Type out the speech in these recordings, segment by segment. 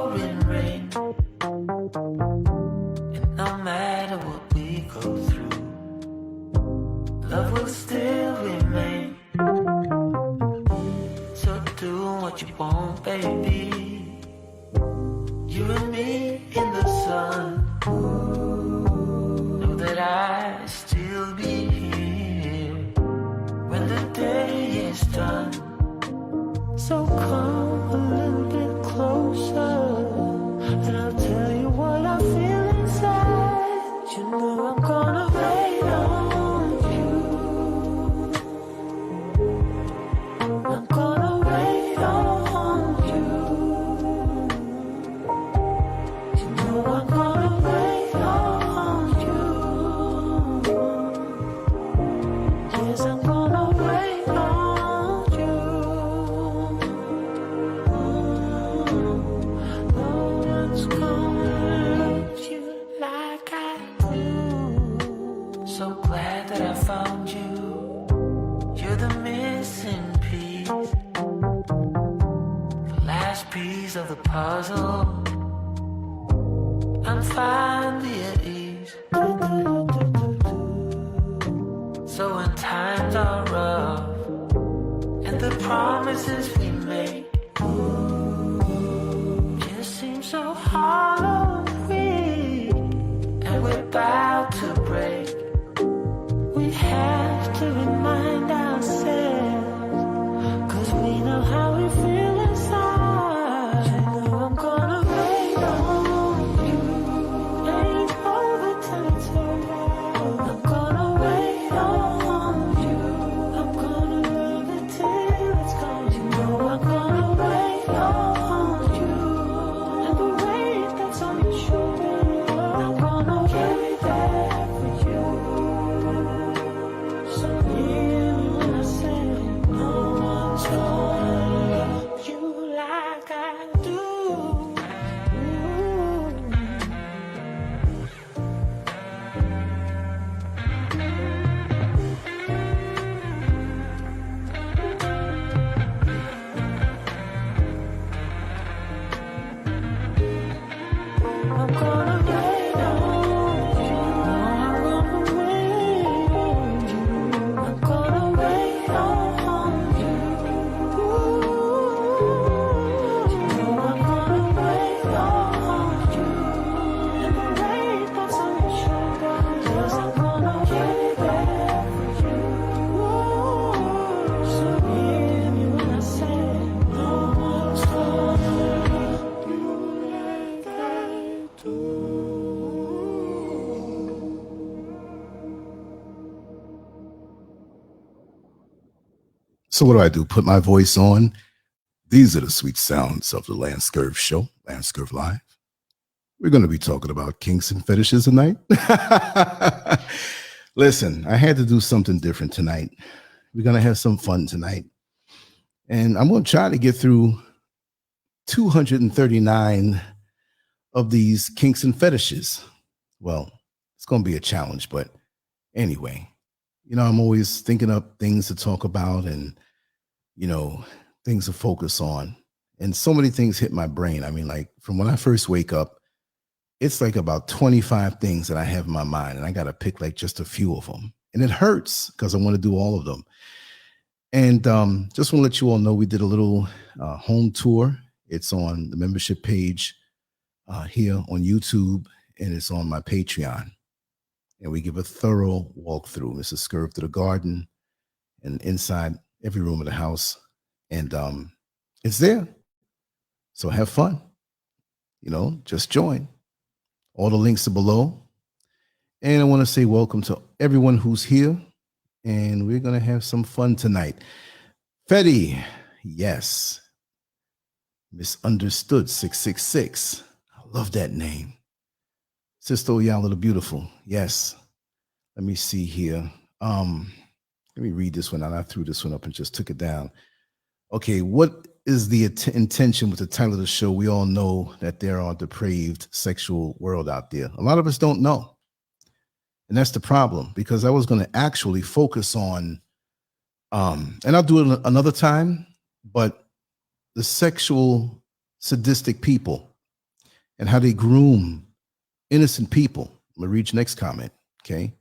pouring rain. And no matter what we go through, love will still remain. So do what you want, baby. You and me in the sun. Know that I still be here when the day is done. So come a little bit closer, and I'll tell you what I feel inside. You know I'm gonna wait on you. I'm gonna wait on you. You know I'm gonna wait on you. Yes, I'm gonna wait on you. No one's gonna love you like I do. So glad that I found you. You're the missing piece, the last piece of the puzzle. I'm finally at ease. So when times are rough and the promises we make just seem so hollow and weak, and we're about to break, we have to remind ourselves, 'cause we know how we feel inside. You know I'm gonna wait on you. Ain't over till it's over. I'm gonna wait on you. I'm gonna love it till it's gone. You know I'm gonna wait on you. And the weight that's on your shoulder, I'm gonna carry that for you. So hear me when I say, no one's gonna love you like I do. I'm gonna wait on you. I'm gonna wait on you. I'm gonna wait on you. You know I'm gonna wait on you. And the weight that's on your shoulder, yes, I'm gonna carry that for you. So hear me when I say, no one's gonna love you like I do. So what do? Put my voice on? These are the sweet sounds of the LANCESCURV show, LANCESCURV Live. We're going to be talking about kinks and fetishes tonight. Listen, I had to do something different tonight. We're going to have some fun tonight. And I'm going to try to get through 239 of these kinks and fetishes. Well, it's going to be a challenge, but anyway, you know, I'm always thinking up things to talk about and, you know, things to focus on. And so many things hit my brain. I mean, like from when I first wake up, it's like about 25 things that I have in my mind, and I got to pick like just a few of them. And it hurts because I want to do all of them. And just want to let you all know we did a little home tour. It's on the membership page here on YouTube, and it's on my Patreon. And we give a thorough walkthrough. Mrs. SCURV to the garden and inside every room of the house. And it's there. So have fun. You know, just join. All the links are below. And I want to say welcome to everyone who's here. And we're going to have some fun tonight. Fetty, yes. Misunderstood 666. I love that name. Sister Oyala the Beautiful. Yes. Let me see here. Let me read this one out. I threw this one up and just took it down. Okay, what is the intention with the title of the show? We all know that there are depraved sexual world out there. A lot of us don't know. And that's the problem, because I was going to actually focus on, and I'll do it another time, but the sexual sadistic people and how they groom innocent people. I'm gonna read your next comment, okay?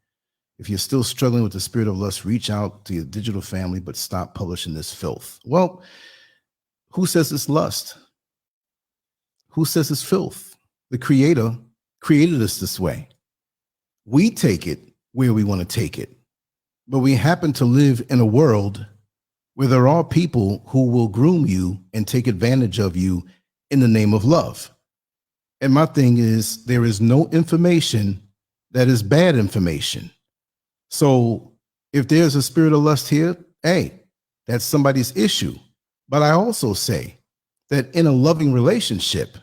If you're still struggling with the spirit of lust, reach out to your digital family, but stop publishing this filth. Well, who says it's lust? Who says it's filth? The Creator created us this way. We take it where we want to take it. But we happen to live in a world where there are people who will groom you and take advantage of you in the name of love. And my thing is, there is no information that is bad information. So if there's a spirit of lust here, hey, that's somebody's issue. But I also say that in a loving relationship,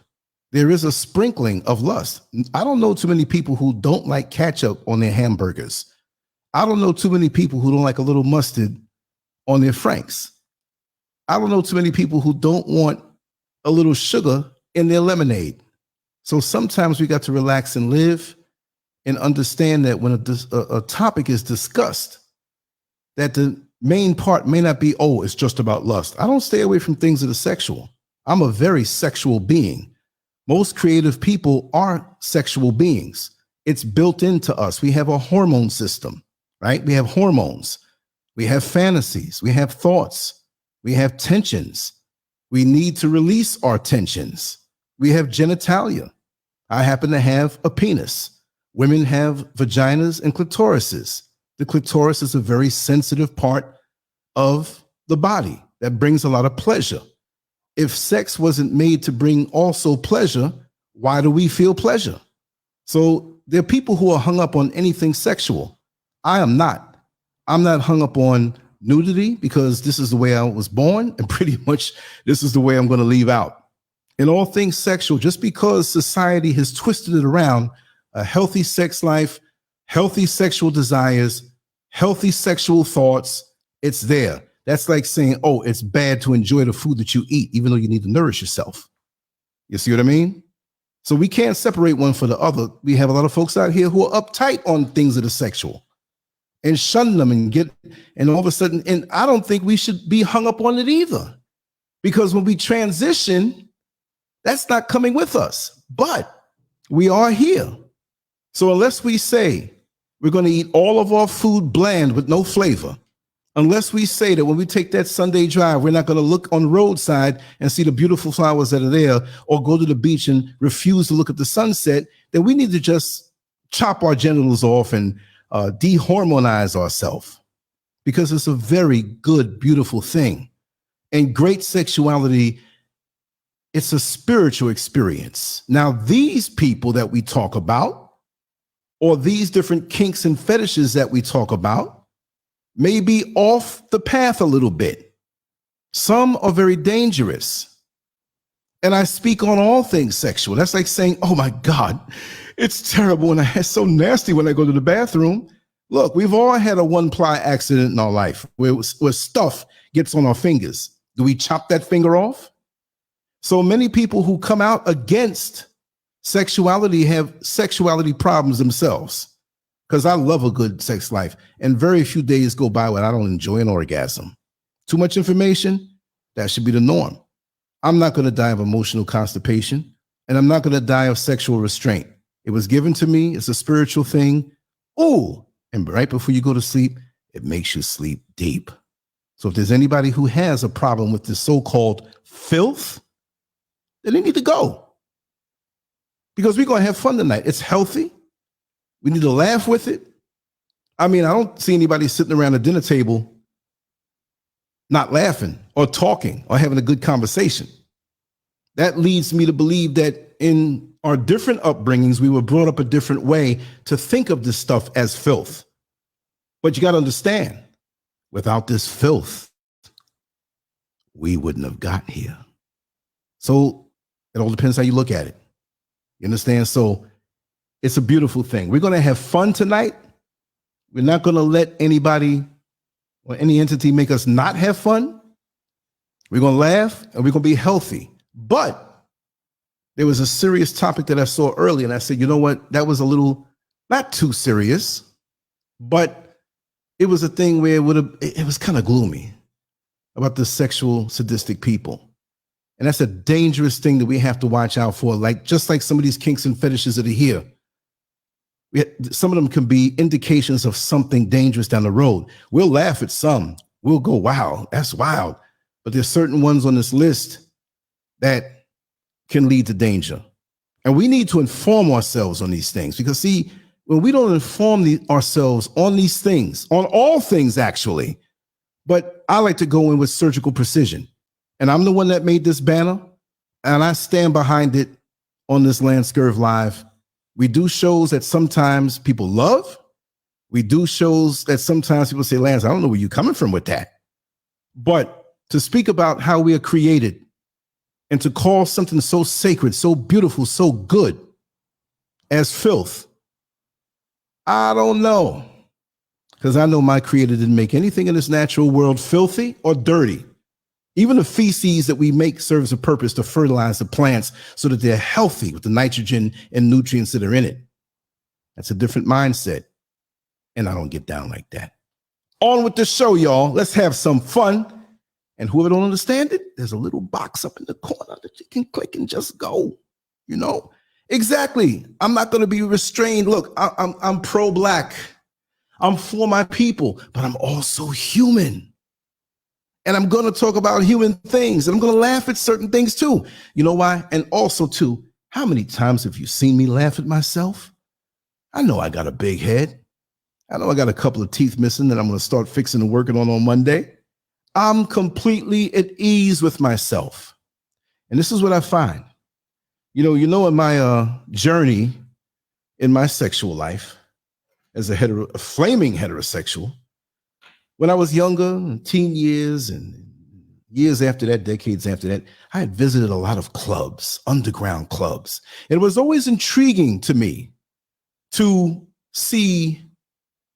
there is a sprinkling of lust. I don't know too many people who don't like ketchup on their hamburgers. I don't know too many people who don't like a little mustard on their Franks. I don't know too many people who don't want a little sugar in their lemonade. So sometimes we got to relax and live and understand that when a topic is discussed, that the main part may not be, oh, it's just about lust. I don't stay away from things that are sexual. I'm a very sexual being. Most creative people are sexual beings. It's built into us. We have a hormone system, right? We have hormones. We have fantasies. We have thoughts. We have tensions. We need to release our tensions. We have genitalia. I happen to have a penis. Women have vaginas and clitorises. The clitoris is a very sensitive part of the body that brings a lot of pleasure. If sex wasn't made to bring also pleasure, why do we feel pleasure? So there are people who are hung up on anything sexual. I am not. I'm not hung up on nudity because this is the way I was born, and pretty much this is the way I'm going to leave out. In all things sexual, just because society has twisted it around, a healthy sex life, healthy sexual desires, healthy sexual thoughts, it's there. That's like saying, oh, it's bad to enjoy the food that you eat, even though you need to nourish yourself. You see what I mean? So we can't separate one for the other. We have a lot of folks out here who are uptight on things that are sexual and shun them and all of a sudden, and I don't think we should be hung up on it either. Because when we transition, that's not coming with us, but we are here. So unless we say we're going to eat all of our food bland with no flavor, unless we say that when we take that Sunday drive, we're not going to look on the roadside and see the beautiful flowers that are there, or go to the beach and refuse to look at the sunset, then we need to just chop our genitals off and dehormonize ourselves, because it's a very good, beautiful thing. And great sexuality, it's a spiritual experience. Now, these people that we talk about, or these different kinks and fetishes that we talk about, may be off the path a little bit. Some are very dangerous. And I speak on all things sexual. That's like saying, oh my God, it's terrible and it's so nasty when I go to the bathroom. Look, we've all had a one-ply accident in our life where stuff gets on our fingers. Do we chop that finger off? So many people who come out against sexuality have sexuality problems themselves. Because I love a good sex life, and very few days go by when I don't enjoy an orgasm. Too much information, that should be the norm. I'm not going to die of emotional constipation, and I'm not going to die of sexual restraint. It was given to me. It's a spiritual thing. Oh, and right before you go to sleep, it makes you sleep deep. So if there's anybody who has a problem with this so-called filth, then they need to go. Because we're going to have fun tonight. It's healthy. We need to laugh with it. I mean, I don't see anybody sitting around a dinner table not laughing or talking or having a good conversation. That leads me to believe that in our different upbringings, we were brought up a different way to think of this stuff as filth. But you got to understand, without this filth, we wouldn't have got here. So it all depends how you look at it. You understand? So it's a beautiful thing. We're going to have fun tonight. We're not going to let anybody or any entity make us not have fun. We're going to laugh and we're going to be healthy. But there was a serious topic that I saw earlier, and I said, you know what? That was a little, not too serious, but it was a thing where it was kind of gloomy about the sexual sadistic people. And that's a dangerous thing that we have to watch out for. Like, just like some of these kinks and fetishes that are here, some of them can be indications of something dangerous down the road. We'll laugh at some. We'll go, wow, that's wild. But there's certain ones on this list that can lead to danger. And we need to inform ourselves on these things, because see, when we don't inform ourselves on these things, on all things actually, but I like to go in with surgical precision. And I'm the one that made this banner, and I stand behind it on this LANCESCURV Live. We do shows that sometimes people love. We do shows that sometimes people say, Lance, I don't know where you're coming from with that. But to speak about how we are created and to call something so sacred, so beautiful, so good as filth, I don't know. Because I know my creator didn't make anything in this natural world filthy or dirty. Even the feces that we make serves a purpose to fertilize the plants so that they're healthy with the nitrogen and nutrients that are in it. That's a different mindset. And I don't get down like that. On with the show, y'all. Let's have some fun. And whoever don't understand it, there's a little box up in the corner that you can click and just go, you know? Exactly. I'm not going to be restrained. Look, I'm pro-Black. I'm for my people, but I'm also human. And I'm going to talk about human things. And I'm going to laugh at certain things too. You know why? And also too, how many times have you seen me laugh at myself? I know I got a big head. I know I got a couple of teeth missing that I'm going to start fixing and working on Monday. I'm completely at ease with myself. And this is what I find. You know, in my journey in my sexual life as a flaming heterosexual, when I was younger, teen years and years after that, decades after that, I had visited a lot of clubs, underground clubs. It was always intriguing to me to see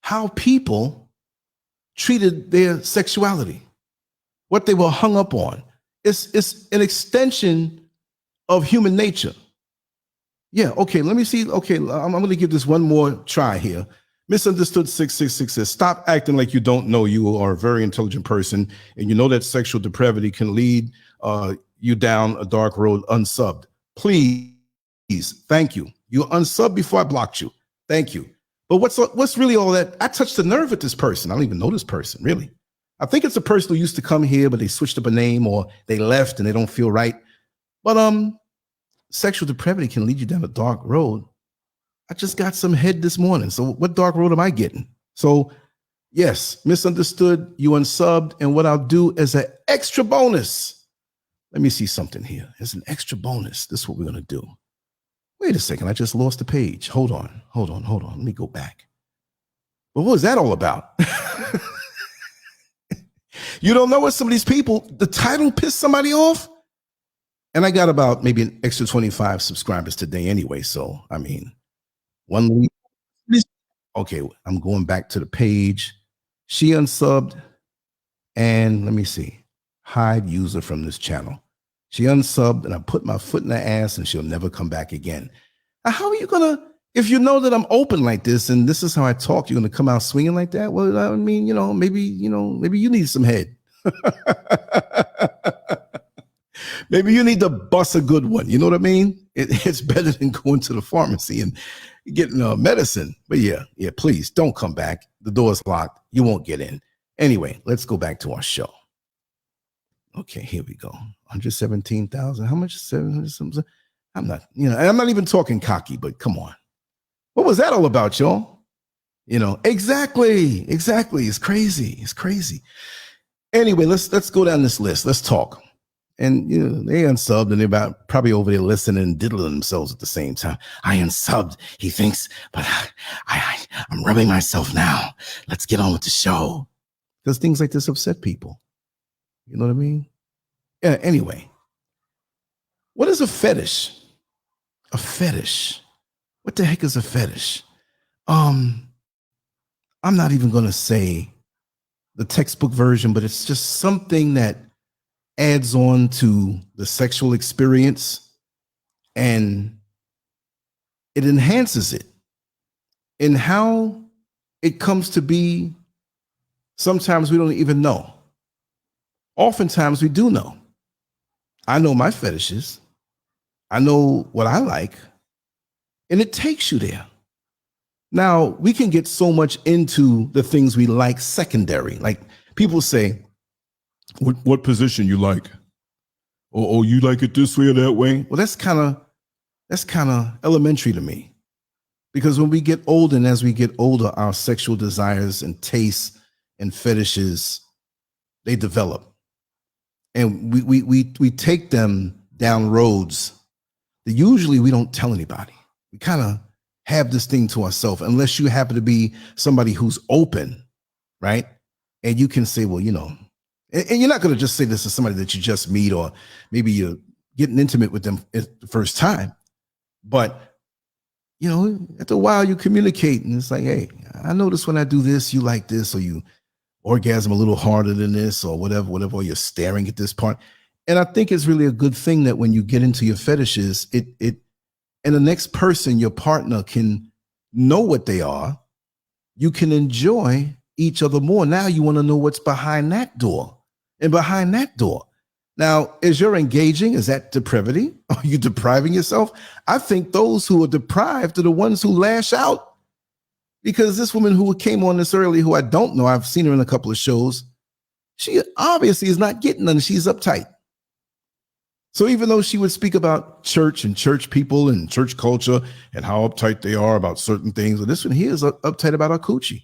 how people treated their sexuality, what they were hung up on. It's an extension of human nature. Yeah, okay, let me see. Okay, I'm going to give this one more try here. Misunderstood 666 says, stop acting like you don't know you are a very intelligent person and you know that sexual depravity can lead you down a dark road unsubbed. Please, thank you. You unsubbed before I blocked you. Thank you. But what's really all that? I touched the nerve with this person. I don't even know this person, really. I think it's a person who used to come here, but they switched up a name or they left and they don't feel right. But sexual depravity can lead you down a dark road. I just got some head this morning. So what dark road am I getting? So yes, misunderstood, you unsubbed. And what I'll do is an extra bonus. Let me see something here. There's an extra bonus. This is what we're going to do. Wait a second. I just lost the page. Hold on. Let me go back. But what was that all about? You don't know what some of these people, the title pissed somebody off. And I got about maybe an extra 25 subscribers today anyway. So, I mean, one week. Okay, I'm going back to the page. She unsubbed. And let me see. Hide user from this channel. She unsubbed and I put my foot in her ass and she'll never come back again. Now, how are you going to, if you know that I'm open like this and this is how I talk, you're going to come out swinging like that? Well, I mean, maybe you need some head. Maybe you need to bust a good one. You know what I mean? It's better than going to the pharmacy and getting medicine. But yeah, please don't come back. The door's locked. You won't get in. Anyway, let's go back to our show. Okay, here we go. 117,000. How much? 700 something. I'm not even talking cocky, but come on. What was that all about, y'all? Exactly. It's crazy. Anyway, let's go down this list. Let's talk. And they unsubbed and they're probably over there listening and diddling themselves at the same time. I unsubbed, he thinks, but I'm rubbing myself now. Let's get on with the show. Because things like this upset people. You know what I mean? Yeah, anyway. What is a fetish? A fetish. What the heck is a fetish? I'm not even going to say the textbook version, but it's just something that adds on to the sexual experience and it enhances it. And how it comes to be, sometimes we don't even know. Oftentimes we do know. I know my fetishes. I know what I like, and it takes you there. Now, we can get so much into the things we like secondary. Like people say, what position you like? Oh, you like it this way or that way? Well, that's kind of elementary to me. Because when we get older, and as we get older, our sexual desires and tastes and fetishes, they develop. And we take them down roads that usually we don't tell anybody. We kind of have this thing to ourselves, unless you happen to be somebody who's open, right? And you can say, well, you know, and you're not going to just say this to somebody that you just meet, or maybe you're getting intimate with them at the first time. But, you know, after a while you communicate, and it's like, hey, I notice when I do this, you like this, or you orgasm a little harder than this, or whatever, or you're staring at this part. And I think it's really a good thing that when you get into your fetishes, and the next person, your partner, can know what they are, you can enjoy each other more. Now you want to know what's behind that door and behind that door. Now, as you're engaging, is that depravity? Are you depriving yourself? I think those who are deprived are the ones who lash out. Because this woman who came on this early, who I don't know, I've seen her in a couple of shows, she obviously is not getting none. She's uptight. So even though she would speak about church and church people and church culture and how uptight they are about certain things, well, this one here is uptight about her coochie.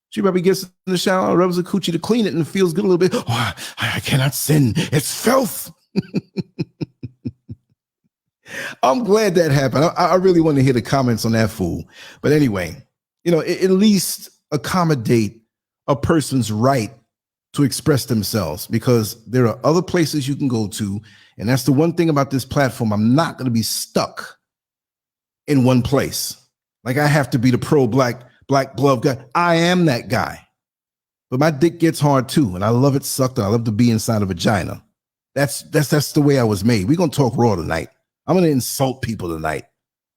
She probably gets in the shower, rubs the coochie to clean it, and feels good a little bit. Oh, I cannot sin. It's filth. I'm glad that happened. I really want to hear the comments on that fool. But anyway, you know, at least accommodate a person's right to express themselves, because there are other places you can go to. And that's the one thing about this platform. I'm not going to be stuck in one place. Like I have to be the pro black glove guy. I am that guy. But my dick gets hard too. And I love it sucked. And I love to be inside a vagina. That's the way I was made. We're going to talk raw tonight. I'm going to insult people tonight.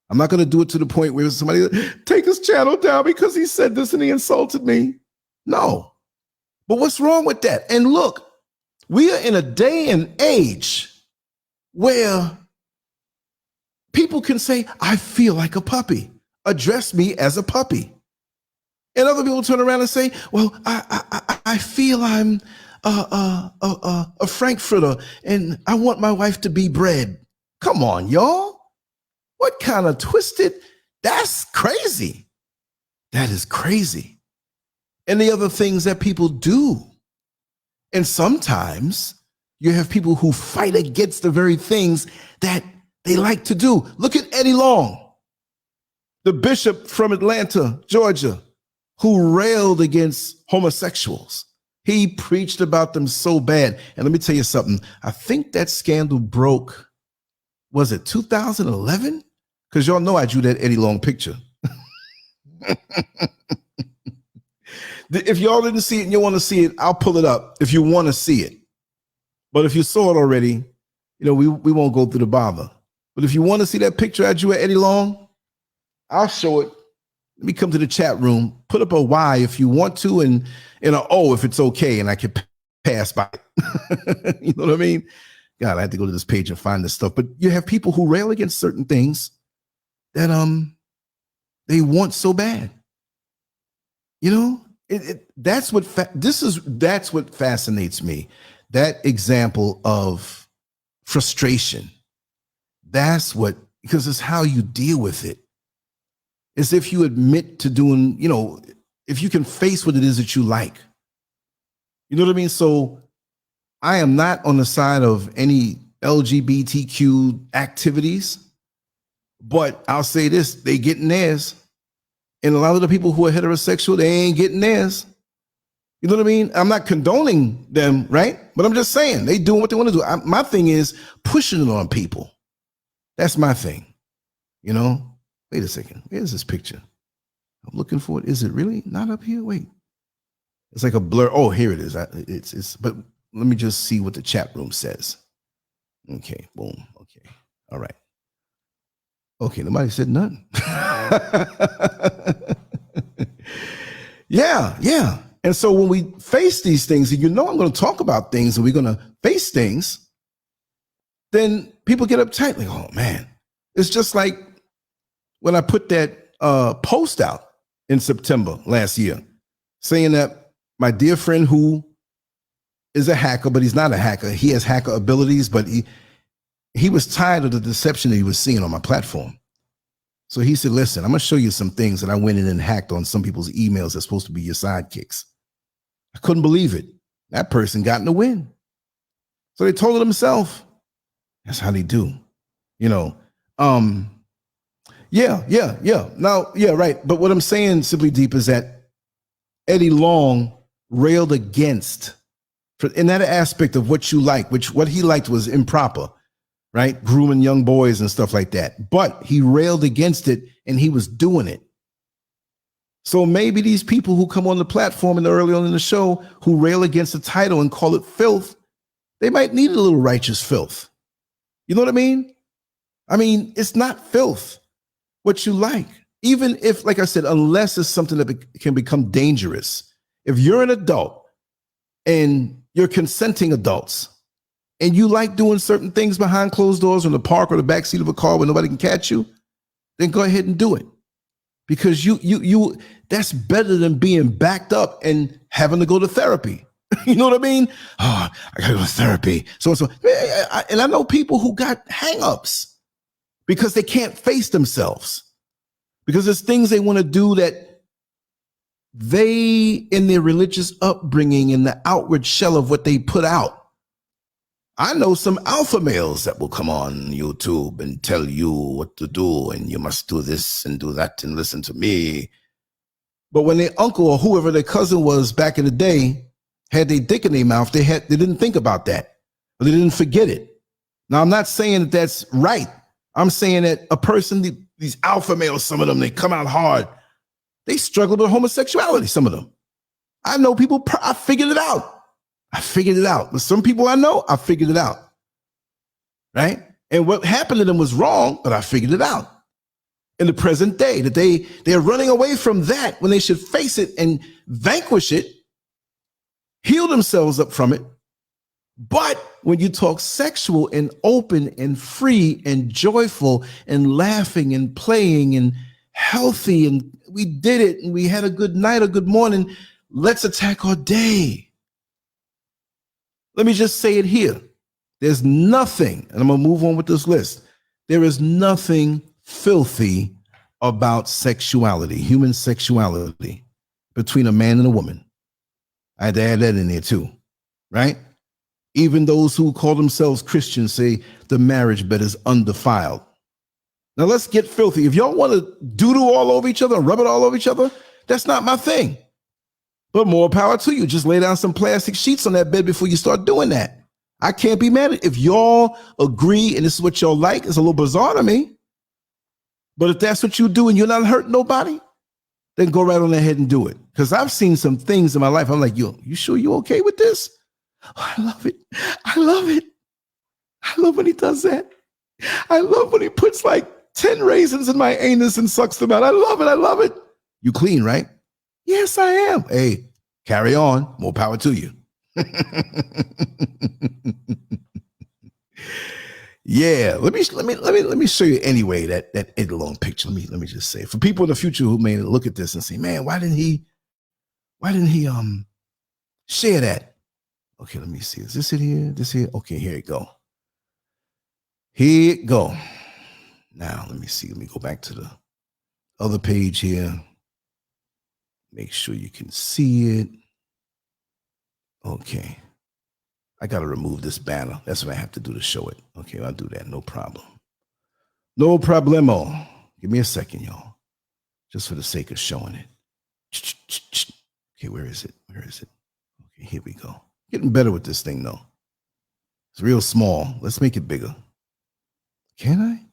I'm not going to do it to the point where somebody take his channel down because he said this and he insulted me. No. But what's wrong with that? And look, we are in a day and age where people can say, I feel like a puppy. Address me as a puppy. And other people turn around and say, well, I feel I'm a Frankfurter and I want my wife to be bred. Come on, y'all. What kind of twisted? That's crazy. That is crazy. And the other things that people do. And sometimes you have people who fight against the very things that they like to do. Look at Eddie Long, the bishop from Atlanta, Georgia, who railed against homosexuals. He preached about them so bad. And let me tell you something. I think that scandal broke, was it 2011? Because y'all know I drew that Eddie Long picture. If y'all didn't see it and you want to see it, I'll pull it up if you want to see it. But if you saw it already, you know, we won't go through the bother. But if you want to see that picture I drew at Eddie Long, I'll show it. Let me come to the chat room, put up a Y if you want to, and an O if it's okay, and I can pass by it. You know what I mean? God, I have to go to this page and find this stuff. But you have people who rail against certain things that they want so bad. You know, that's what fascinates me. That example of frustration. That's what, because it's how you deal with it. It's if you admit to doing, you know, if you can face what it is that you like. You know what I mean? So I am not on the side of any LGBTQ activities, but I'll say this, they getting theirs. And a lot of the people who are heterosexual, they ain't getting theirs. You know what I mean? I'm not condoning them, right? But I'm just saying, they doing what they want to do. My thing is pushing it on people. That's my thing. You know? Wait a second. Where's this picture? I'm looking for it. Is it really not up here? Wait. It's like a blur. Oh, here it is. It's. But let me just see what the chat room says. Okay. Boom. Okay. All right. Okay. Nobody said nothing. Yeah. And so when we face these things, and you know I'm going to talk about things, and we're going to face things, then people get uptight. Like, oh man, it's just like when I put that post out in September last year, saying that my dear friend who is a hacker, but he's not a hacker. He has hacker abilities, but he was tired of the deception that he was seeing on my platform. So he said, listen, I'm going to show you some things that I went in and hacked on some people's emails that's supposed to be your sidekicks. I couldn't believe it. That person got in the win. So they told it himself. That's how they do. You know, yeah. Now, yeah, right. But what I'm saying, Simply Deep, is that Eddie Long railed against, in that aspect of what you like, which what he liked was improper, right? Grooming young boys and stuff like that. But he railed against it and he was doing it. So maybe these people who come on the platform and early on in the show who rail against the title and call it filth, they might need a little righteous filth. You know what I mean? I mean, it's not filth what you like. Even if, like I said, unless it's something that can become dangerous. If you're an adult and you're consenting adults and you like doing certain things behind closed doors in the park or the backseat of a car where nobody can catch you, then go ahead and do it. Because you that's better than being backed up and having to go to therapy. You know what I mean? Oh, I gotta go to therapy. So. And I know people who got hangups because they can't face themselves. Because there's things they want to do that they, in their religious upbringing, in the outward shell of what they put out. I know some alpha males that will come on YouTube and tell you what to do, and you must do this and do that and listen to me. But when their uncle or whoever their cousin was back in the day had their dick in their mouth, they didn't think about that, or they didn't forget it. Now, I'm not saying that that's right. I'm saying that a person, these alpha males, some of them, they come out hard. They struggle with homosexuality, some of them. I know people, I figured it out. But some people I know, I figured it out. Right? And what happened to them was wrong, but I figured it out. In the present day, that they're running away from that when they should face it and vanquish it, heal themselves up from it. But when you talk sexual and open and free and joyful and laughing and playing and healthy, and we did it and we had a good night, a good morning, let's attack our day. Let me just say it here. There's nothing, and I'm going to move on with this list. There is nothing filthy about sexuality, human sexuality, between a man and a woman. I had to add that in there too, right? Even those who call themselves Christians say the marriage bed is undefiled. Now let's get filthy. If y'all want to doodle all over each other and rub it all over each other, that's not my thing. But more power to you. Just lay down some plastic sheets on that bed before you start doing that. I can't be mad at it. If y'all agree and this is what y'all like, it's a little bizarre to me. But if that's what you do and you're not hurting nobody, then go right on ahead and do it. Because I've seen some things in my life. I'm like, yo, you sure you okay with this? Oh, I love it. I love it. I love when he does that. I love when he puts like 10 raisins in my anus and sucks them out. I love it. I love it. You clean, right? Yes, I am. Hey, carry on. More power to you. Yeah, let me show you anyway that Eddie Long picture. Let me just say, for people in the future who may look at this and say, man, why didn't he share that? Okay, let me see. Is this it here? This here? Okay, here it go. Here it go. Now let me see. Let me go back to the other page here. Make sure you can see it. Okay. I got to remove this banner. That's what I have to do to show it. Okay, I'll do that. No problem. No problemo. Give me a second, y'all. Just for the sake of showing it. Okay, where is it? Where is it? Okay, here we go. Getting better with this thing, though. It's real small. Let's make it bigger. Can I?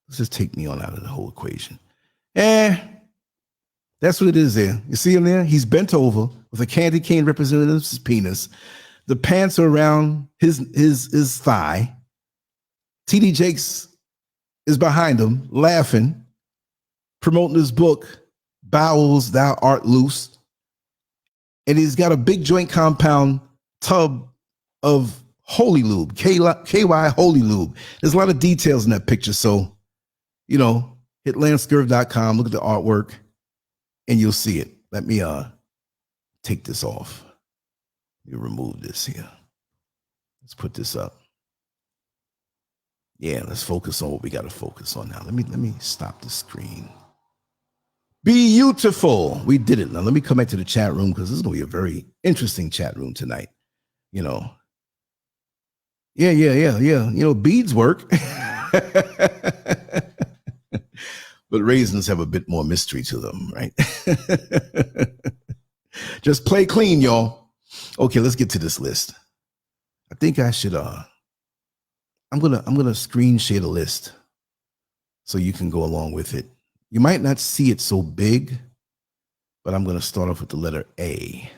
Let's just take Neon out of the whole equation. That's what it is there. You see him there? He's bent over with a candy cane representing his penis. The pants are around his thigh. TD Jakes is behind him, laughing, promoting his book, Bowels, Thou Art Loose. And he's got a big joint compound tub of Holy Lube, KY Holy Lube. There's a lot of details in that picture. So, you know, hit LANCESCURV.com, look at the artwork, and you'll see it. Let me take this off. You remove this here. Let's put this up. Yeah, let's focus on what we got to focus on now. Let me stop the screen. Beautiful. We did it. Now let me come back to the chat room because this is going to be a very interesting chat room tonight. You know. Yeah. You know, beads work. But raisins have a bit more mystery to them, right? Just play clean, y'all. Okay, let's get to this list. I think I should I'm gonna screen share the list so you can go along with it. You might not see it so big, but I'm gonna start off with the letter A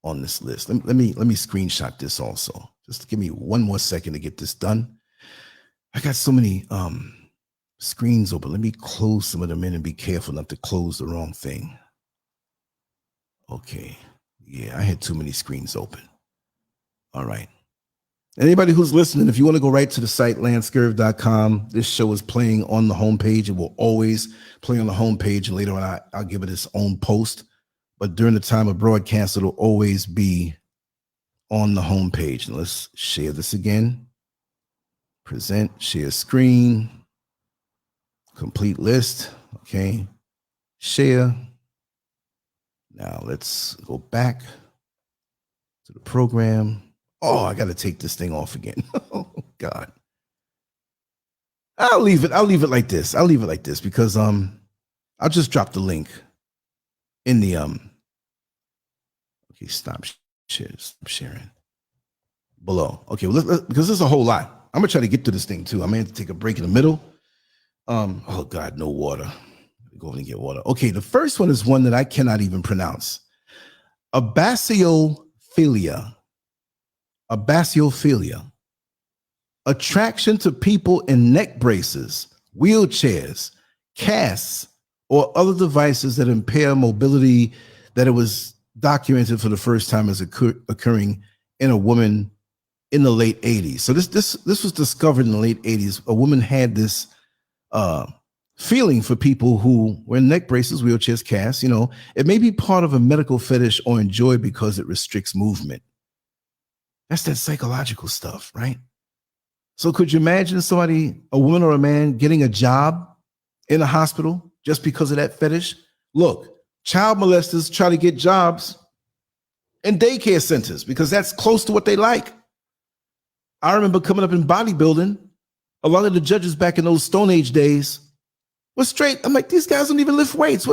on this list. Let me screenshot this also. Just give me one more second to get this done. I got so many screens open. Let me close some of them in and be careful not to close the wrong thing. Okay. Yeah, I had too many screens open. All right. Anybody who's listening, if you want to go right to the site, LANCESCURV.com, this show is playing on the homepage. It will always play on the homepage, and later on I'll give it its own post. But during the time of broadcast, it'll always be on the homepage. And let's share this again. Present, share screen, complete list. Okay. Share. Now let's go back to the program. Oh, I got to take this thing off again. Oh God. I'll leave it like this. I'll leave it like this because I'll just drop the link in the okay, stop sharing below. Okay, well, because there's a whole lot. I'm gonna try to get to this thing too. I may have to take a break in the middle. Oh God, no water. Go over and get water. Okay, the first one is one that I cannot even pronounce. Abasiophobia. Abasiophobia. Attraction to people in neck braces, wheelchairs, casts, or other devices that impair mobility, that it was documented for the first time as occurring in a woman in the late 80s. So this was discovered in the late 80s. A woman had this feeling for people who were in neck braces, wheelchairs, casts. You know, it may be part of a medical fetish or enjoyed because it restricts movement. That's that psychological stuff, right? So could you imagine somebody, a woman or a man, getting a job in a hospital just because of that fetish? Look, child molesters try to get jobs in daycare centers because that's close to what they like. I remember coming up in bodybuilding, a lot of the judges back in those Stone Age days were straight. I'm like, these guys don't even lift weights.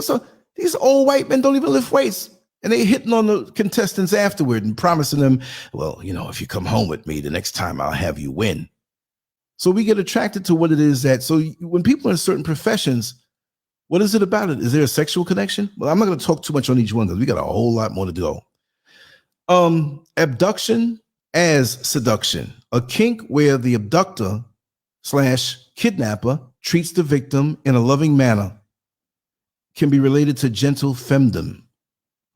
These old white men don't even lift weights. And they hitting on the contestants afterward and promising them, well, you know, if you come home with me, the next time I'll have you win. So we get attracted to what it is that, so when people are in certain professions, what is it about it? Is there a sexual connection? Well, I'm not going to talk too much on each one because we got a whole lot more to go. Abduction as seduction, a kink where the abductor / kidnapper treats the victim in a loving manner, can be related to gentle femdom.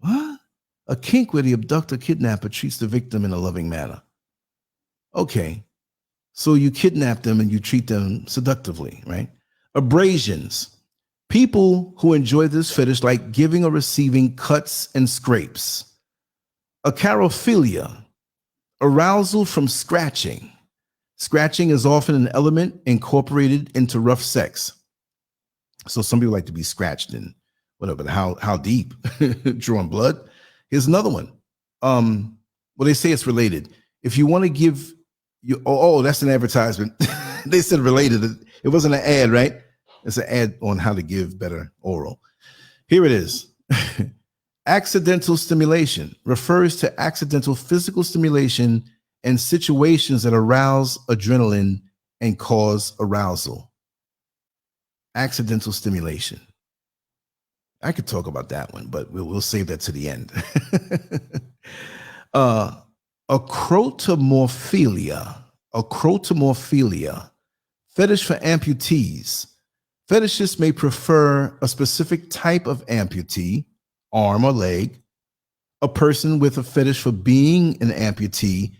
What? A kink where the abductor kidnapper treats the victim in a loving manner. Okay. So you kidnap them and you treat them seductively, right? Abrasions. People who enjoy this fetish like giving or receiving cuts and scrapes. Acarophilia. Arousal from scratching. Scratching is often an element incorporated into rough sex. So some people like to be scratched and whatever, but how deep? Drawing blood. Here's another one. Well, they say it's related. If you want to give you, that's an advertisement. They said related. It wasn't an ad, right? It's an ad on how to give better oral. Here it is. Accidental stimulation refers to accidental physical stimulation in situations that arouse adrenaline and cause arousal. Accidental stimulation. I could talk about that one, but we'll save that to the end. Acrotomorphilia, fetish for amputees. Fetishists may prefer a specific type of amputee, arm or leg. A person with a fetish for being an amputee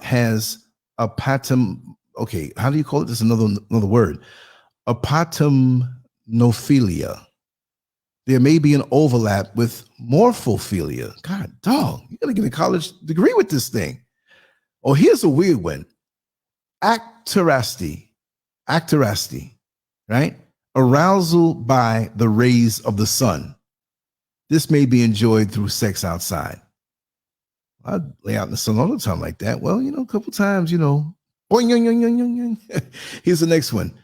has a patum. Okay, how do you call it? There's another word. Apatomnophilia. There may be an overlap with morphophilia. God, dog, you gotta get a college degree with this thing. Oh, here's a weird one. Actorasty, right? Arousal by the rays of the sun. This may be enjoyed through sex outside. I lay out in the sun all the time like that. Well, a couple times, boing, yoing, yoing, yoing, yoing, yoing. Here's the next one.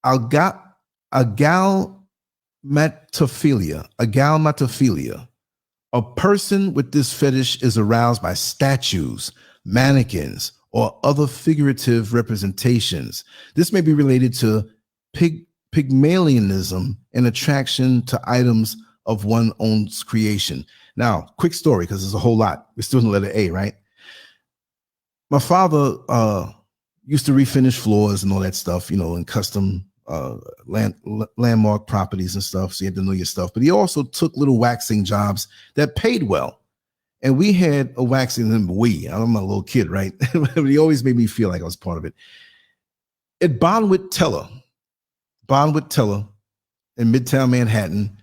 Agalmatophilia. A person with this fetish is aroused by statues, mannequins, or other figurative representations. This may be related to Pygmalionism and attraction to items of one's own creation. Now, quick story, because there's a whole lot. We're still in the letter A, right? My father used to refinish floors and all that stuff, in custom landmark properties and stuff. So you had to know your stuff. But he also took little waxing jobs that paid well. And we had a waxing, I'm a little kid, right? But he always made me feel like I was part of it. At Bonwit Teller in Midtown Manhattan,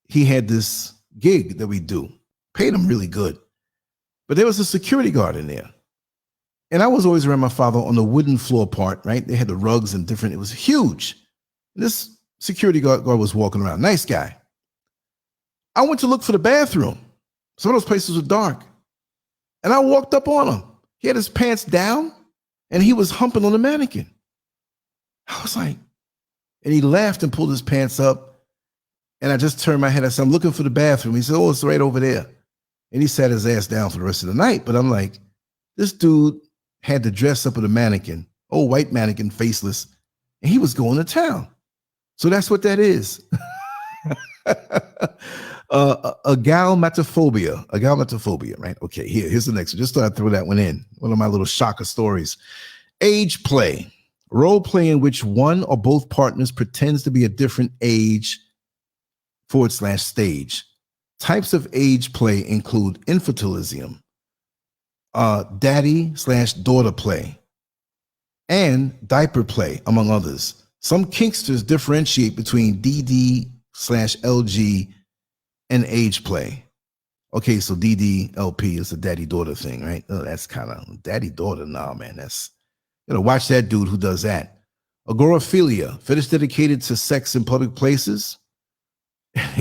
he had this gig that we do. Paid him really good. But there was a security guard in there. And I was always around my father on the wooden floor part, right? They had the rugs and different, it was huge. This security guard was walking around. Nice guy. I went to look for the bathroom. Some of those places were dark. And I walked up on him. He had his pants down and he was humping on the mannequin. I was like, and he laughed and pulled his pants up. And I just turned my head. I said, I'm looking for the bathroom. He said, oh, it's right over there. And he sat his ass down for the rest of the night. But I'm like, this dude had to dress up with a mannequin, old white mannequin, faceless, and he was going to town. So that's what that is. Agalmatophobia, right? Okay, here's the next one. Just thought I'd throw that one in. One of my little shocker stories. Age play. Role play in which one or both partners pretends to be a different age / stage. Types of age play include infantilism, daddy/daughter play, and diaper play, among others. Some kinksters differentiate between DD/LG and age play. Okay, so DD/LP is a daddy-daughter thing, right? Oh, that's kind of daddy-daughter. Nah, man, that's, watch that dude who does that. Agoraphilia, fetish dedicated to sex in public places.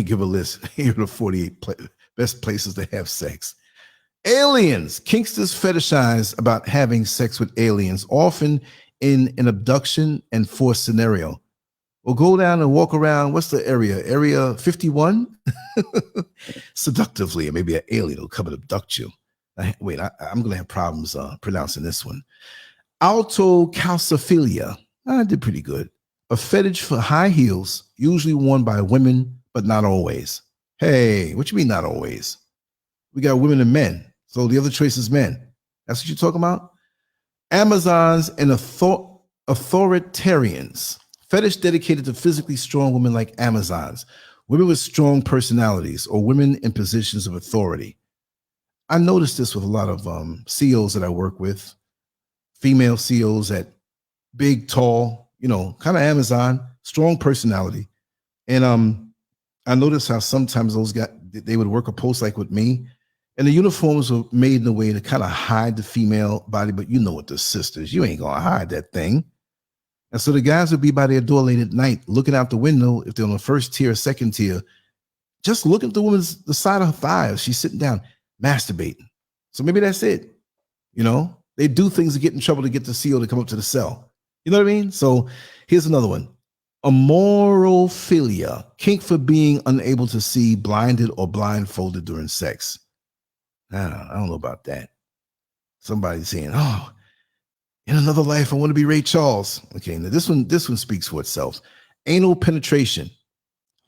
Give a list. Here are the 48 best places to have sex. Aliens. Kinksters fetishize about having sex with aliens, often in an abduction and forced scenario. We'll go down and walk around. What's the area? Area 51? Seductively, or maybe an alien will come and abduct you. I'm going to have problems pronouncing this one. Autocalciphilia. I did pretty good. A fetish for high heels, usually worn by women, but not always. Hey, what you mean not always? We got women and men. So the other choice is men. That's what you're talking about? Amazons and authoritarians. Fetish dedicated to physically strong women like Amazons. Women with strong personalities or women in positions of authority. I noticed this with a lot of CEOs that I work with. Female CEOs at big, tall, kind of Amazon, strong personality. And I noticed how sometimes those guys, they would work a post like with me, and the uniforms were made in a way to kind of hide the female body, but with the sisters, you ain't gonna hide that thing. And so the guys would be by their door late at night, looking out the window, if they're on the first tier, second tier, just looking at the side of her thighs. She's sitting down, masturbating. So maybe that's it. They do things to get in trouble to get the CEO to come up to the cell. You know what I mean? So here's another one. Amorophilia, kink for being unable to see, blinded or blindfolded during sex. I don't know about that. Somebody's saying, oh, in another life, I want to be Ray Charles. Okay, now this one speaks for itself. Anal penetration,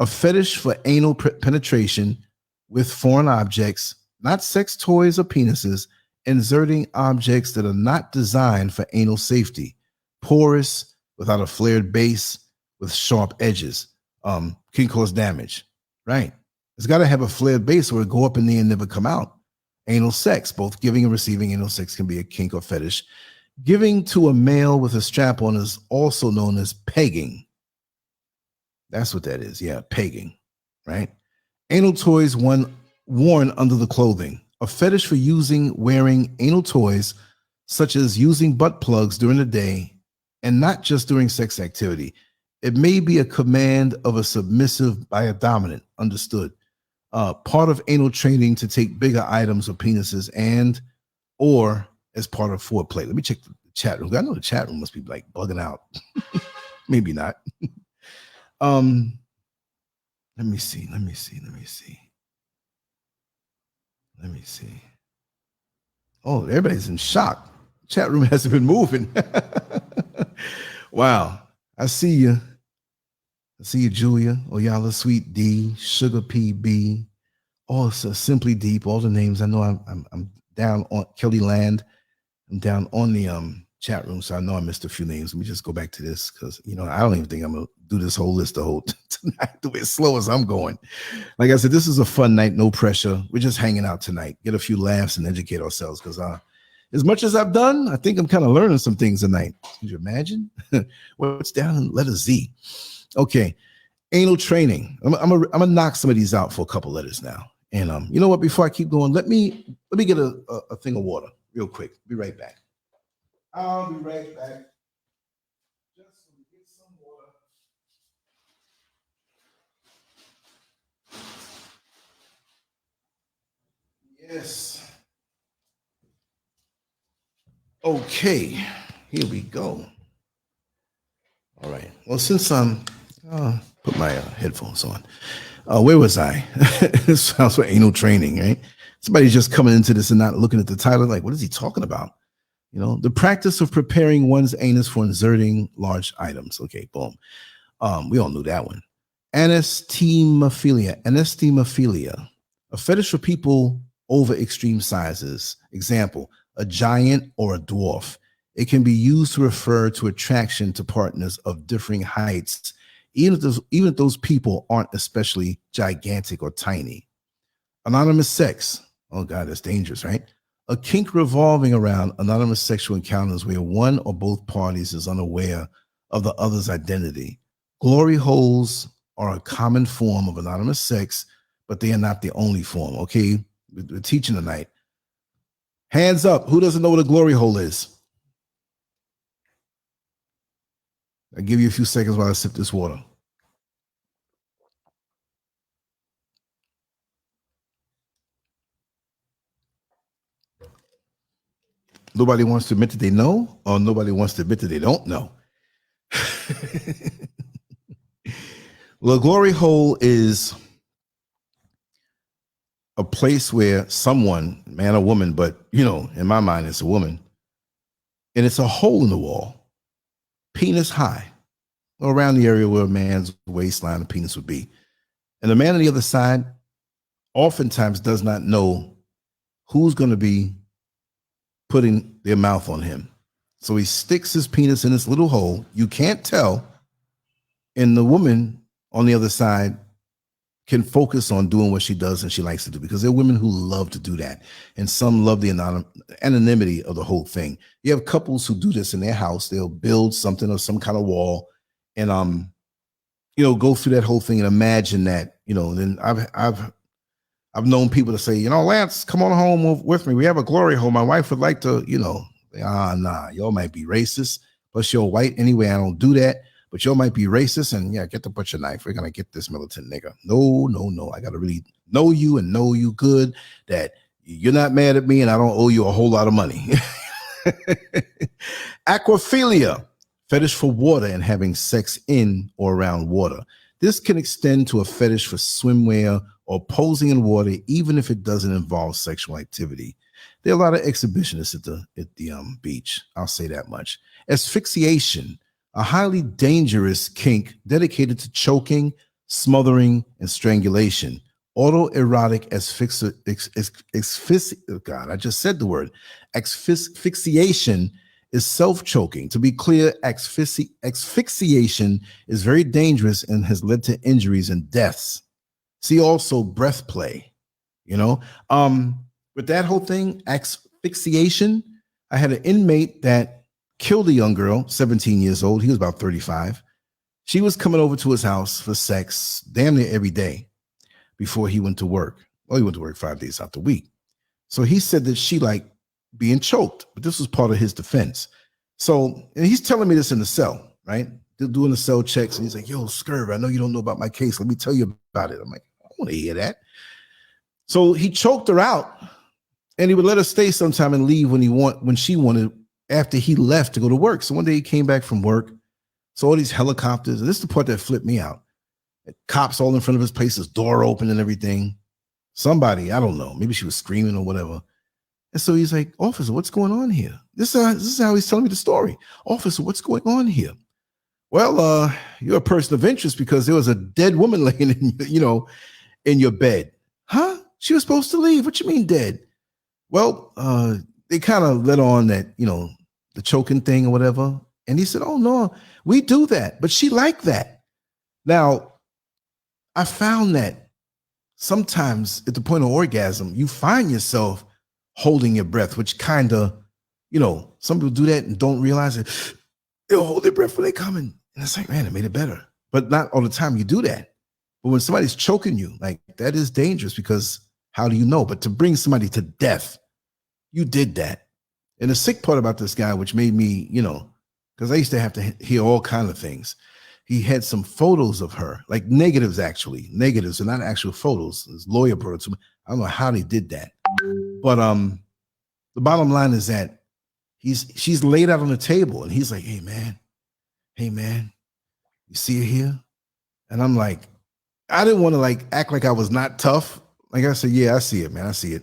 a fetish for anal penetration with foreign objects, not sex toys or penises, inserting objects that are not designed for anal safety, porous, without a flared base, with sharp edges, can cause damage, right? It's got to have a flared base or it go up in there and never come out. Anal sex, both giving and receiving anal sex can be a kink or fetish. Giving to a male with a strap on is also known as pegging. That's what that is. Yeah, pegging, right? Anal toys worn under the clothing. A fetish for wearing anal toys, such as using butt plugs during the day and not just during sex activity. It may be a command of a submissive by a dominant, understood. Part of anal training to take bigger items or penises or as part of foreplay. Let me check the chat room. I know the chat room must be like bugging out. Maybe not. Let me see. Oh, everybody's in shock. Chat room hasn't been moving. Wow. I see you, Julia, Oyala, Sweet D, Sugar PB, also Simply Deep, all the names. I know I'm down on Kelly Land. I'm down on the chat room, so I know I missed a few names. Let me just go back to this because I don't even think I'm gonna do this whole list tonight the way as slow as I'm going. Like I said, this is a fun night, no pressure. We're just hanging out tonight, get a few laughs and educate ourselves. Because as much as I've done, I think I'm kind of learning some things tonight. Could you imagine? What's down in letter Z? Okay, anal training. I'm gonna knock some of these out for a couple letters now. And you know what? Before I keep going, let me get a thing of water real quick. Be right back. I'll be right back. Just get some water. Yes. Okay, here we go. All right. Well, since put my headphones on. Where was I? This sounds like anal training, right? Somebody's just coming into this and not looking at the title, like, what is he talking about? The practice of preparing one's anus for inserting large items. Okay, boom. We all knew that one. Anestemophilia, a fetish for people over extreme sizes. Example, a giant or a dwarf. It can be used to refer to attraction to partners of differing heights, even if those people aren't especially gigantic or tiny. Anonymous sex. Oh God, that's dangerous, right? A kink revolving around anonymous sexual encounters where one or both parties is unaware of the other's identity. Glory holes are a common form of anonymous sex, but they are not the only form. Okay, we're teaching tonight. Hands up. Who doesn't know what a glory hole is? I'll give you a few seconds while I sip this water. Nobody wants to admit that they know, or nobody wants to admit that they don't know. Well, a glory hole is a place where someone, man or woman, but in my mind, it's a woman, and it's a hole in the wall, penis high, around the area where a man's waistline and penis would be. And the man on the other side oftentimes does not know who's going to be putting their mouth on him. So he sticks his penis in this little hole. You can't tell. And the woman on the other side can focus on doing what she does and she likes to do, because there are women who love to do that. And some love the anonymity of the whole thing. You have couples who do this in their house. They'll build something or some kind of wall and, go through that whole thing and imagine that, then I've known people to say, Lance, come on home with me. We have a glory hole. My wife would like to, nah, y'all might be racist. Plus you're white anyway. I don't do that. But y'all might be racist, and yeah, get the butcher knife. We're gonna get this militant nigga. No. I gotta really know you and know you good, that you're not mad at me and I don't owe you a whole lot of money. Aquaphilia, fetish for water and having sex in or around water. This can extend to a fetish for swimwear or posing in water, even if it doesn't involve sexual activity. There are a lot of exhibitionists at the beach. I'll say that much. Asphyxiation, a highly dangerous kink dedicated to choking, smothering, and strangulation. Autoerotic asphyxiation is self-choking. To be clear, asphyxiation is very dangerous and has led to injuries and deaths. See also breath play. with that whole thing, asphyxiation, I had an inmate that killed a young girl, 17 years old. He was about 35. She was coming over to his house for sex damn near every day before he went to work. Well, he went to work 5 days out the week. So he said that she liked being choked, but this was part of his defense. So, and he's telling me this in the cell, right? They're doing the cell checks, and he's like, yo, SCURV, I know you don't know about my case. Let me tell you about it. I'm like, I want to hear that. So he choked her out, and he would let her stay sometime and leave when she wanted, after he left to go to work. So one day he came back from work, saw all these helicopters, and this is the part that flipped me out. Cops all in front of his place, his door open and everything. Somebody, I don't know, maybe she was screaming or whatever. And so he's like, officer, what's going on here? This is how he's telling me the story. Officer, what's going on here? Well, you're a person of interest because there was a dead woman laying in your bed. Huh? She was supposed to leave. What you mean dead? Well, they kind of let on that, the choking thing or whatever. And he said, oh, no, we do that. But she liked that. Now, I found that sometimes at the point of orgasm, you find yourself holding your breath, which kind of, some people do that and don't realize it. They'll hold their breath when they come in. And it's like, man, it made it better. But not all the time you do that. But when somebody's choking you, like that is dangerous because how do you know? But to bring somebody to death, you did that. And the sick part about this guy, which made me, because I used to have to hear all kinds of things. He had some photos of her, like negatives, actually. Negatives and not actual photos. His lawyer brought it to me. I don't know how they did that. But the bottom line is that she's laid out on the table and he's like, hey man, you see her here? And I'm like, I didn't want to act like I was not tough. Like I said, yeah, I see it, man. I see it.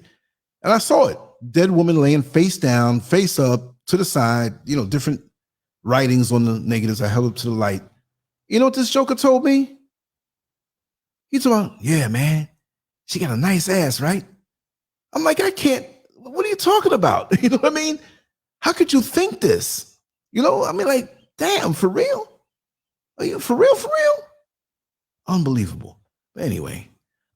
And I saw it. Dead woman laying face down, face up, to the side, different writings on the negatives. I held up to the light. You know what this joker told me? He told me, yeah, man, she got a nice ass, right? I'm like, I can't, what are you talking about? You know what I mean? How could you think this? Damn, for real? Are you for real? Unbelievable. But anyway,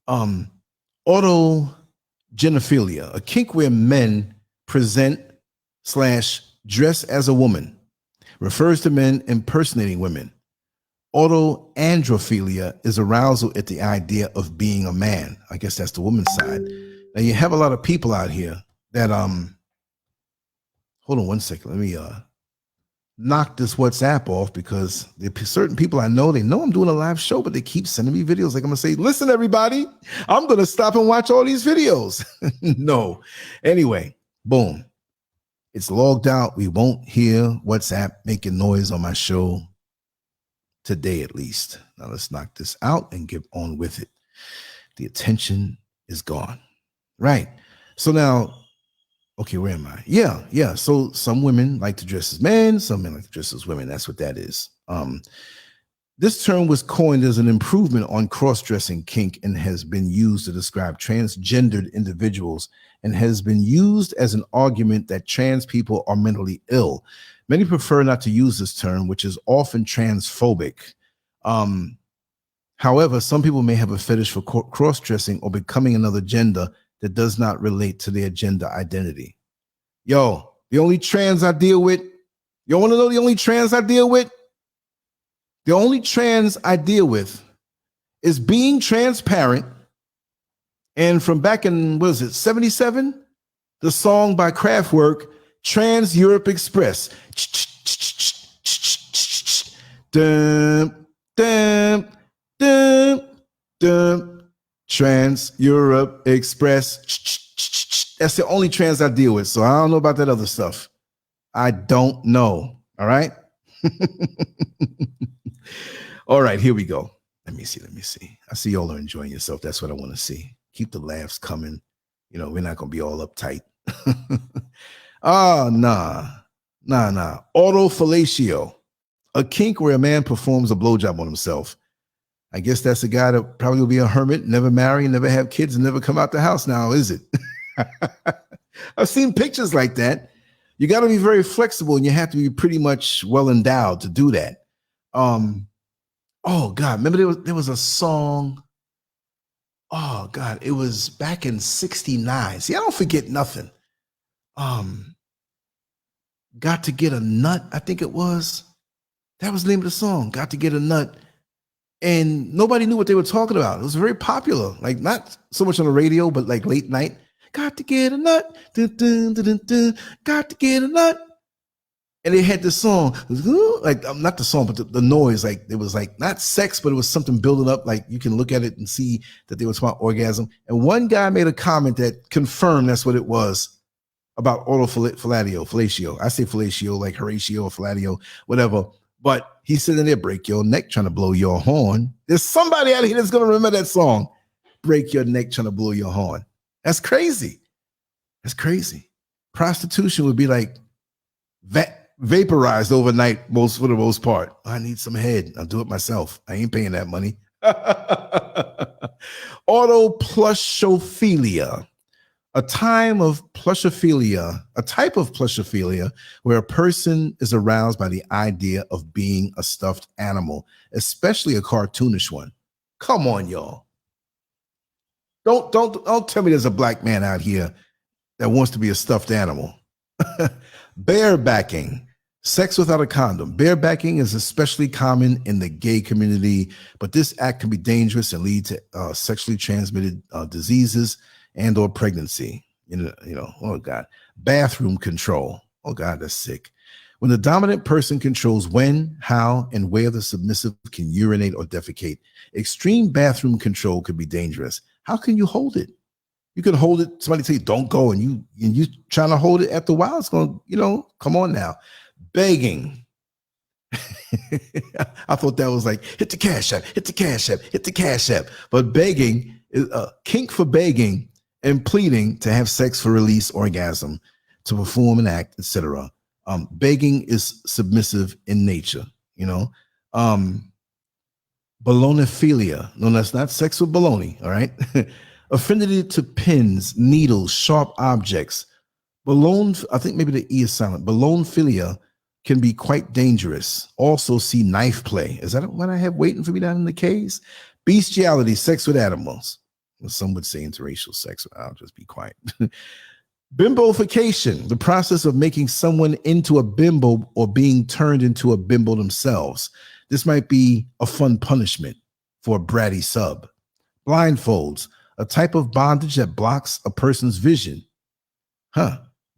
autogenophilia, a kink where men present / dress as a woman, refers to men impersonating women. Autoandrophilia is arousal at the idea of being a man. I guess that's the woman's side. Now you have a lot of people out here that hold on one second. Let me knock this WhatsApp off because there's certain people I know, they know I'm doing a live show, but they keep sending me videos. Like I'm gonna say, listen, everybody, I'm gonna stop and watch all these videos. No. Anyway, boom. It's logged out. We won't hear WhatsApp making noise on my show today, at least. Now let's knock this out and get on with it. The attention is gone. Right. So now, okay, where am I? Yeah. So some women like to dress as men, some men like to dress as women. That's what that is. This term was coined as an improvement on cross-dressing kink and has been used to describe transgendered individuals and has been used as an argument that trans people are mentally ill. Many prefer not to use this term, which is often transphobic. However, some people may have a fetish for cross-dressing or becoming another gender that does not relate to their gender identity. Yo, the only trans I deal with, you want to know the only trans I deal with? The only trans I deal with is being transparent. And from back in, what is it, 77? The song by Kraftwerk, Trans Europe Express. Dum, dum, dum, dum. Trans Europe Express. That's the only trans I deal with. So I don't know about that other stuff. I don't know. All right. All right, here we go. Let me see. I see y'all are enjoying yourself. That's what I want to see. Keep the laughs coming. We're not going to be all uptight. Nah. Autofellatio, a kink where a man performs a blowjob on himself. I guess that's a guy that probably will be a hermit, never marry, never have kids, and never come out the house now, is it? I've seen pictures like that. You got to be very flexible and you have to be pretty much well endowed to do that. Oh God, remember there was a song. Oh God, it was back in '69. See, I don't forget nothing. Got to Get a Nut, I think it was. That was the name of the song, Got to Get a Nut. And nobody knew what they were talking about. It was very popular, like not so much on the radio, but like late night. Got to get a nut, dun, dun, dun, dun, dun. Got to get a nut. And they had this song, like not the song, but the noise. Like it was like not sex, but it was something building up. Like you can look at it and see that they were talking about orgasm. And one guy made a comment that confirmed that's what it was about fellatio. I say fellatio, like Horatio or fellatio, whatever. But he's sitting there, break your neck, trying to blow your horn. There's somebody out here that's going to remember that song. Break your neck, trying to blow your horn. That's crazy. That's crazy. Prostitution would be like vaporized overnight, for the most part. I need some head. I'll do it myself. I ain't paying that money. Autoplushophilia. A type of plushophilia where a person is aroused by the idea of being a stuffed animal, especially a cartoonish one. Come on, y'all. Don't tell me there's a black man out here that wants to be a stuffed animal. Barebacking, sex without a condom. Barebacking is especially common in the gay community, but this act can be dangerous and lead to sexually transmitted diseases and or pregnancy. Oh God. Bathroom control. Oh God, that's sick. When the dominant person controls when, how, and where the submissive can urinate or defecate, extreme bathroom control could be dangerous. How can you hold it? You can hold it. Somebody tell you don't go, and you trying to hold it. After a while, it's going to, come on now. Begging. I thought that was like hit the cash app, hit the cash app, hit the cash app. But begging is a kink for begging and pleading to have sex for release, orgasm, to perform an act, etc. Begging is submissive in nature, Balonophilia. No, that's not sex with baloney, all right? Affinity to pins, needles, sharp objects. I think maybe the E is silent. Balonophilia can be quite dangerous. Also see knife play. Is that what I have waiting for me down in the K's? Bestiality, sex with animals. Well, some would say interracial sex. I'll just be quiet. Bimbofication, the process of making someone into a bimbo or being turned into a bimbo themselves. This might be a fun punishment for a bratty sub. Blindfolds, a type of bondage that blocks a person's vision.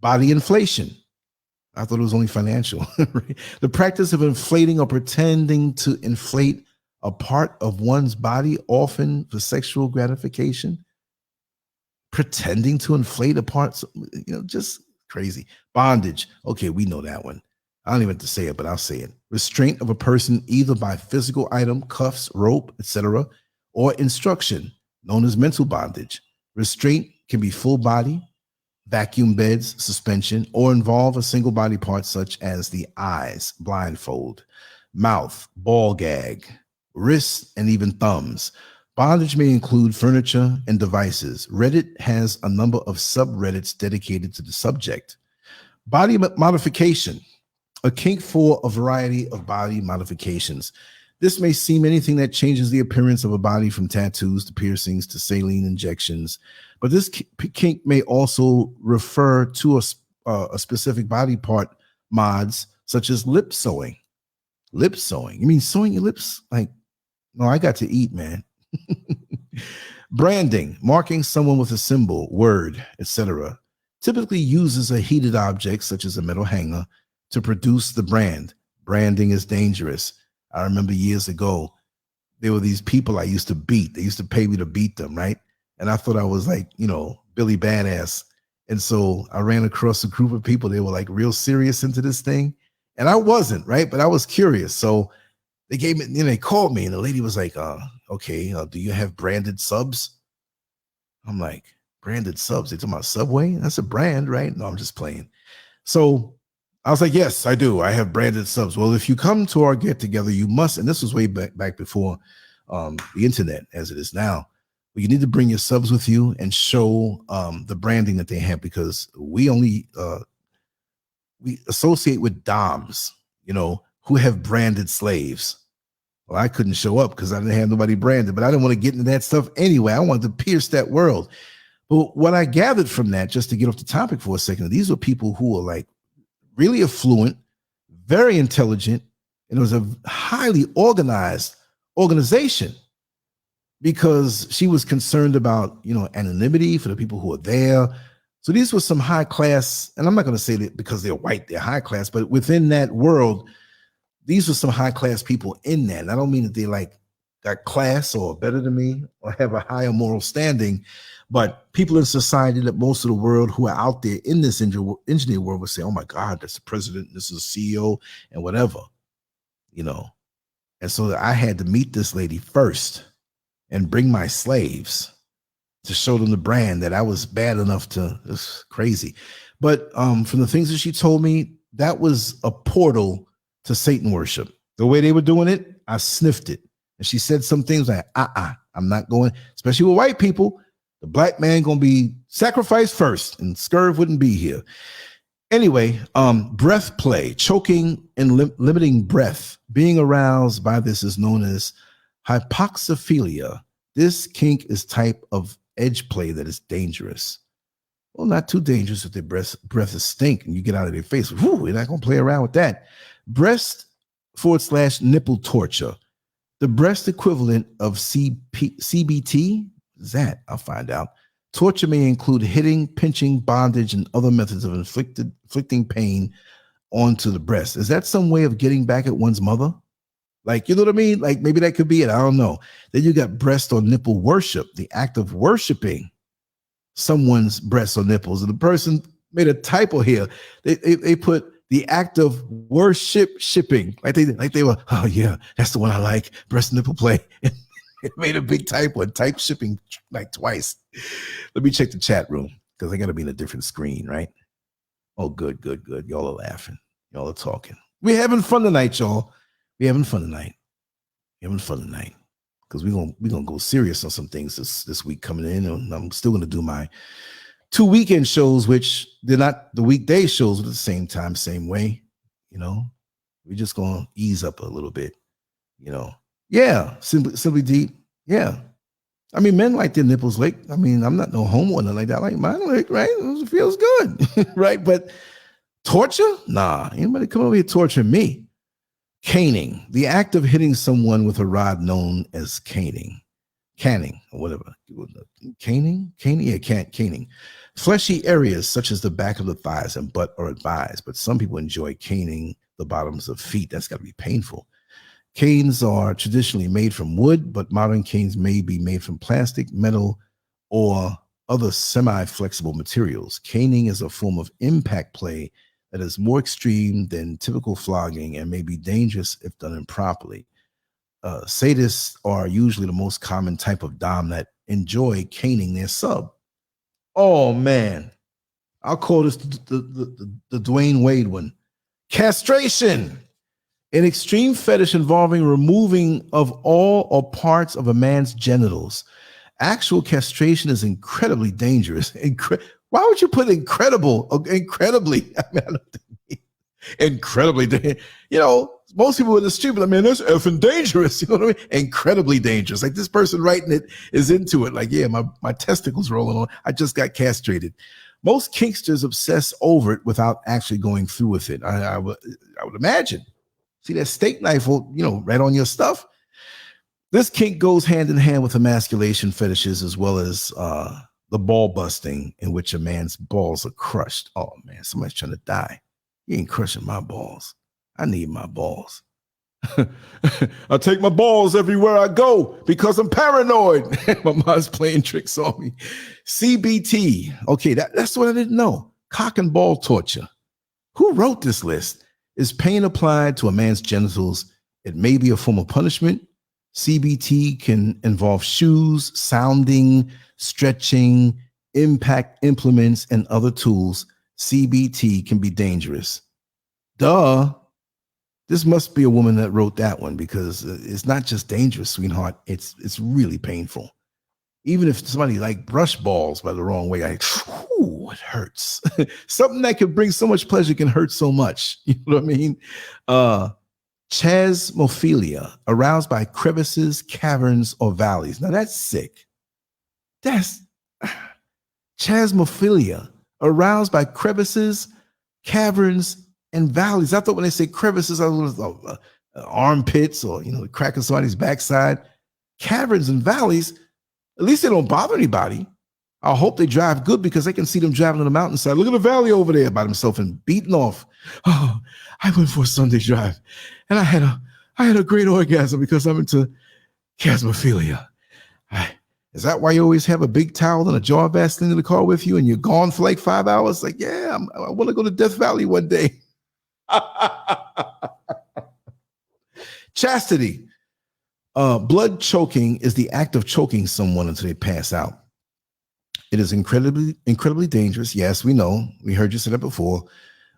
Body inflation. I thought it was only financial. The practice of inflating or pretending to inflate a part of one's body, often for sexual gratification. Pretending to inflate a part, just crazy. Bondage. Okay, we know that one. I don't even have to say it, but I'll say it. Restraint of a person either by physical item, cuffs, rope, etc., or instruction, known as mental bondage. Restraint can be full body, vacuum beds, suspension, or involve a single body part such as the eyes, blindfold, mouth, ball gag, wrists, and even thumbs. Bondage may include furniture and devices. Reddit has a number of subreddits dedicated to the subject. Body modification, a kink for a variety of body modifications. This may seem anything that changes the appearance of a body, from tattoos to piercings to saline injections, but this kink may also refer to a specific body part mods, such as lip sewing. Lip sewing? You mean sewing your lips? Like, no, I got to eat, man. Branding, marking someone with a symbol, word, etc., typically uses a heated object such as a metal hanger to produce the brand. Branding is dangerous. I remember years ago, there were these people I used to beat. They used to pay me to beat them, right? And I thought I was like, Billy Badass. And so I ran across a group of people. They were like real serious into this thing. And I wasn't, right? But I was curious. So they gave me, they called me, and the lady was like, okay, do you have branded subs? I'm like, branded subs? They talking about Subway? That's a brand, right? No, I'm just playing. So I was like, yes, I do. I have branded subs. Well, if you come to our get together, you must, and this was way back before the internet as it is now, but you need to bring your subs with you and show the branding that they have, because we only, we associate with DOMs, who have branded slaves. Well, I couldn't show up because I didn't have nobody branded, but I didn't want to get into that stuff anyway. I wanted to pierce that world. But what I gathered from that, just to get off the topic for a second, these were people who were like really affluent, very intelligent, and it was a highly organized organization because she was concerned about, anonymity for the people who are there. So these were some high class, and I'm not going to say that because they're white, they're high class, but within that world, these were some high class people in that. And I don't mean that they like got class or better than me or have a higher moral standing, but people in society that most of the world who are out there in this engineer world would say, oh my God, that's the president, this is a CEO and whatever, And so I had to meet this lady first and bring my slaves to show them the brand that I was bad enough to, it's crazy. But from the things that she told me, that was a portal to Satan worship. The way they were doing it, I sniffed it. And she said some things like, I'm not going, especially with white people, the black man going to be sacrificed first and SCURV wouldn't be here. Anyway, breath play, choking and limiting breath. Being aroused by this is known as hypoxophilia. This kink is type of edge play that is dangerous. Well, not too dangerous if their breath is stink and you get out of their face. Whew, you're not going to play around with that. Breast/nipple torture. The breast equivalent of CBT is that? I'll find out. Torture may include hitting, pinching, bondage, and other methods of inflicting pain onto the breast. Is that some way of getting back at one's mother? Like, you know what I mean? Like maybe that could be it. I don't know. Then you got breast or nipple worship, the act of worshiping someone's breasts or nipples. And the person made a typo here. They put the act of shipping. Like they were, oh yeah, that's the one I like. Breast nipple play. It made a big typo and typed shipping like twice. Let me check the chat room because I got to be in a different screen, right? Oh, good. Y'all are laughing. Y'all are talking. We're having fun tonight, y'all. We're having fun tonight. Because we're gonna go serious on some things this week coming in. And I'm still gonna do my 2 weekend shows, which they're not the weekday shows, but at the same time, same way. We're just gonna ease up a little bit. Yeah, simply deep. Yeah. I mean, men like their nipples licked. I mean, I'm not no homo or nothing like that. I like mine licked, right? It feels good, right? But torture? Nah, anybody come over here torturing me. Caning, the act of hitting someone with a rod known as canning or whatever. Caning? Yeah, caning. Fleshy areas such as the back of the thighs and butt are advised, but some people enjoy caning the bottoms of feet. That's got to be painful. Canes are traditionally made from wood, but modern canes may be made from plastic, metal, or other semi-flexible materials. Caning is a form of impact play that is more extreme than typical flogging and may be dangerous if done improperly. Sadists are usually the most common type of dom that enjoy caning their sub. Oh man, I'll call this the Dwayne Wade one. Castration, an extreme fetish involving removing of all or parts of a man's genitals. Actual castration is incredibly dangerous. Why would you put incredible? Incredibly, I mean, I don't think incredibly. Most people in the street, man, that's effing dangerous. You know what I mean? Incredibly dangerous. Like this person writing it is into it. Like, yeah, my testicles rolling on. I just got castrated. Most kinksters obsess over it without actually going through with it. I would imagine. See that steak knife, right on your stuff. This kink goes hand in hand with emasculation fetishes as well as the ball busting, in which a man's balls are crushed. Oh man, somebody's trying to die. You ain't crushing my balls. I need my balls. I take my balls everywhere I go because I'm paranoid. My mom's playing tricks on me. CBT. Okay, that's what I didn't know. Cock and ball torture. Who wrote this list? Is pain applied to a man's genitals? It may be a form of punishment. CBT can involve shoes, sounding, stretching, impact implements, and other tools. CBT can be dangerous. Duh. This must be a woman that wrote that one because it's not just dangerous, sweetheart. It's really painful. Even if somebody like brush balls by the wrong way, it hurts. Something that could bring so much pleasure can hurt so much. You know what I mean? Chasmophilia, aroused by crevices, caverns, or valleys. Now that's sick. That's chasmophilia, aroused by crevices, caverns, and valleys. I thought when they say crevices, I was armpits or, the crack of somebody's backside. Caverns and valleys, at least they don't bother anybody. I hope they drive good because they can see them driving on the mountainside. Look at the valley over there by themselves and beating off. Oh, I went for a Sunday drive and I had a great orgasm because I'm into chasmophilia. Is that why you always have a big towel and a jar of Vaseline in the car with you and you're gone for like 5 hours? Like, yeah, I want to go to Death Valley one day. Chastity. Blood choking is the act of choking someone until they pass out. It is incredibly dangerous. Yes, we know. We heard you say that before,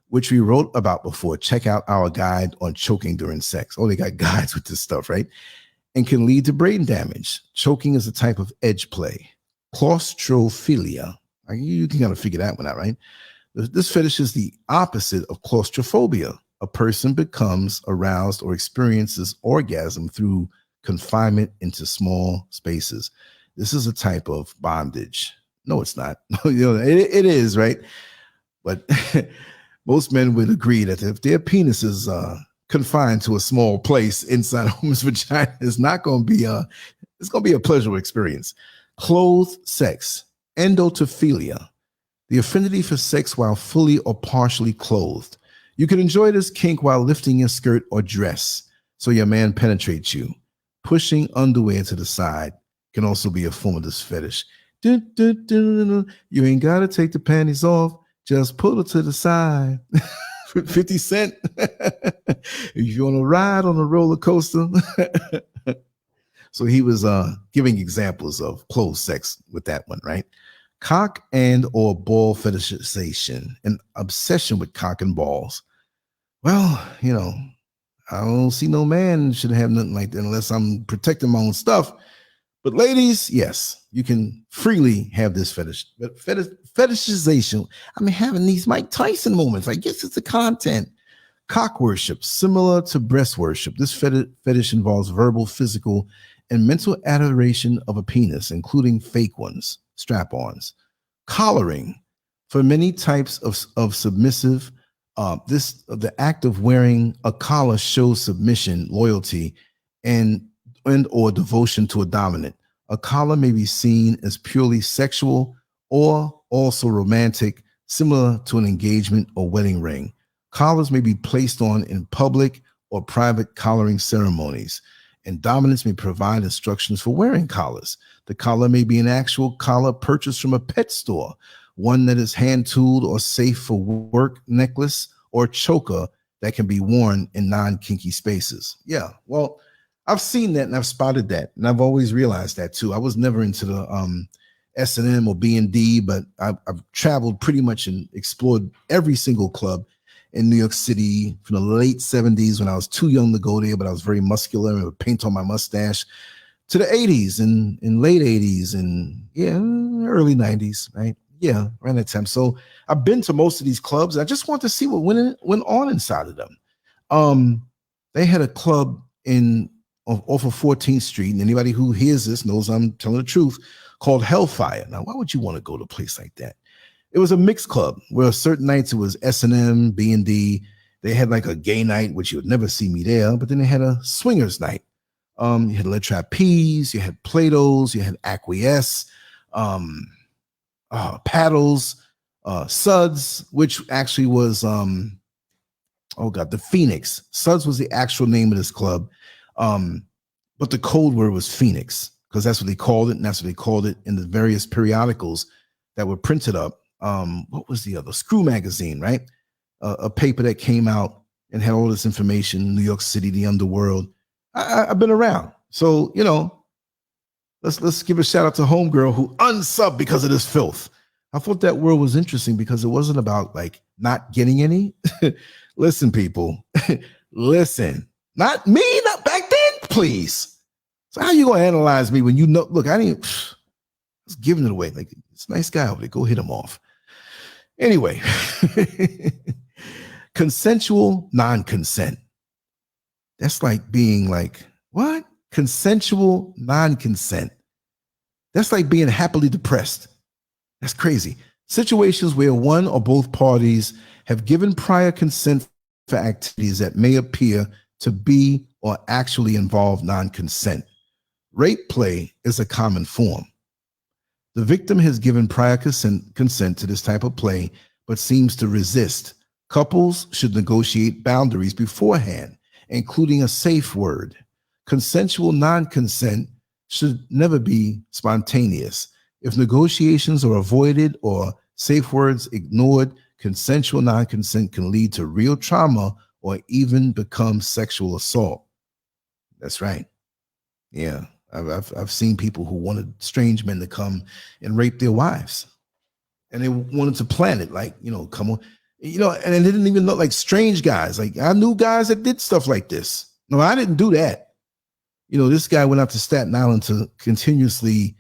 which we wrote about before. Check out our guide on choking during sex. Oh, they got guides with this stuff, right? And can lead to brain damage. Choking is a type of edge play. Claustrophilia. You can kind of figure that one out, right? This fetish is the opposite of claustrophobia. A person becomes aroused or experiences orgasm through confinement into small spaces. This is a type of bondage. No, it's not. It is, right? But most men would agree that if their penis is confined to a small place inside a woman's vagina, it's going to be a pleasurable experience. Clothed sex, endotophilia, the affinity for sex while fully or partially clothed. You can enjoy this kink while lifting your skirt or dress so your man penetrates you. Pushing underwear to the side can also be a form of this fetish. You ain't got to take the panties off. Just pull it to the side. 50 Cent. If you want to ride on a roller coaster. So he was giving examples of closed sex with that one, right? Cock and or ball fetishization, an obsession with cock and balls. Well, I don't see no man should have nothing like that unless I'm protecting my own stuff. But ladies, yes, you can freely have this fetish. But fetishization, having these Mike Tyson moments. I guess it's the content. Cock worship, similar to breast worship. This fetish involves verbal, physical, and mental adoration of a penis, including fake ones, strap-ons. Collaring, for many types of submissive, the act of wearing a collar shows submission, loyalty, and or devotion to a dominant. A collar may be seen as purely sexual or also romantic, similar to an engagement or wedding ring. Collars may be placed on in public or private collaring ceremonies, and dominants may provide instructions for wearing collars. The collar may be an actual collar purchased from a pet store, one that is hand-tooled or safe for work, necklace, or choker that can be worn in non-kinky spaces. Yeah, well, I've seen that and I've spotted that, and I've always realized that too. I was never into the S&M or B&D, but I've traveled pretty much and explored every single club in New York City from the late 70s when I was too young to go there, but I was very muscular and would paint on my mustache, to the 80s and late 80s and early 90s, right? Yeah, around that time. So I've been to most of these clubs. I just want to see what went on inside of them. They had a club off of 14th Street, and anybody who hears this knows I'm telling the truth, called Hellfire. Now, why would you want to go to a place like that? It was a mixed club where certain nights it was S&M, B&D. They had like a gay night, which you would never see me there, but then they had a swingers night. You had Le Trapeze, you had Play-Dohs, you had Acquiesce, Paddles, Suds, which actually was, the Phoenix. Suds was the actual name of this club. But the code word was Phoenix, because that's what they called it, and that's what they called it in the various periodicals that were printed up. What was the other? Screw Magazine, right? A paper that came out and had all this information, New York City, the underworld. I've been around. So, let's give a shout out to Homegirl who unsubbed because of this filth. I thought that world was interesting because it wasn't about like not getting any. Listen, people, listen, not me, not back then, please. So how you going to analyze me when look, I was giving it away. Like, it's a nice guy over there. Go hit him off. Anyway, consensual non-consent. That's like being like, what? Consensual non-consent. That's like being happily depressed. That's crazy. Situations where one or both parties have given prior consent for activities that may appear to be or actually involve non-consent. Rape play is a common form. The victim has given prior consent to this type of play, but seems to resist. Couples should negotiate boundaries beforehand, including a safe word. Consensual non-consent should never be spontaneous. If negotiations are avoided or safe words ignored, consensual non-consent can lead to real trauma or even become sexual assault. That's right. Yeah, I've seen people who wanted strange men to come and rape their wives, and they wanted to plan it, like, come on, and they didn't even know, like, strange guys. Like, I knew guys that did stuff like this. No, I didn't do that. This guy went out to Staten Island to continuously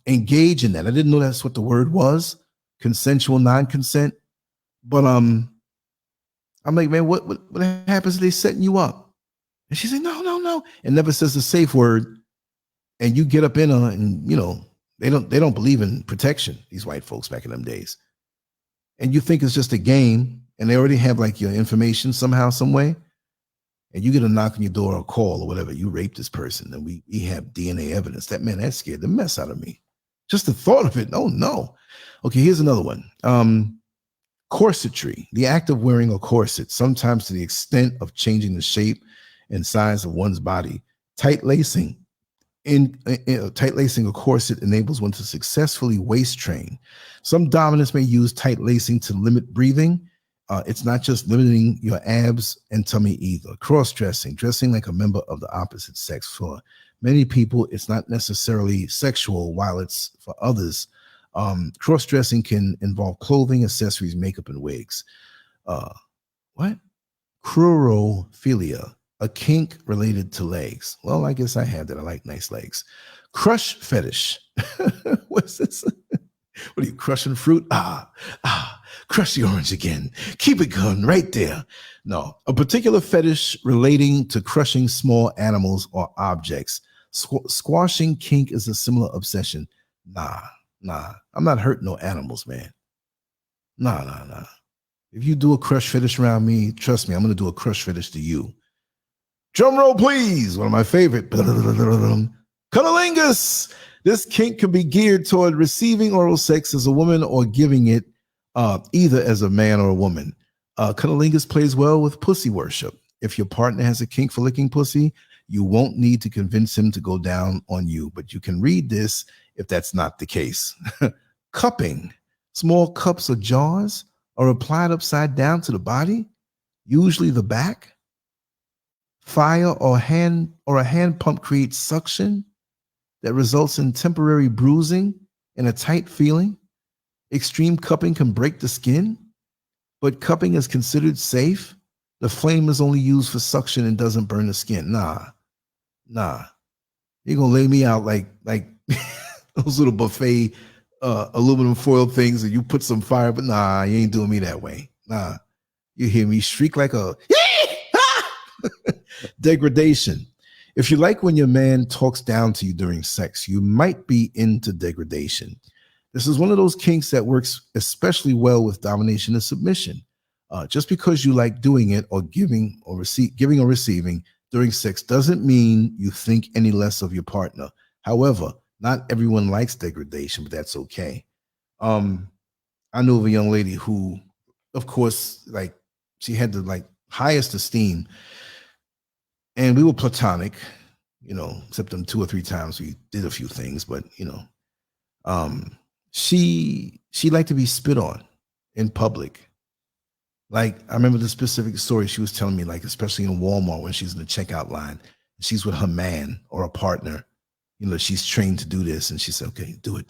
engage in that. I didn't know that's what the word was, consensual non-consent. But I'm like, man, what happens if they setting you up? And she said, no, and never says the safe word. And you get up in her, and they don't believe in protection, these white folks back in them days. And you think it's just a game, and they already have like your information somehow, some way. And you get a knock on your door or a call or whatever, you raped this person, and we have DNA evidence. That scared the mess out of me. Just the thought of it. Oh no. Okay, here's another one. Corsetry, the act of wearing a corset, sometimes to the extent of changing the shape and size of one's body. Tight lacing a corset enables one to successfully waist train. Some dominants may use tight lacing to limit breathing. It's not just limiting your abs and tummy either. Cross-dressing, dressing like a member of the opposite sex. For many people, it's not necessarily sexual, while it's for others. Cross-dressing can involve clothing, accessories, makeup, and wigs. What? Crurophilia, a kink related to legs. Well, I guess I have that. I like nice legs. Crush fetish. What's this? What are you, crushing fruit? Crush the orange again. Keep it going right there. No, a particular fetish relating to crushing small animals or objects. Squashing kink is a similar obsession. Nah. I'm not hurting no animals, man. Nah. If you do a crush fetish around me, trust me, I'm going to do a crush fetish to you. Drum roll, please. One of my favorite. Cunnilingus. This kink can be geared toward receiving oral sex as a woman or giving it either as a man or a woman. Cunnilingus plays well with pussy worship. If your partner has a kink for licking pussy, you won't need to convince him to go down on you, but you can read this if that's not the case. Cupping. Small cups or jars are applied upside down to the body, usually the back. Fire or a hand pump creates suction that results in temporary bruising and a tight feeling. Extreme cupping can break the skin, but cupping is considered safe. The flame is only used for suction and doesn't burn the skin. Nah. You're gonna lay me out like those little buffet aluminum foil things, and you put some fire, but nah, you ain't doing me that way. Nah. You hear me shriek like a degradation. If you like when your man talks down to you during sex, you might be into degradation. This is one of those kinks that works especially well with domination and submission. Just because you like doing it or giving or receiving during sex doesn't mean you think any less of your partner. However, not everyone likes degradation, but that's okay. I knew of a young lady who, of course, like, she had the highest esteem, and we were platonic, except them 2 or 3 times we did a few things, but she liked to be spit on in public. Like, I remember the specific story she was telling me, like, especially in Walmart when she's in the checkout line, she's with her man or a partner, she's trained to do this, and she said, okay, do it.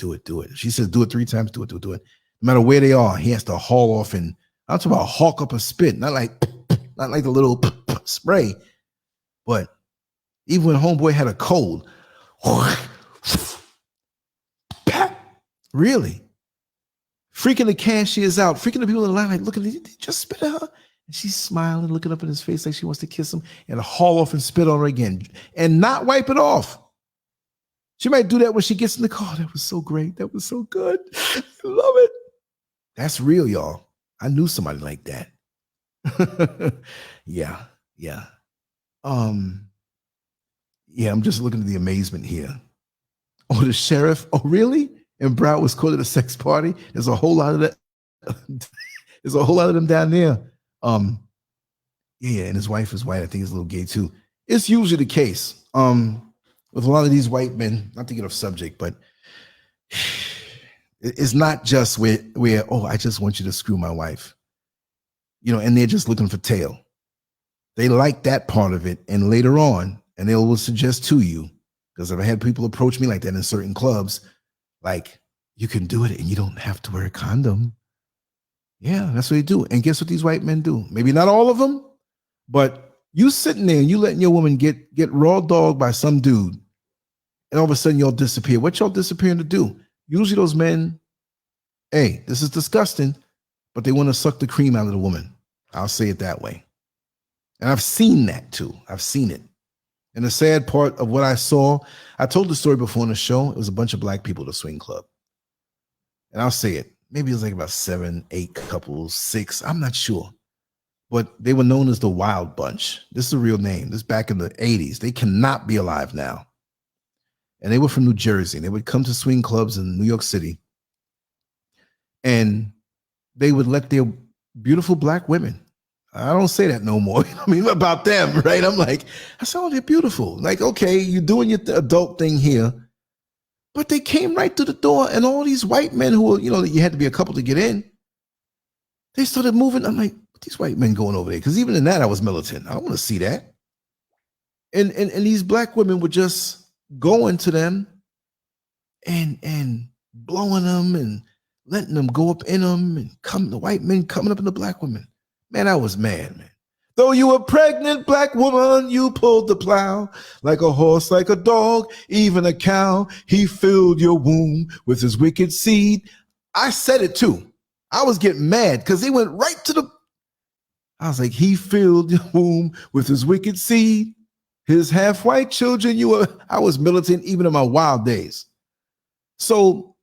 She says, do it 3 times, do it. No matter where they are, he has to haul off, and I'm talking about hawk up a spit, not like the little spray, but even when homeboy had a cold, really freaking the cashiers out, freaking the people in the line, like, look at it, just spit at her. And she's smiling, looking up in his face like she wants to kiss him, and haul off and spit on her again and not wipe it off. She might do that when she gets in the car. That was so great. That was so good. I love it. That's real, y'all. I knew somebody like that. Yeah. Yeah, I'm just looking at the amazement here. Oh, the sheriff. Oh, really? And Broward was called at a sex party. There's a whole lot of that. There's a whole lot of them down there. Yeah, and his wife is white. I think he's a little gay too. It's usually the case. With a lot of these white men, not to get off subject, but it's not just where, oh, I just want you to screw my wife. And they're just looking for tail. They like that part of it. And later on, and they will suggest to you, because I've had people approach me like that in certain clubs, like, you can do it and you don't have to wear a condom. Yeah, that's what they do. And guess what these white men do? Maybe not all of them, but you sitting there and you letting your woman get raw dogged by some dude, and all of a sudden y'all disappear. What y'all disappearing to do? Usually those men, hey, this is disgusting, but they want to suck the cream out of the woman. I'll say it that way. And I've seen that too. I've seen it. And the sad part of what I saw, I told the story before on the show. It was a bunch of black people at a swing club. And I'll say it. Maybe it was like about 7, 8 couples, 6. I'm not sure. But they were known as the Wild Bunch. This is a real name. This is back in the 80s. They cannot be alive now. And they were from New Jersey. They would come to swing clubs in New York City. And they would let their beautiful black women, I don't say that no more. I mean, about them, right? I'm like, I said, oh, they're beautiful. Like, okay, you're doing your adult thing here. But they came right through the door, and all these white men who were, you had to be a couple to get in, they started moving. I'm like, what these white men going over there? Because even in that, I was militant. I don't want to see that. And these black women were just going to them and blowing them and letting them go up in them, and the white men coming up in the black women. Man, I was mad, man. Though you were pregnant, black woman, you pulled the plow. Like a horse, like a dog, even a cow. He filled your womb with his wicked seed. I said it too. I was getting mad because they went right to the... I was like, he filled your womb with his wicked seed. His half-white children, I was militant even in my wild days. So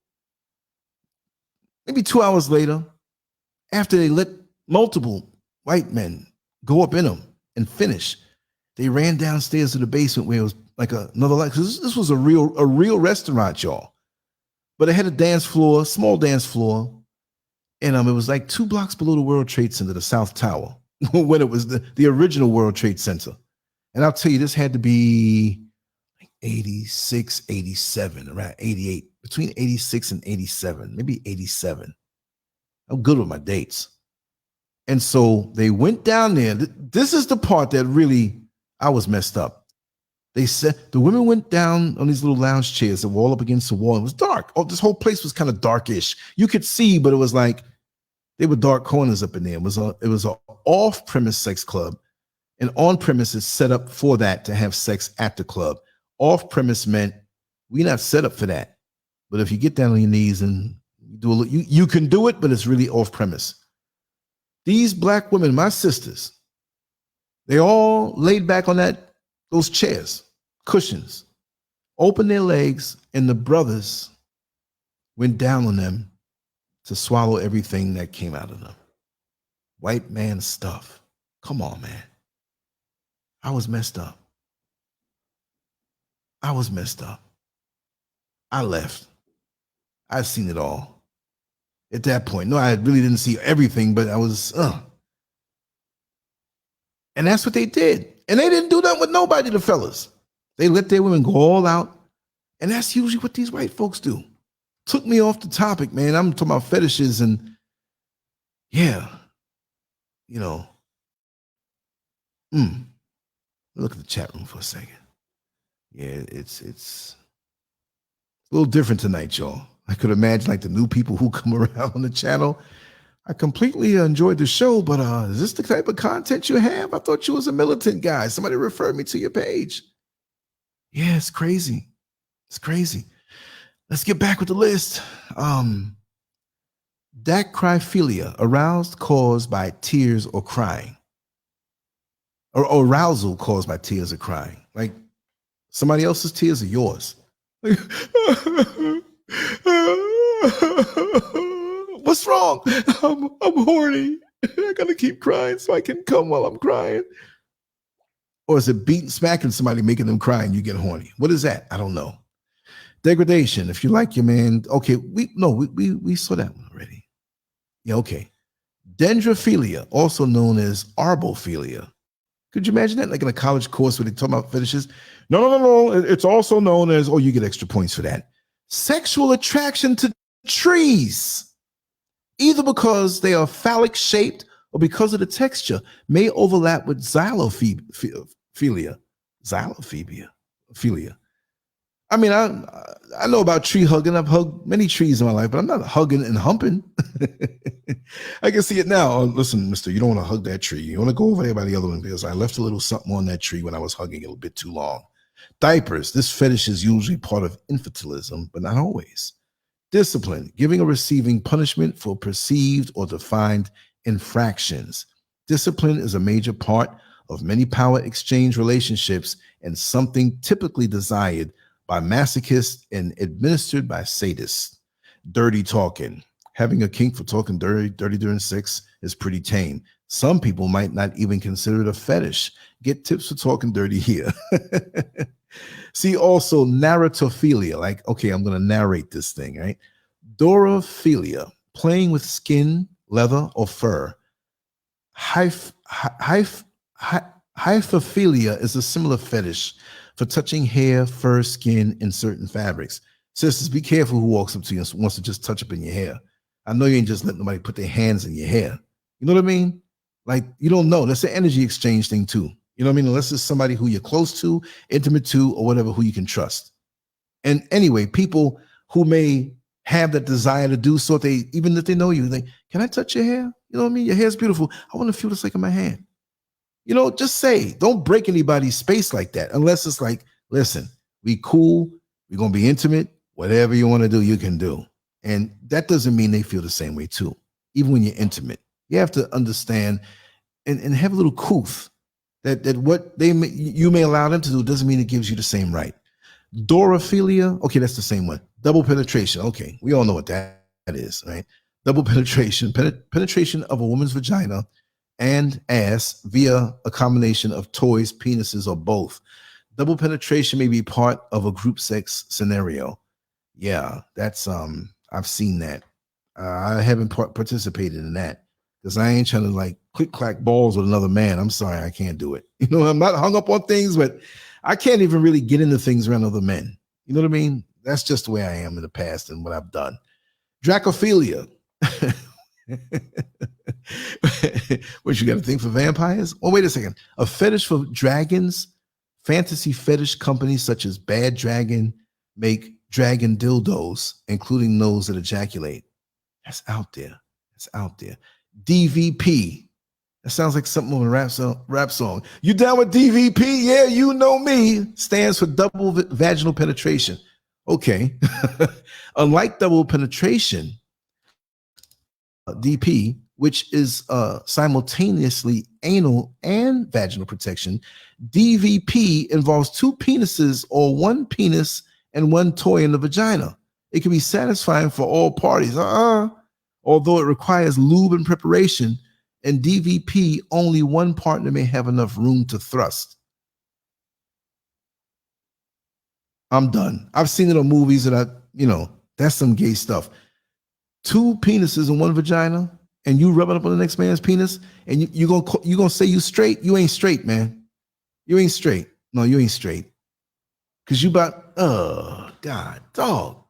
maybe 2 hours later, after they let multiple white men go up in them and finish, they ran downstairs to the basement where it was like another light. This was a real restaurant, y'all. But it had a dance floor, small dance floor. And it was like 2 blocks below the World Trade Center, the South Tower, when it was the original World Trade Center. And I'll tell you, this had to be like 86, 87, around 88, between 86 and 87, maybe 87. I'm good with my dates. And so they went down there. This is the part that really, I was messed up. They said the women went down on these little lounge chairs that were all up against the wall. It was dark. Oh, this whole place was kind of darkish. You could see, but it was like, they were dark corners up in there. It was an off-premise sex club. And on-premise is set up for that, to have sex at the club. Off-premise meant we're not set up for that. But if you get down on your knees and do you can do it, but it's really off-premise. These black women, my sisters, they all laid back on those chairs, cushions, opened their legs, and the brothers went down on them to swallow everything that came out of them. White man stuff. Come on, man. I was messed up. I was messed up. I left. I've seen it all. At that point, no, I really didn't see everything, but I was, And that's what they did. And they didn't do that with nobody, the fellas. They let their women go all out. And that's usually what these white folks do. Took me off the topic, man. I'm talking about fetishes and, yeah, Look at the chat room for a second. Yeah, it's a little different tonight, y'all. I could imagine like the new people who come around on the channel. I completely enjoyed the show, but is this the type of content you have? I thought you was a militant guy. Somebody referred me to your page. Yeah, it's crazy. It's crazy. Let's get back with the list. Dacryphilia, aroused caused by tears or crying, or arousal caused by tears or crying. Like somebody else's tears are yours. Like, what's wrong? I'm horny. I gotta keep crying so I can come while I'm crying. Or is it beating, smacking somebody, making them cry, and you get horny? What is that? I don't know. Degradation. If you like your man, okay, we saw that one already. Yeah, okay. Dendrophilia, also known as arbophilia. Could you imagine that? Like in a college course where they talk about fetishes? No. It's also known as, oh, you get extra points for that. Sexual attraction to trees, either because they are phallic shaped or because of the texture, may overlap with xylophilia. Xylophilia. I mean, I know about tree hugging. I've hugged many trees in my life, but I'm not hugging and humping. I can see it now. Oh, listen, mister, you don't want to hug that tree. You want to go over there by the other one because I left a little something on that tree when I was hugging it a bit too long. Diapers. This fetish is usually part of infantilism, but not always. Discipline. Giving or receiving punishment for perceived or defined infractions. Discipline is a major part of many power exchange relationships and something typically desired by masochists and administered by sadists. Dirty talking. Having a kink for talking dirty during sex is pretty tame. Some people might not even consider it a fetish. Get tips for talking dirty here. See also narratophilia, like, okay, I'm going to narrate this thing, right? Dorophilia, playing with skin, leather, or fur. Hyphophilia is a similar fetish for touching hair, fur, skin, and certain fabrics. Sisters, be careful who walks up to you and wants to just touch up in your hair. I know you ain't just letting nobody put their hands in your hair. You know what I mean? Like, you don't know. That's an energy exchange thing too. You know what I mean? Unless it's somebody who you're close to, intimate to, or whatever, who you can trust. And anyway, people who may have that desire to do so, even if they know you, like, can I touch your hair? You know what I mean? Your hair's beautiful. I want to feel this like in my hand. You know, just say, don't break anybody's space like that. Unless it's like, listen, we cool. We're going to be intimate. Whatever you want to do, you can do. And that doesn't mean they feel the same way too. Even when you're intimate, you have to understand and have a little couth that what you may allow them to do doesn't mean it gives you the same right. Dorophilia, okay, that's the same one. Double penetration, okay, we all know what that is, right? Double penetration, penetration of a woman's vagina and ass via a combination of toys, penises, or both. Double penetration may be part of a group sex scenario. Yeah, that's I've seen that. I haven't participated in that because I ain't trying to like click clack balls with another man. I'm sorry, I can't do it. You know, I'm not hung up on things, but I can't even really get into things around other men. You know what I mean? That's just the way I am in the past and what I've done. Dracophilia. What, you got a thing for vampires? Oh, wait a second. A fetish for dragons. Fantasy fetish companies such as Bad Dragon make dragon dildos, including those that ejaculate. That's out there. That's out there. DVP. That sounds like something on a rap song. You down with DVP? Yeah, you know me. Stands for double vaginal penetration. Okay. Unlike double penetration, DP, which is simultaneously anal and vaginal protection, DVP involves two penises or one penis and one toy in the vagina. It can be satisfying for all parties. Although it requires lube and preparation, and DVP, only one partner may have enough room to thrust. I'm done. I've seen it on movies and that's some gay stuff. Two penises in one vagina, and you rubbing up on the next man's penis, and you gonna say you straight? You ain't straight, man. You ain't straight. No, you ain't straight. Cause you about, God, dog.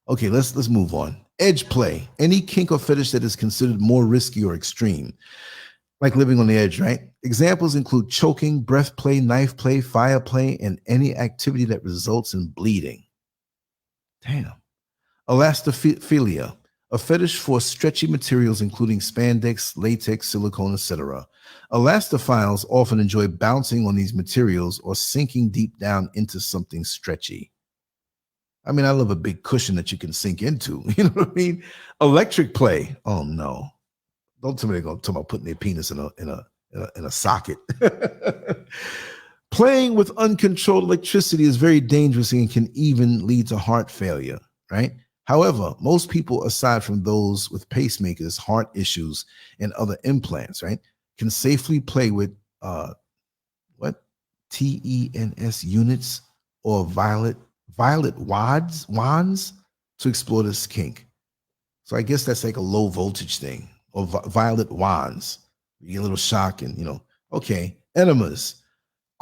Okay, let's move on. Edge play. Any kink or fetish that is considered more risky or extreme, like living on the edge, right? Examples include choking, breath play, knife play, fire play, and any activity that results in bleeding. Damn. Elastophilia. A fetish for stretchy materials, including spandex, latex, silicone, etc. Elastophiles often enjoy bouncing on these materials or sinking deep down into something stretchy. I mean, I love a big cushion that you can sink into. You know what I mean? Electric play. Oh no! Don't tell me they're gonna talk about putting their penis in a socket. Playing with uncontrolled electricity is very dangerous and can even lead to heart failure. Right? However, most people, aside from those with pacemakers, heart issues, and other implants, right, can safely play with what TENS units or violet wands to explore this kink. So I guess that's like a low voltage thing, or violet wands. You get a little shock and, you know, okay. Enemas,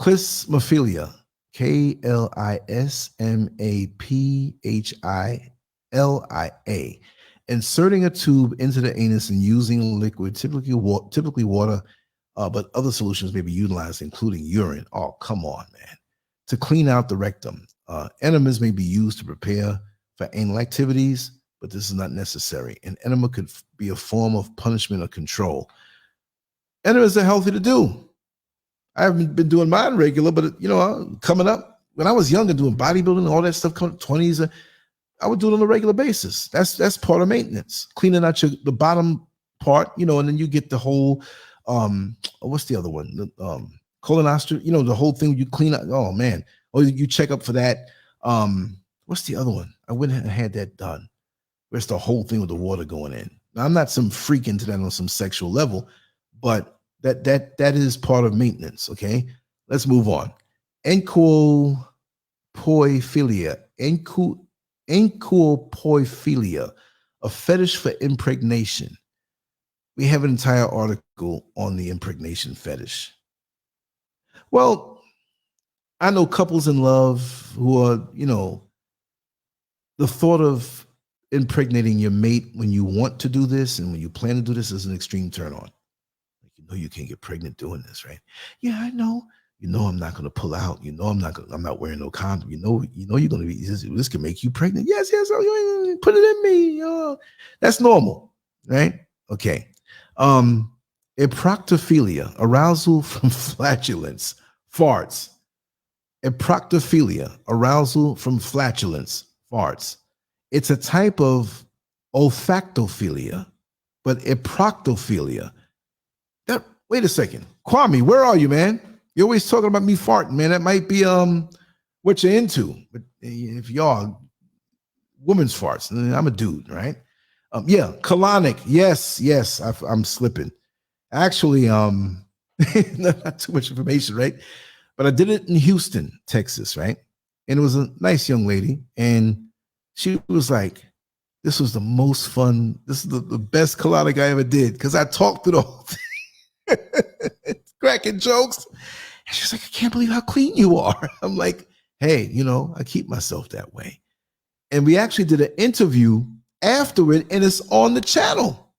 clismaphilia, KLISMAPHILIA. Inserting a tube into the anus and using liquid, typically water, but other solutions may be utilized, including urine. Oh, come on, man. To clean out the rectum. Enemas may be used to prepare for anal activities, but this is not necessary. An enema could be a form of punishment or control. Enemas are healthy to do. I haven't been doing mine regular, but you know, coming up when I was younger, doing bodybuilding and all that stuff, 20s, I would do it on a regular basis. That's part of maintenance, cleaning out the bottom part, you know, and then you get the whole what's the other one? The colonoscopy, you know, the whole thing you clean out. Oh man, or you check up for that. What's the other one? I went and had that done. Where's the whole thing with the water going in? Now, I'm not some freak into that on some sexual level, but that is part of maintenance. Okay, let's move on. Encopoiphilia, a fetish for impregnation. We have an entire article on the impregnation fetish. Well, I know couples in love who are, you know, the thought of impregnating your mate when you want to do this and when you plan to do this is an extreme turn on. Like, you know, you can't get pregnant doing this, right? Yeah, I know. You know, I'm not going to pull out. You know, I'm not wearing no condom. You know, you're going to be, this can make you pregnant. Yes. Oh, put it in me. That's normal, right? Okay. Eproctophilia, arousal from flatulence, farts. Eproctophilia, arousal from flatulence, farts. It's a type of olfactophilia, but eproctophilia. Wait a second. Kwame, where are you, man? You're always talking about me farting, man. That might be what you're into. But if y'all women's farts, I'm a dude, right? Yeah, colonic. Yes, I'm slipping. Actually, not too much information, right? But I did it in Houston, Texas, right? And it was a nice young lady, and she was like, "This was the most fun. This is the best colonic I ever did," because I talked through the whole thing, cracking jokes. And she's like, "I can't believe how clean you are." I'm like, "Hey, you know, I keep myself that way." And we actually did an interview after it, and it's on the channel.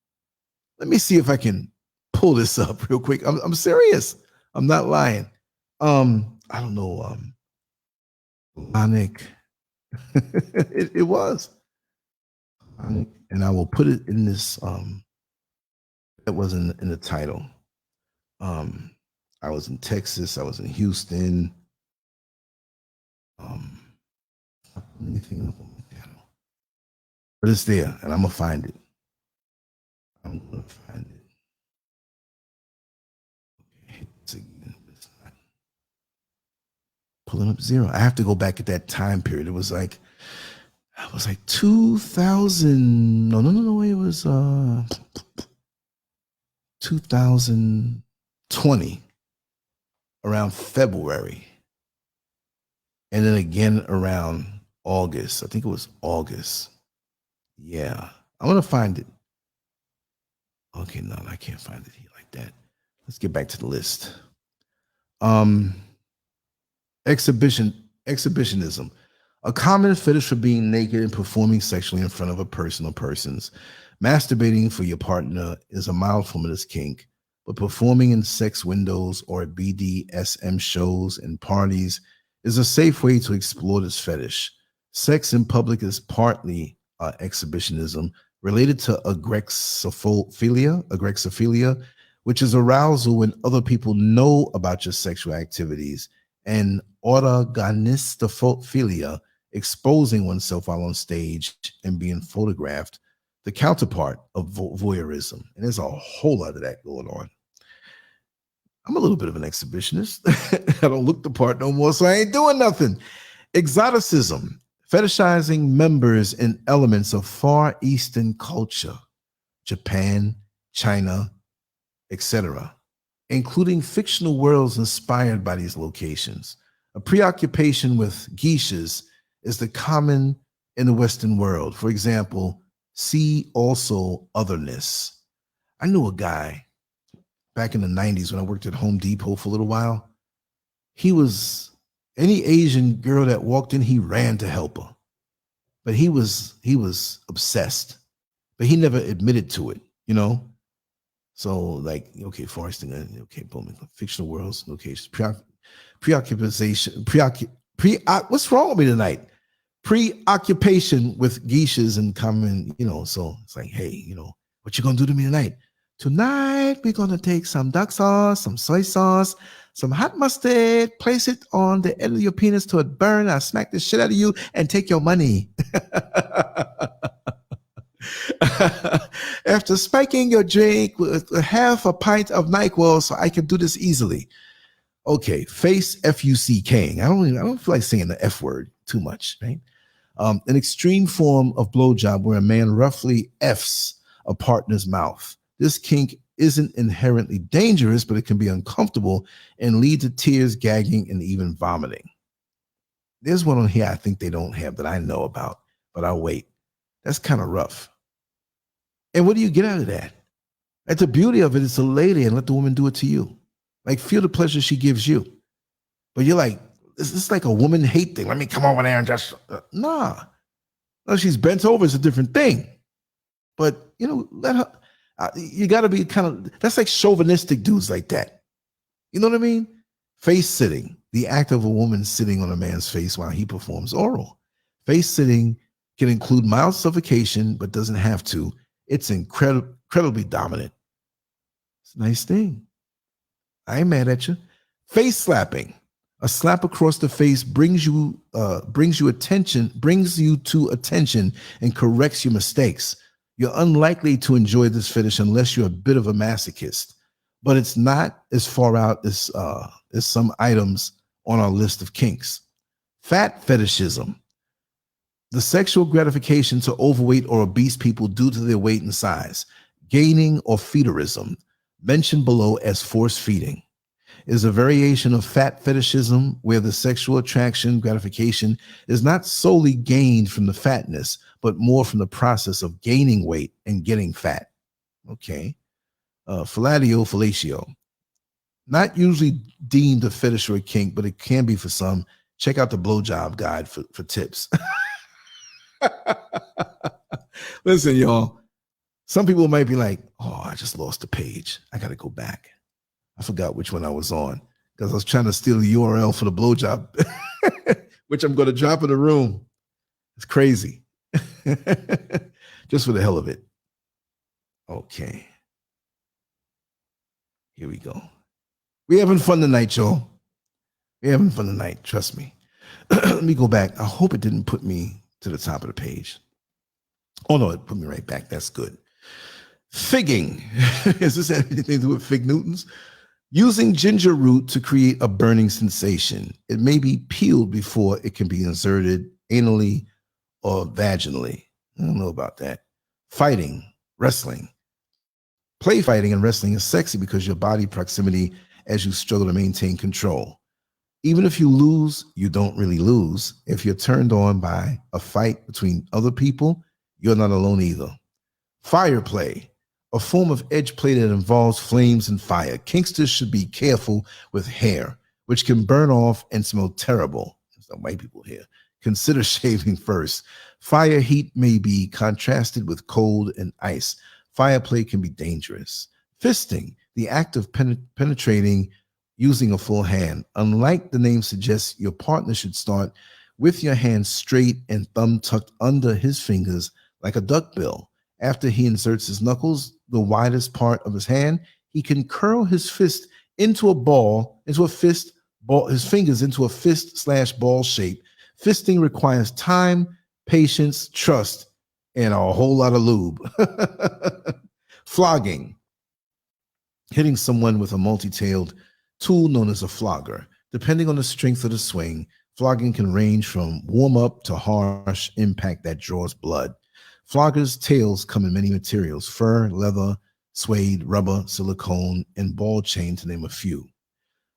Let me see if I can pull this up real quick. I'm serious. I'm not lying. I don't know. Colonic. it was. And I will put it in this. That was in the title. I was in Texas. I was in Houston. Anything up on the channel. But it's there, and I'm gonna find it. I'm gonna find it. Okay, it's not pulling up zero. I have to go back at that time period. It was like 2000. No. It was 2020, around February, and then again around August. I think it was August. Yeah, I'm gonna find it. Okay, no, I can't find it here like that. Let's get back to the list. Exhibitionism, a common fetish for being naked and performing sexually in front of a person or persons. Masturbating for your partner is a mild form of this kink, but performing in sex windows or BDSM shows and parties is a safe way to explore this fetish. Sex in public is partly exhibitionism related to agrexophilia, which is arousal when other people know about your sexual activities, and autogonistophilia exposing oneself while on stage and being photographed, the counterpart of voyeurism. And there's a whole lot of that going on. I'm a little bit of an exhibitionist. I don't look the part no more, so I ain't doing nothing. Exoticism, fetishizing members and elements of Far Eastern culture, Japan, China, etc., including fictional worlds inspired by these locations. A preoccupation with geishas is the common in the Western world. For example, see also otherness. I knew a guy back in the 90s when I worked at Home Depot for a little while. He was, any Asian girl that walked in, he ran to help her. But he was obsessed. But he never admitted to it, you know? So like, okay, Forresting, okay, boom, fictional worlds, locations, what's wrong with me tonight? Preoccupation with geishas and common, you know, so it's like, hey, you know, what you gonna do to me tonight? Tonight, we're gonna take some duck sauce, some soy sauce, some hot mustard, place it on the end of your penis till it burn. I'll smack the shit out of you and take your money. After spiking your drink with half a pint of NyQuil so I can do this easily. Okay, face F-U-C-K-ing. I don't feel like saying the F word too much, right? An extreme form of blowjob where a man roughly F's a partner's mouth. This kink isn't inherently dangerous, but it can be uncomfortable and lead to tears, gagging, and even vomiting. There's one on here I think they don't have that I know about, but I'll wait. That's kind of rough. And what do you get out of that? Like, the beauty of it is to lay there and let the woman do it to you. Like, feel the pleasure she gives you. But you're like, this is like a woman hate thing. Let me come over there and just, nah. No, she's bent over, it's a different thing. But, you know, let her, you got to be kind of, that's like chauvinistic dudes like that. You know what I mean? Face sitting, the act of a woman sitting on a man's face while he performs oral. Face sitting can include mild suffocation, but doesn't have to. It's incredibly dominant. It's a nice thing. I ain't mad at you. Face slapping. A slap across the face brings you to attention and corrects your mistakes. You're unlikely to enjoy this fetish unless you're a bit of a masochist, but it's not as far out as some items on our list of kinks. Fat fetishism. The sexual gratification to overweight or obese people due to their weight and size. Gaining or feederism, mentioned below as force feeding, is a variation of fat fetishism where the sexual attraction gratification is not solely gained from the fatness, but more from the process of gaining weight and getting fat. Okay. Fellatio. Not usually deemed a fetish or a kink, but it can be for some. Check out the blowjob guide for tips. Listen, y'all. Some people might be like, oh, I just lost the page. I got to go back. I forgot which one I was on because I was trying to steal the URL for the blowjob, which I'm going to drop in the room. It's crazy. Just for the hell of it. Okay. Here we go. We're having fun tonight, y'all. We're having fun tonight. Trust me. Let me go back. I hope it didn't put me to the top of the page. Oh, no, it put me right back. That's good. Figging. Is this anything to do with fig Newtons? Using ginger root to create a burning sensation. It may be peeled before it can be inserted anally or vaginally. I don't know about that. Fighting, wrestling. Play fighting and wrestling is sexy because your body proximity as you struggle to maintain control. Even if you lose, you don't really lose. If you're turned on by a fight between other people, you're not alone either. Fire play, a form of edge play that involves flames and fire. Kinksters should be careful with hair, which can burn off and smell terrible. Some white people here. Consider shaving first. Fire heat may be contrasted with cold and ice. Fire play can be dangerous. Fisting, the act of penetrating using a full hand. Unlike the name suggests, your partner should start with your hand straight and thumb tucked under his fingers like a duckbill. After he inserts his knuckles, the widest part of his hand, he can curl his fist into a ball, his fingers into a fist/ball shape, Fisting requires time, patience, trust, and a whole lot of lube. Flogging. Hitting someone with a multi-tailed tool known as a flogger. Depending on the strength of the swing, flogging can range from warm-up to harsh impact that draws blood. Floggers' tails come in many materials: fur, leather, suede, rubber, silicone, and ball chain, to name a few.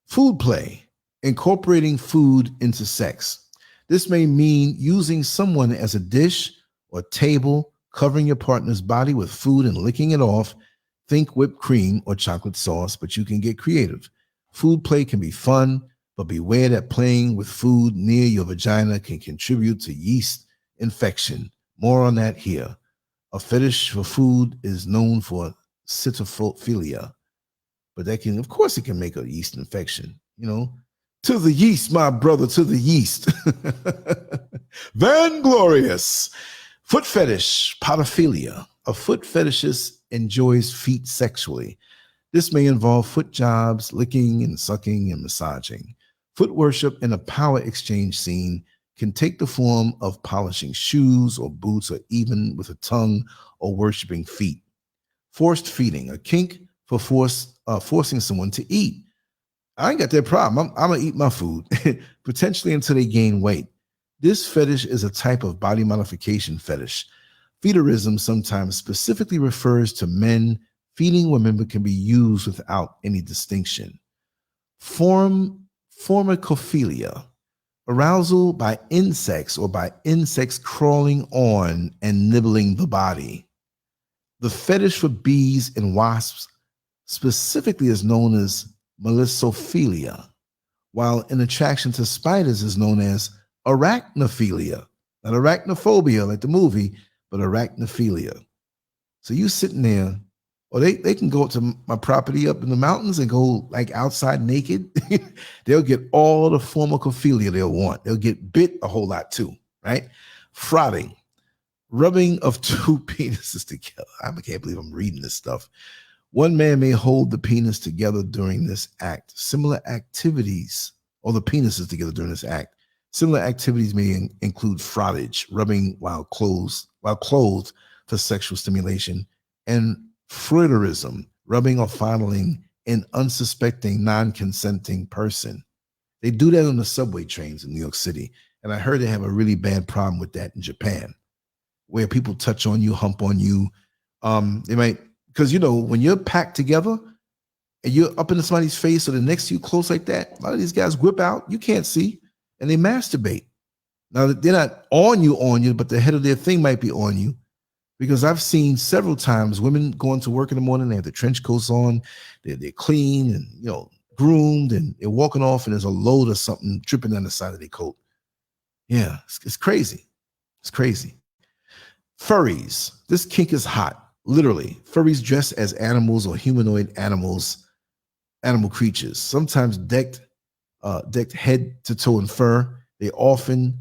Food play. Incorporating food into sex. This may mean using someone as a dish or table, covering your partner's body with food and licking it off. Think whipped cream or chocolate sauce, but you can get creative. Food play can be fun, but beware that playing with food near your vagina can contribute to yeast infection. More on that here. A fetish for food is known for cytophilia, but that can, of course, it can make a yeast infection. You know, to the yeast, my brother, to the yeast. Vainglorious. Foot fetish, podophilia. A foot fetishist enjoys feet sexually. This may involve foot jobs, licking and sucking and massaging. Foot worship in a power exchange scene can take the form of polishing shoes or boots, or even with a tongue or worshiping feet. Forced feeding, a kink for forcing someone to eat. I ain't got that problem. I'm going to eat my food, potentially until they gain weight. This fetish is a type of body modification fetish. Feederism sometimes specifically refers to men feeding women, but can be used without any distinction. Formicophilia, arousal by insects or by insects crawling on and nibbling the body. The fetish for bees and wasps specifically is known as melissophilia, while an attraction to spiders is known as arachnophilia. Not arachnophobia like the movie, but arachnophilia. So you sitting there, or they can go up to my property up in the mountains and go like outside naked. They'll get all the formicophilia they'll want. They'll get bit a whole lot too, right? Frothing, rubbing of two penises together. I can't believe I'm reading this stuff. One man may hold the penis together during this act. Similar activities, or the penises together during this act. Similar activities may include frottage, rubbing while clothed for sexual stimulation, and flirterism, rubbing or fondling an unsuspecting, non-consenting person. They do that on the subway trains in New York City, and I heard they have a really bad problem with that in Japan, where people touch on you, hump on you. They might, because you know, when you're packed together and you're up in somebody's face or they're next to you close like that, a lot of these guys whip out, you can't see, and they masturbate. Now, they're not on you, but the head of their thing might be on you, because I've seen several times women going to work in the morning, they have the trench coats on, they're clean and, you know, groomed, and they're walking off and there's a load of something dripping down the side of their coat. Yeah, it's crazy. It's crazy. Furries. This kink is hot, literally. Furries dress as animals or humanoid animal creatures, sometimes decked head to toe in fur. They often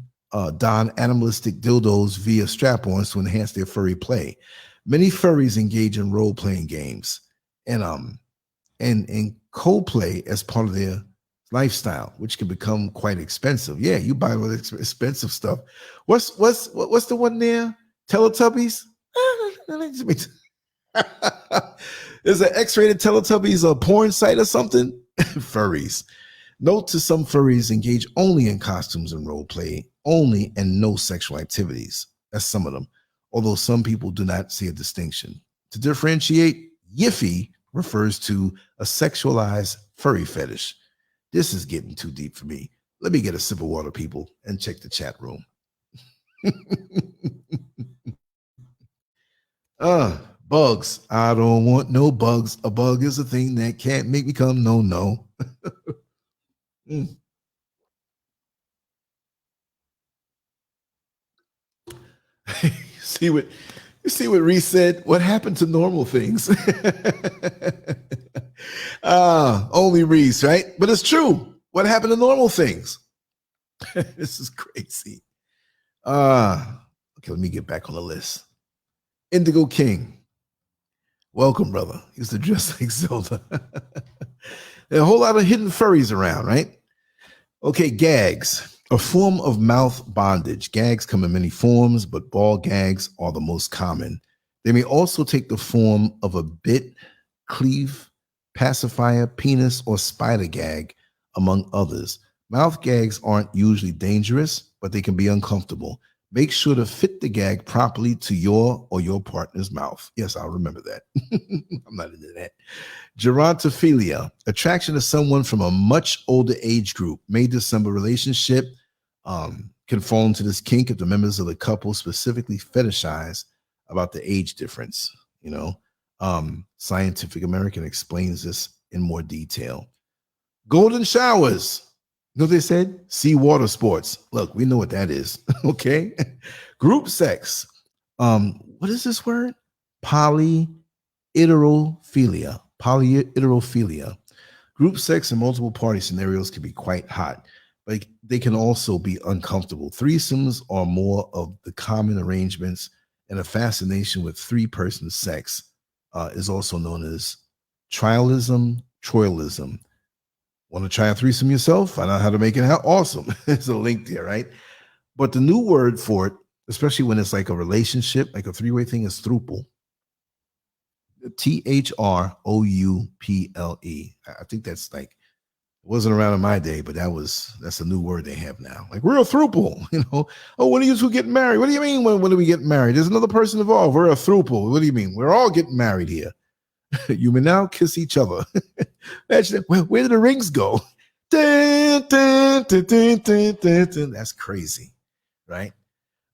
don animalistic dildos via strap-ons to enhance their furry play. Many furries engage in role-playing games and co-play as part of their lifestyle, which can become quite expensive. Yeah, you buy all this expensive stuff. What's the one there? Teletubbies? Is an X-rated Teletubbies a porn site or something? Furries. Note to some furries engage only in costumes and role play, only, and no sexual activities. That's some of them, although some people do not see a distinction. To differentiate, yiffy refers to a sexualized furry fetish. This is getting too deep for me. Let me get a sip of water, people, and check the chat room. Bugs. I don't want no bugs. A bug is a thing that can't make me come. No. Mm. You see what Reese said? What happened to normal things? Only Reese, right? But it's true. What happened to normal things? This is crazy. Okay, let me get back on the list. Indigo King. Welcome, brother. He used to dress like Zelda. There are a whole lot of hidden furries around, right? Okay, gags. A form of mouth bondage. Gags come in many forms, but ball gags are the most common. They may also take the form of a bit, cleave, pacifier, penis, or spider gag, among others. Mouth gags aren't usually dangerous, but they can be uncomfortable. Make sure to fit the gag properly to your or your partner's mouth. Yes, I'll remember that. I'm not into that. Gerontophilia, attraction to someone from a much older age group. May December relationship can fall into this kink if the members of the couple specifically fetishize about the age difference. You know, Scientific American explains this in more detail. Golden showers. You know what they said? Sea water sports. Look, we know what that is. Okay. Group sex. What is this word? Polyiterophilia. Polyiterophilia. Group sex in multiple party scenarios can be quite hot, but they can also be uncomfortable. Threesomes are more of the common arrangements, and a fascination with three-person sex is also known as trialism, troilism. Want to try a threesome yourself? Find out how to make it awesome. There's a link there, right? But the new word for it, especially when it's like a relationship, like a three-way thing, is throuple. THROUPLE. I think that's like, it wasn't around in my day, but that's a new word they have now. Like, we're a throuple, you know. Oh, when are you two getting married? What do you mean when do we get married? There's another person involved. We're a throuple. What do you mean? We're all getting married here. You may now kiss each other. Imagine, where did the rings go? Dun, dun, dun, dun, dun, dun, dun. That's crazy, right?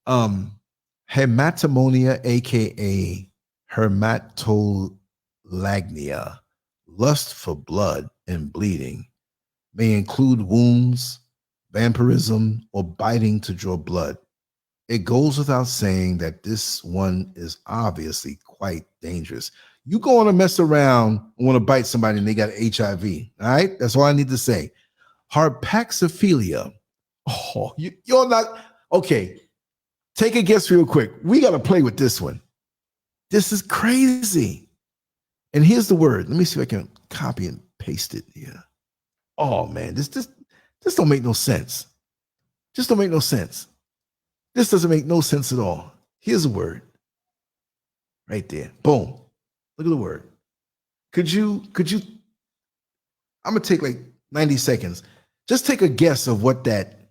Hematomonia, aka hermatolagnia, lust for blood and bleeding, may include wounds, vampirism, or biting to draw blood. It goes without saying that this one is obviously quite dangerous. You go on and mess around and want to bite somebody and they got HIV. All right. That's all I need to say. Harpaxophilia. Oh, you're not. Okay. Take a guess real quick. We got to play with this one. This is crazy. And here's the word. Let me see if I can copy and paste it here. Oh, man. This don't make no sense. Just don't make no sense. This doesn't make no sense at all. Here's a word. Right there. Boom. Look at the word. Could you, I'm going to take like 90 seconds. Just take a guess of what that,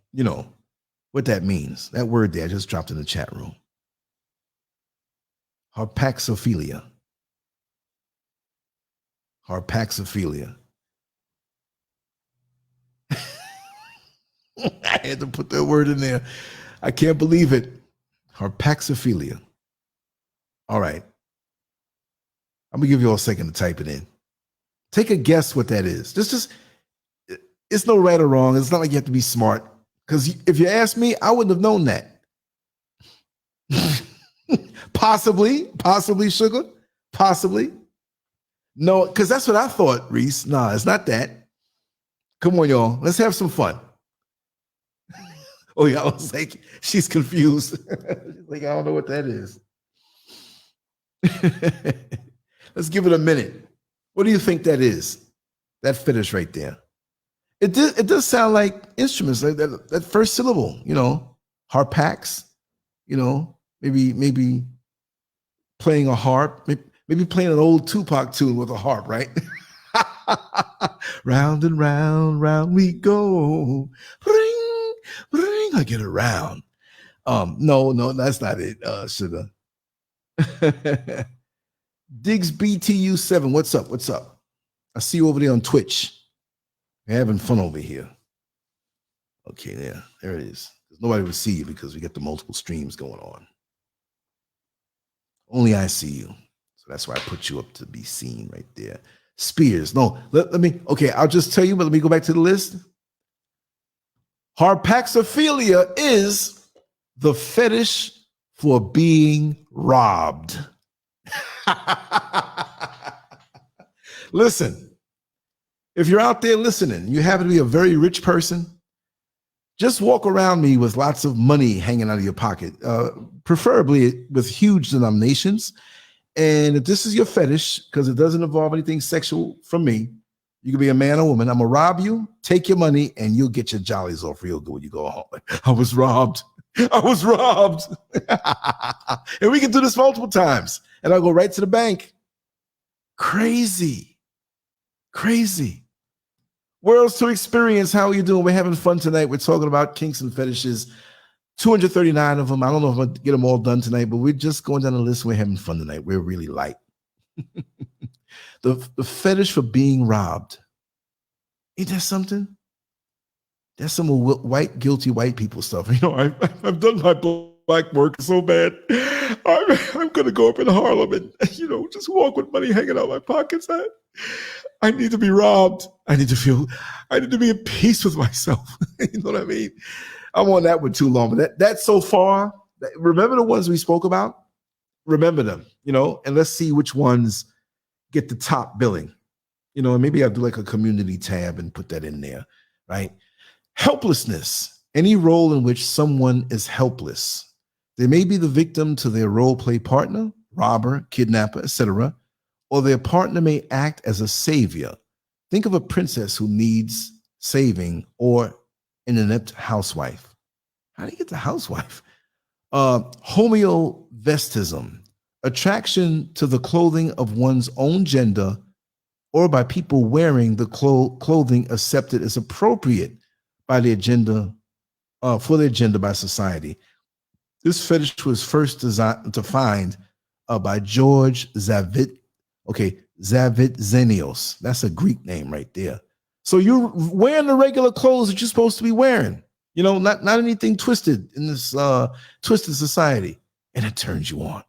what that means. That word there I just dropped in the chat room. Harpaxophilia. Harpaxophilia. I had to put that word in there. I can't believe it. Harpaxophilia. All right. I'm gonna give you all a second to type it in. Take a guess what that is. It's no right or wrong. It's not like you have to be smart. Because if you ask me, I wouldn't have known that. Possibly, sugar. Possibly. No, because that's what I thought, Reese. Nah, it's not that. Come on, y'all. Let's have some fun. Oh, yeah, I was like, she's confused. She's like, I don't know what that is. Let's give it a minute. What do you think that is? That fetish right there. It does sound like instruments, like that first syllable, harpax, maybe playing a harp, maybe playing an old Tupac tune with a harp, right? Round and round, round we go. Ring, ring, I get around. No, that's not it, sugar. Diggs BTU7, what's up? I see you over there on Twitch. We're having fun over here. Okay, there it is. Nobody will see you because we get the multiple streams going on. Only I see you. So that's why I put you up to be seen right there. Spears. No, let me, okay, I'll just tell you, but let me go back to the list. Harpaxophilia is the fetish for being robbed. Listen, if you're out there listening, you happen to be a very rich person, just walk around me with lots of money hanging out of your pocket, preferably with huge denominations. And if this is your fetish, because it doesn't involve anything sexual from me, You can be a man or woman. I'm gonna rob you, take your money, and you'll get your jollies off real good when you go home. I was robbed. I was robbed. And we can do this multiple times. And I'll go right to the bank. Crazy. Crazy. Worlds to experience. How are you doing? We're having fun tonight. We're talking about kinks and fetishes. 239 of them. I don't know if I'm going to get them all done tonight, but we're just going down the list. We're having fun tonight. We're really light. The fetish for being robbed. Ain't that something? That's some white, guilty white people stuff. You know, I've done my black work so bad. I'm going to go up in Harlem and, you know, just walk with money hanging out my pockets. I need to be robbed. I need to be at peace with myself. You know what I mean? I'm on that one too long, but that's so far. Remember the ones we spoke about? Remember them, you know, and let's see which ones get the top billing. You know, and maybe I'll do like a community tab and put that in there, right? Helplessness, any role in which someone is helpless. They may be the victim to their role play partner, robber, kidnapper, etc., or their partner may act as a savior. Think of a princess who needs saving or an inept housewife. How do you get the housewife? Homeovestism, attraction to the clothing of one's own gender or by people wearing the clothing accepted as appropriate by their gender, for their gender by society. This fetish was first defined by George Zavitzenios. That's a Greek name right there. So you're wearing the regular clothes that you're supposed to be wearing. You know, not anything twisted in this twisted society. And it turns you on.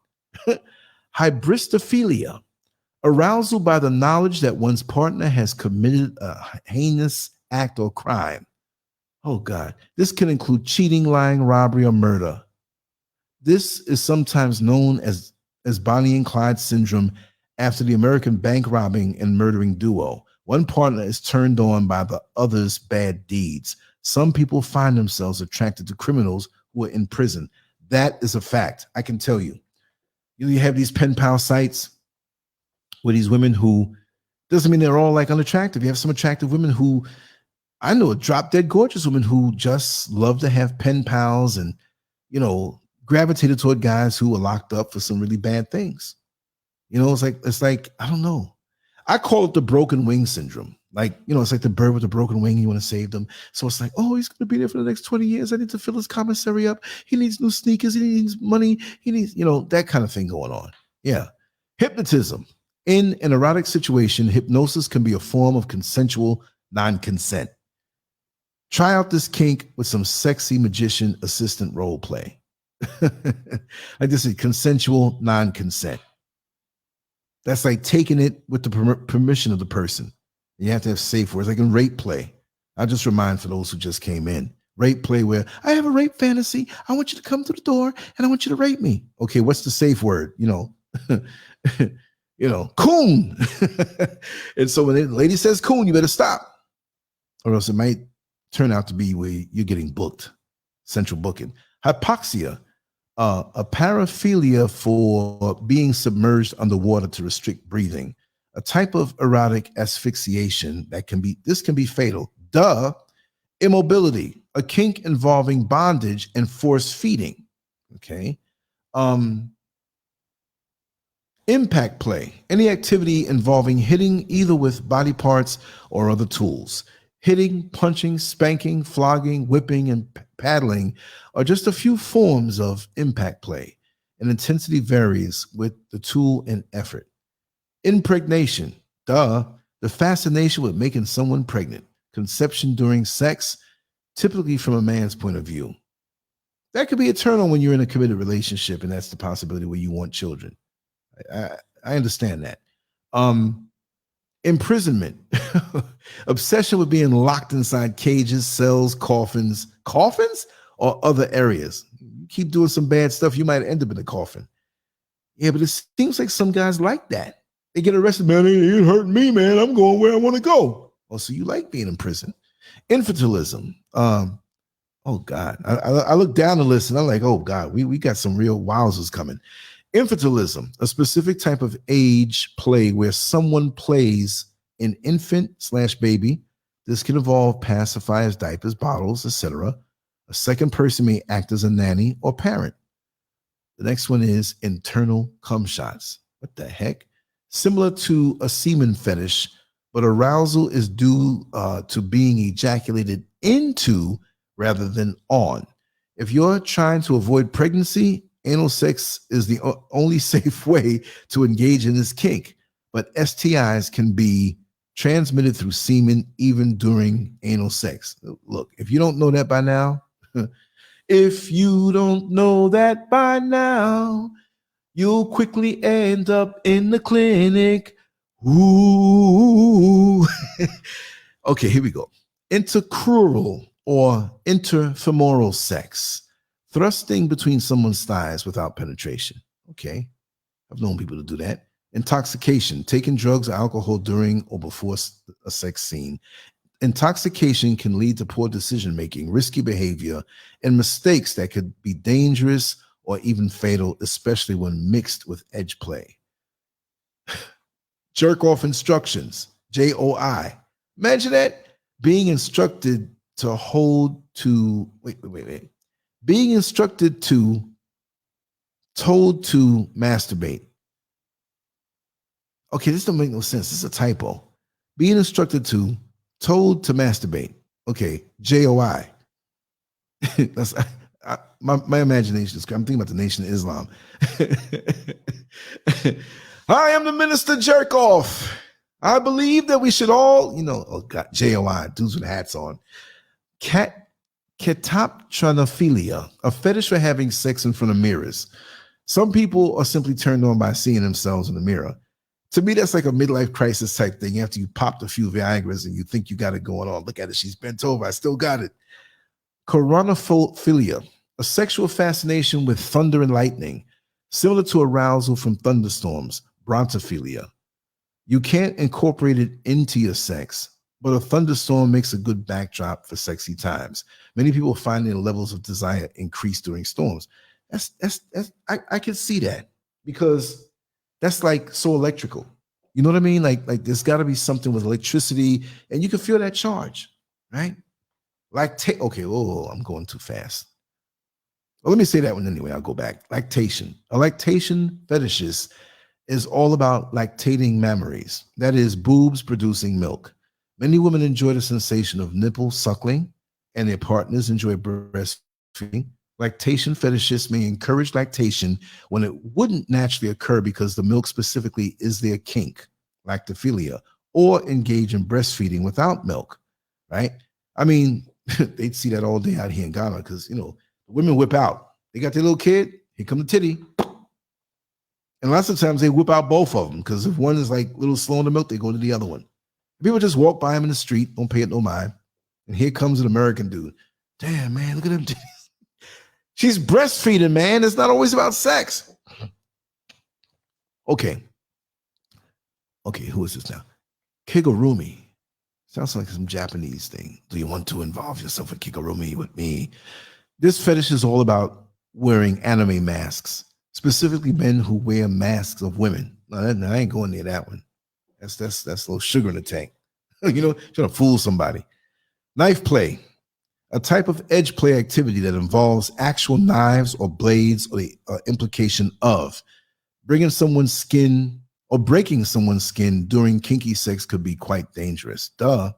Hybristophilia, arousal by the knowledge that one's partner has committed a heinous act or crime. Oh, God. This can include cheating, lying, robbery, or murder. This is sometimes known as Bonnie and Clyde syndrome after the American bank robbing and murdering duo. One partner is turned on by the other's bad deeds. Some people find themselves attracted to criminals who are in prison. That is a fact. I can tell you. You have these pen pal sites with these women who, doesn't mean they're all like unattractive. You have some attractive women who, I know, drop dead gorgeous women who just love to have pen pals and, you know, gravitated toward guys who are locked up for some really bad things. You know, it's like, I don't know. I call it the broken wing syndrome. Like, you know, it's like the bird with the broken wing. You want to save them. So it's like, oh, he's going to be there for the next 20 years. I need to fill his commissary up. He needs new sneakers. He needs money. He needs, you know, that kind of thing going on. Yeah. Hypnotism. In an erotic situation, hypnosis can be a form of consensual non-consent. Try out this kink with some sexy magician assistant role play. Like this is consensual non-consent. That's like taking it with the permission of the person. You have to have safe words, like in rape play. I'll just remind for those who just came in. Rape play where I have a rape fantasy. I want you to come to the door and I want you to rape me. Okay, what's the safe word? You know, you know, coon. And so when the lady says coon, you better stop. Or else it might turn out to be where you're getting booked. Central booking. Hypoxia. A paraphilia for being submerged underwater to restrict breathing, a type of erotic asphyxiation that can be fatal. Immobility, a kink involving bondage and force feeding. Okay. Impact play, any activity involving hitting either with body parts or other tools. Hitting, punching, spanking, flogging, whipping, and paddling are just a few forms of impact play, and intensity varies with the tool and effort. Impregnation, the fascination with making someone pregnant. Conception during sex, typically from a man's point of view. That could be a turn on when you're in a committed relationship, and that's the possibility where you want children. I understand that. Imprisonment, obsession with being locked inside cages, cells, coffins, or other areas. You keep doing some bad stuff, you might end up in a coffin. Yeah, but it seems like some guys like that. They get arrested, man, it ain't hurting me, man. I'm going where I want to go. Oh, so you like being in prison. Infantilism. Oh God, I look down the list and I'm like, oh God, we got some real wowzers coming. Infantilism, a specific type of age play where someone plays an infant/baby. This can involve pacifiers, diapers, bottles, etc. A second person may act as a nanny or parent. The next one is internal cum shots. What the heck? Similar to a semen fetish, but arousal is due to being ejaculated into rather than on. If you're trying to avoid pregnancy, anal sex is the only safe way to engage in this kink. But STIs can be transmitted through semen even during anal sex. Look, if you don't know that by now, if you don't know that by now, you'll quickly end up in the clinic. Ooh. Okay, here we go. Intercrural or interfemoral sex, thrusting between someone's thighs without penetration. Okay, I've known people to do that. Intoxication, taking drugs or alcohol during or before a sex scene. Intoxication can lead to poor decision-making, risky behavior, and mistakes that could be dangerous or even fatal, especially when mixed with edge play. Jerk off instructions, JOI. Imagine that, being instructed to hold to, wait. Being instructed to, told to masturbate. Okay, this don't make no sense. This is a typo. Being instructed to, told to masturbate. Okay, JOI. That's my imagination is. I'm thinking about the Nation of Islam. I am the minister jerk off. I believe that we should all, oh God, JOI, dudes with hats on. Catoptronophilia, a fetish for having sex in front of mirrors. Some people are simply turned on by seeing themselves in the mirror. To me, that's like a midlife crisis type thing. After you popped a few Viagras and you think you got it going on. Look at it. She's bent over. I still got it. Coronophilia, a sexual fascination with thunder and lightning, similar to arousal from thunderstorms. Brontophilia. You can't incorporate it into your sex, but a thunderstorm makes a good backdrop for sexy times. Many people find their levels of desire increase during storms. I can see that, because that's like so electrical. You know what I mean? Like there's got to be something with electricity, and you can feel that charge, right? Okay, I'm going too fast. Well, let me say that one anyway. I'll go back. Lactation. A lactation fetishist is all about lactating mammaries. That is, boobs producing milk. Many women enjoy the sensation of nipple suckling, and their partners enjoy breastfeeding. Lactation fetishists may encourage lactation when it wouldn't naturally occur because the milk specifically is their kink, lactophilia, or engage in breastfeeding without milk, right? I mean, they'd see that all day out here in Ghana because, women whip out. They got their little kid, here come the titty. And lots of times they whip out both of them because if one is like a little slow on the milk, they go to the other one. People just walk by him in the street, don't pay it no mind. And here comes an American dude. Damn, man, look at them titties. She's breastfeeding, man. It's not always about sex. Okay, who is this now? Kigurumi. Sounds like some Japanese thing. Do you want to involve yourself in Kigurumi with me? This fetish is all about wearing anime masks, specifically men who wear masks of women. No, I ain't going near that one. That's a little sugar in the tank. Trying to fool somebody. Knife play, a type of edge play activity that involves actual knives or blades, or the implication of breaking someone's skin during kinky sex could be quite dangerous. Duh.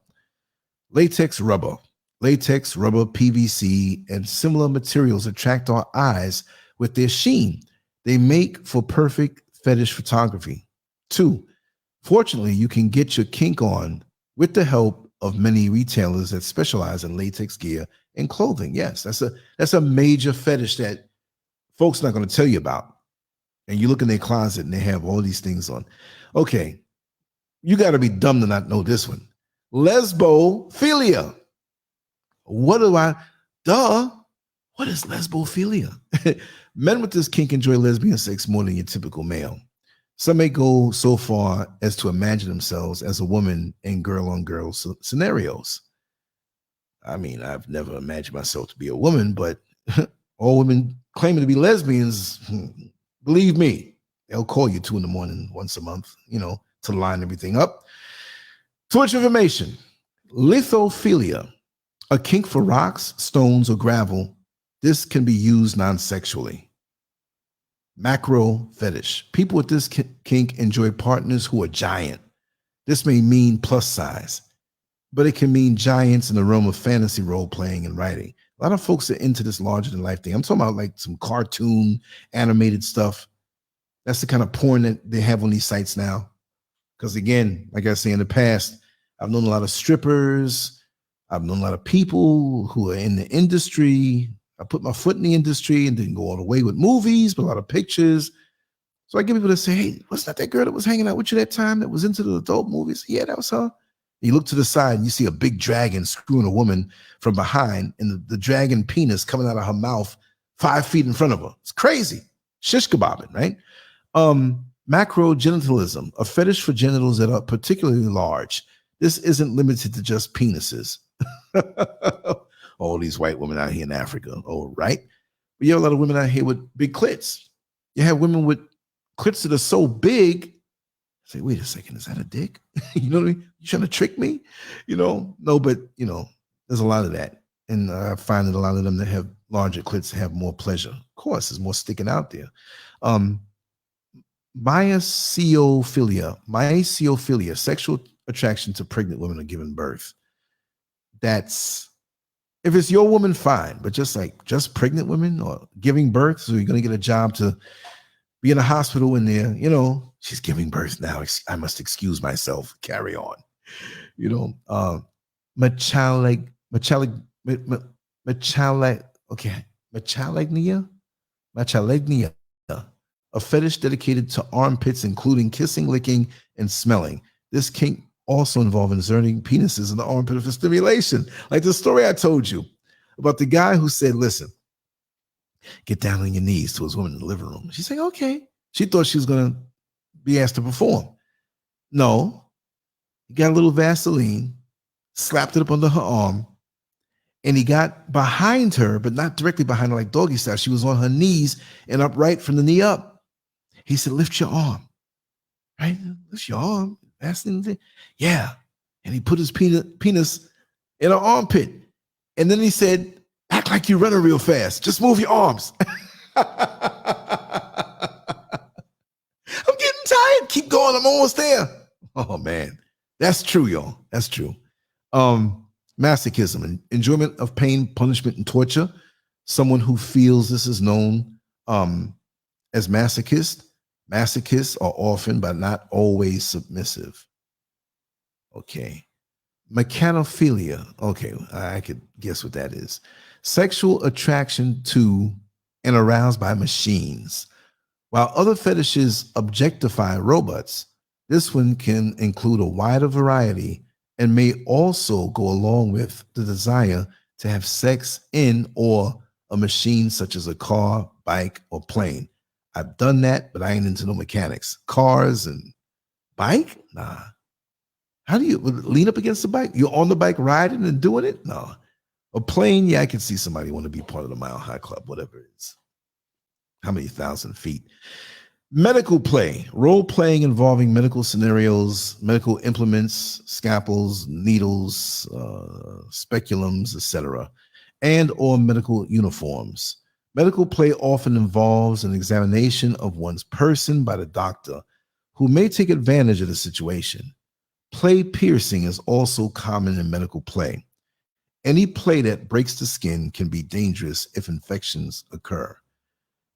Latex rubber, PVC, and similar materials attract our eyes with their sheen. They make for perfect fetish photography. 2, fortunately, you can get your kink on with the help of many retailers that specialize in latex gear and clothing. Yes, that's a major fetish that folks are not going to tell you about. And you look in their closet and they have all these things on. Okay, you got to be dumb to not know this one. Lesbophilia. What is lesbophilia? Men with this kink enjoy lesbian sex more than your typical male. Some may go so far as to imagine themselves as a woman in girl-on-girl scenarios. I mean, I've never imagined myself to be a woman, but all women claiming to be lesbians, believe me, they'll call you 2 a.m. once a month, to line everything up. Too much information. Lithophilia, a kink for rocks, stones, or gravel. This can be used non-sexually. Macro fetish. People with this kink enjoy partners who are giant. This may mean plus size, but it can mean giants in the realm of fantasy role playing and writing. A lot of folks are into this larger than life thing. I'm talking about like some cartoon animated stuff. That's the kind of porn that they have on these sites now. Because again, like I say in the past, I've known a lot of strippers. I've known a lot of people who are in the industry. I put my foot in the industry and didn't go all the way with movies, but a lot of pictures. So I get people to say, hey, what's that girl that was hanging out with you that time that was into the adult movies? Yeah, that was her. You look to the side and you see a big dragon screwing a woman from behind and the dragon penis coming out of her mouth 5 feet in front of her. It's crazy. Shish kebabbing, right? Macrogenitalism, a fetish for genitals that are particularly large. This isn't limited to just penises. All these white women out here in Africa, all right? But you have a lot of women out here with big clits. You have women with clits that are so big. Say, wait a second, is that a dick? You know what I mean? You trying to trick me? You know, no, but you know, there's a lot of that. And I find that a lot of them that have larger clits have more pleasure. Of course, there's more sticking out there. Myciophilia, sexual attraction to pregnant women or giving birth. That's, if it's your woman, fine, but just pregnant women or giving birth, so you're going to get a job to be in a hospital in there, you know, she's giving birth now. I must excuse myself. Carry on. You know, machallagnia, a fetish dedicated to armpits, including kissing, licking, and smelling. This kink also involves inserting penises in the armpit for stimulation. Like the story I told you about the guy who said, listen, get down on your knees to his woman in the living room. She's like, okay. She thought she was going to be asked to perform. No, he got a little Vaseline, slapped it up under her arm, and he got behind her, but not directly behind her like doggy style. She was on her knees and upright from the knee up. He said, lift your arm, right? Lift your arm. Vaseline. Yeah. And he put his penis in her armpit. And then he said, act like you're running real fast. Just move your arms. I'm getting tired. Keep going. I'm almost there. Oh, man. That's true, y'all. That's true. Masochism, enjoyment of pain, punishment, and torture. Someone who feels this is known as masochist. Masochists are often, but not always, submissive. Okay. Mechanophilia. Okay, I could guess what that is. Sexual attraction to and aroused by machines. While other fetishes objectify robots, this one can include a wider variety and may also go along with the desire to have sex in or a machine such as a car, bike, or plane. I've done that, but I ain't into no mechanics. Cars and bike? Nah. How do you lean up against the bike? You're on the bike riding and doing it? No. A plane, yeah, I can see somebody want to be part of the Mile High Club, whatever it is. How many thousand feet? Medical play, role playing involving medical scenarios, medical implements, scalpels, needles, speculums, etc., and or medical uniforms. Medical play often involves an examination of one's person by the doctor, who may take advantage of the situation. Play piercing is also common in medical play. Any play that breaks the skin can be dangerous if infections occur.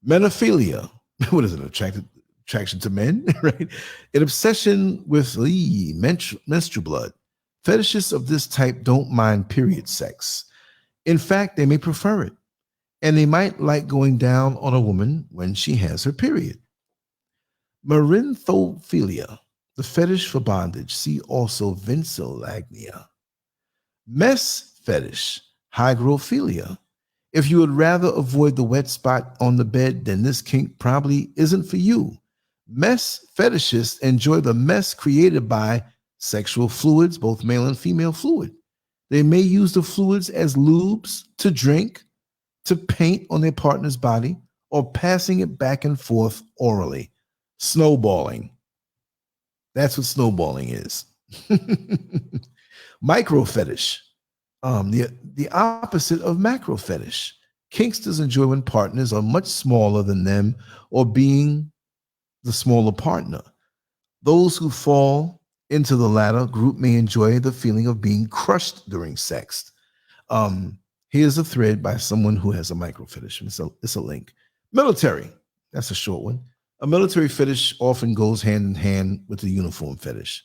Menophilia, what is it? Attraction to men, right? An obsession with menstrual blood. Fetishists of this type don't mind period sex. In fact, they may prefer it. And they might like going down on a woman when she has her period. Marinthophilia, the fetish for bondage. See also vincelagnia. Mess fetish, hygrophilia. If you would rather avoid the wet spot on the bed, then this kink probably isn't for you. Mess fetishists enjoy the mess created by sexual fluids, both male and female fluid. They may use the fluids as lubes to drink, to paint on their partner's body, or passing it back and forth orally. Snowballing. That's what snowballing is. Micro fetish. The opposite of macro fetish. Kinksters enjoy when partners are much smaller than them or being the smaller partner. Those who fall into the latter group may enjoy the feeling of being crushed during sex. Here's a thread by someone who has a micro fetish. It's a link. Military. That's a short one. A military fetish often goes hand in hand with the uniform fetish.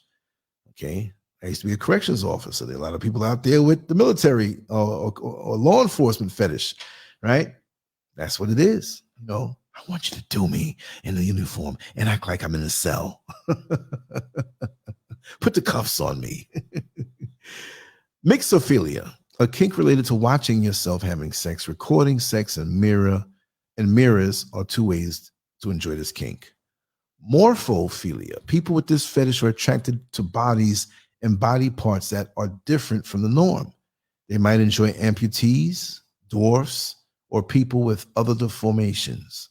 Okay. I used to be a corrections officer. There are a lot of people out there with the military or law enforcement fetish, right? That's what it is. You know, I want you to do me in the uniform and act like I'm in a cell. Put the cuffs on me. Mixophilia, a kink related to watching yourself having sex, recording sex, and mirrors are two ways to enjoy this kink. Morphophilia, people with this fetish are attracted to bodies and body parts that are different from the norm. They might enjoy amputees, dwarfs, or people with other deformations.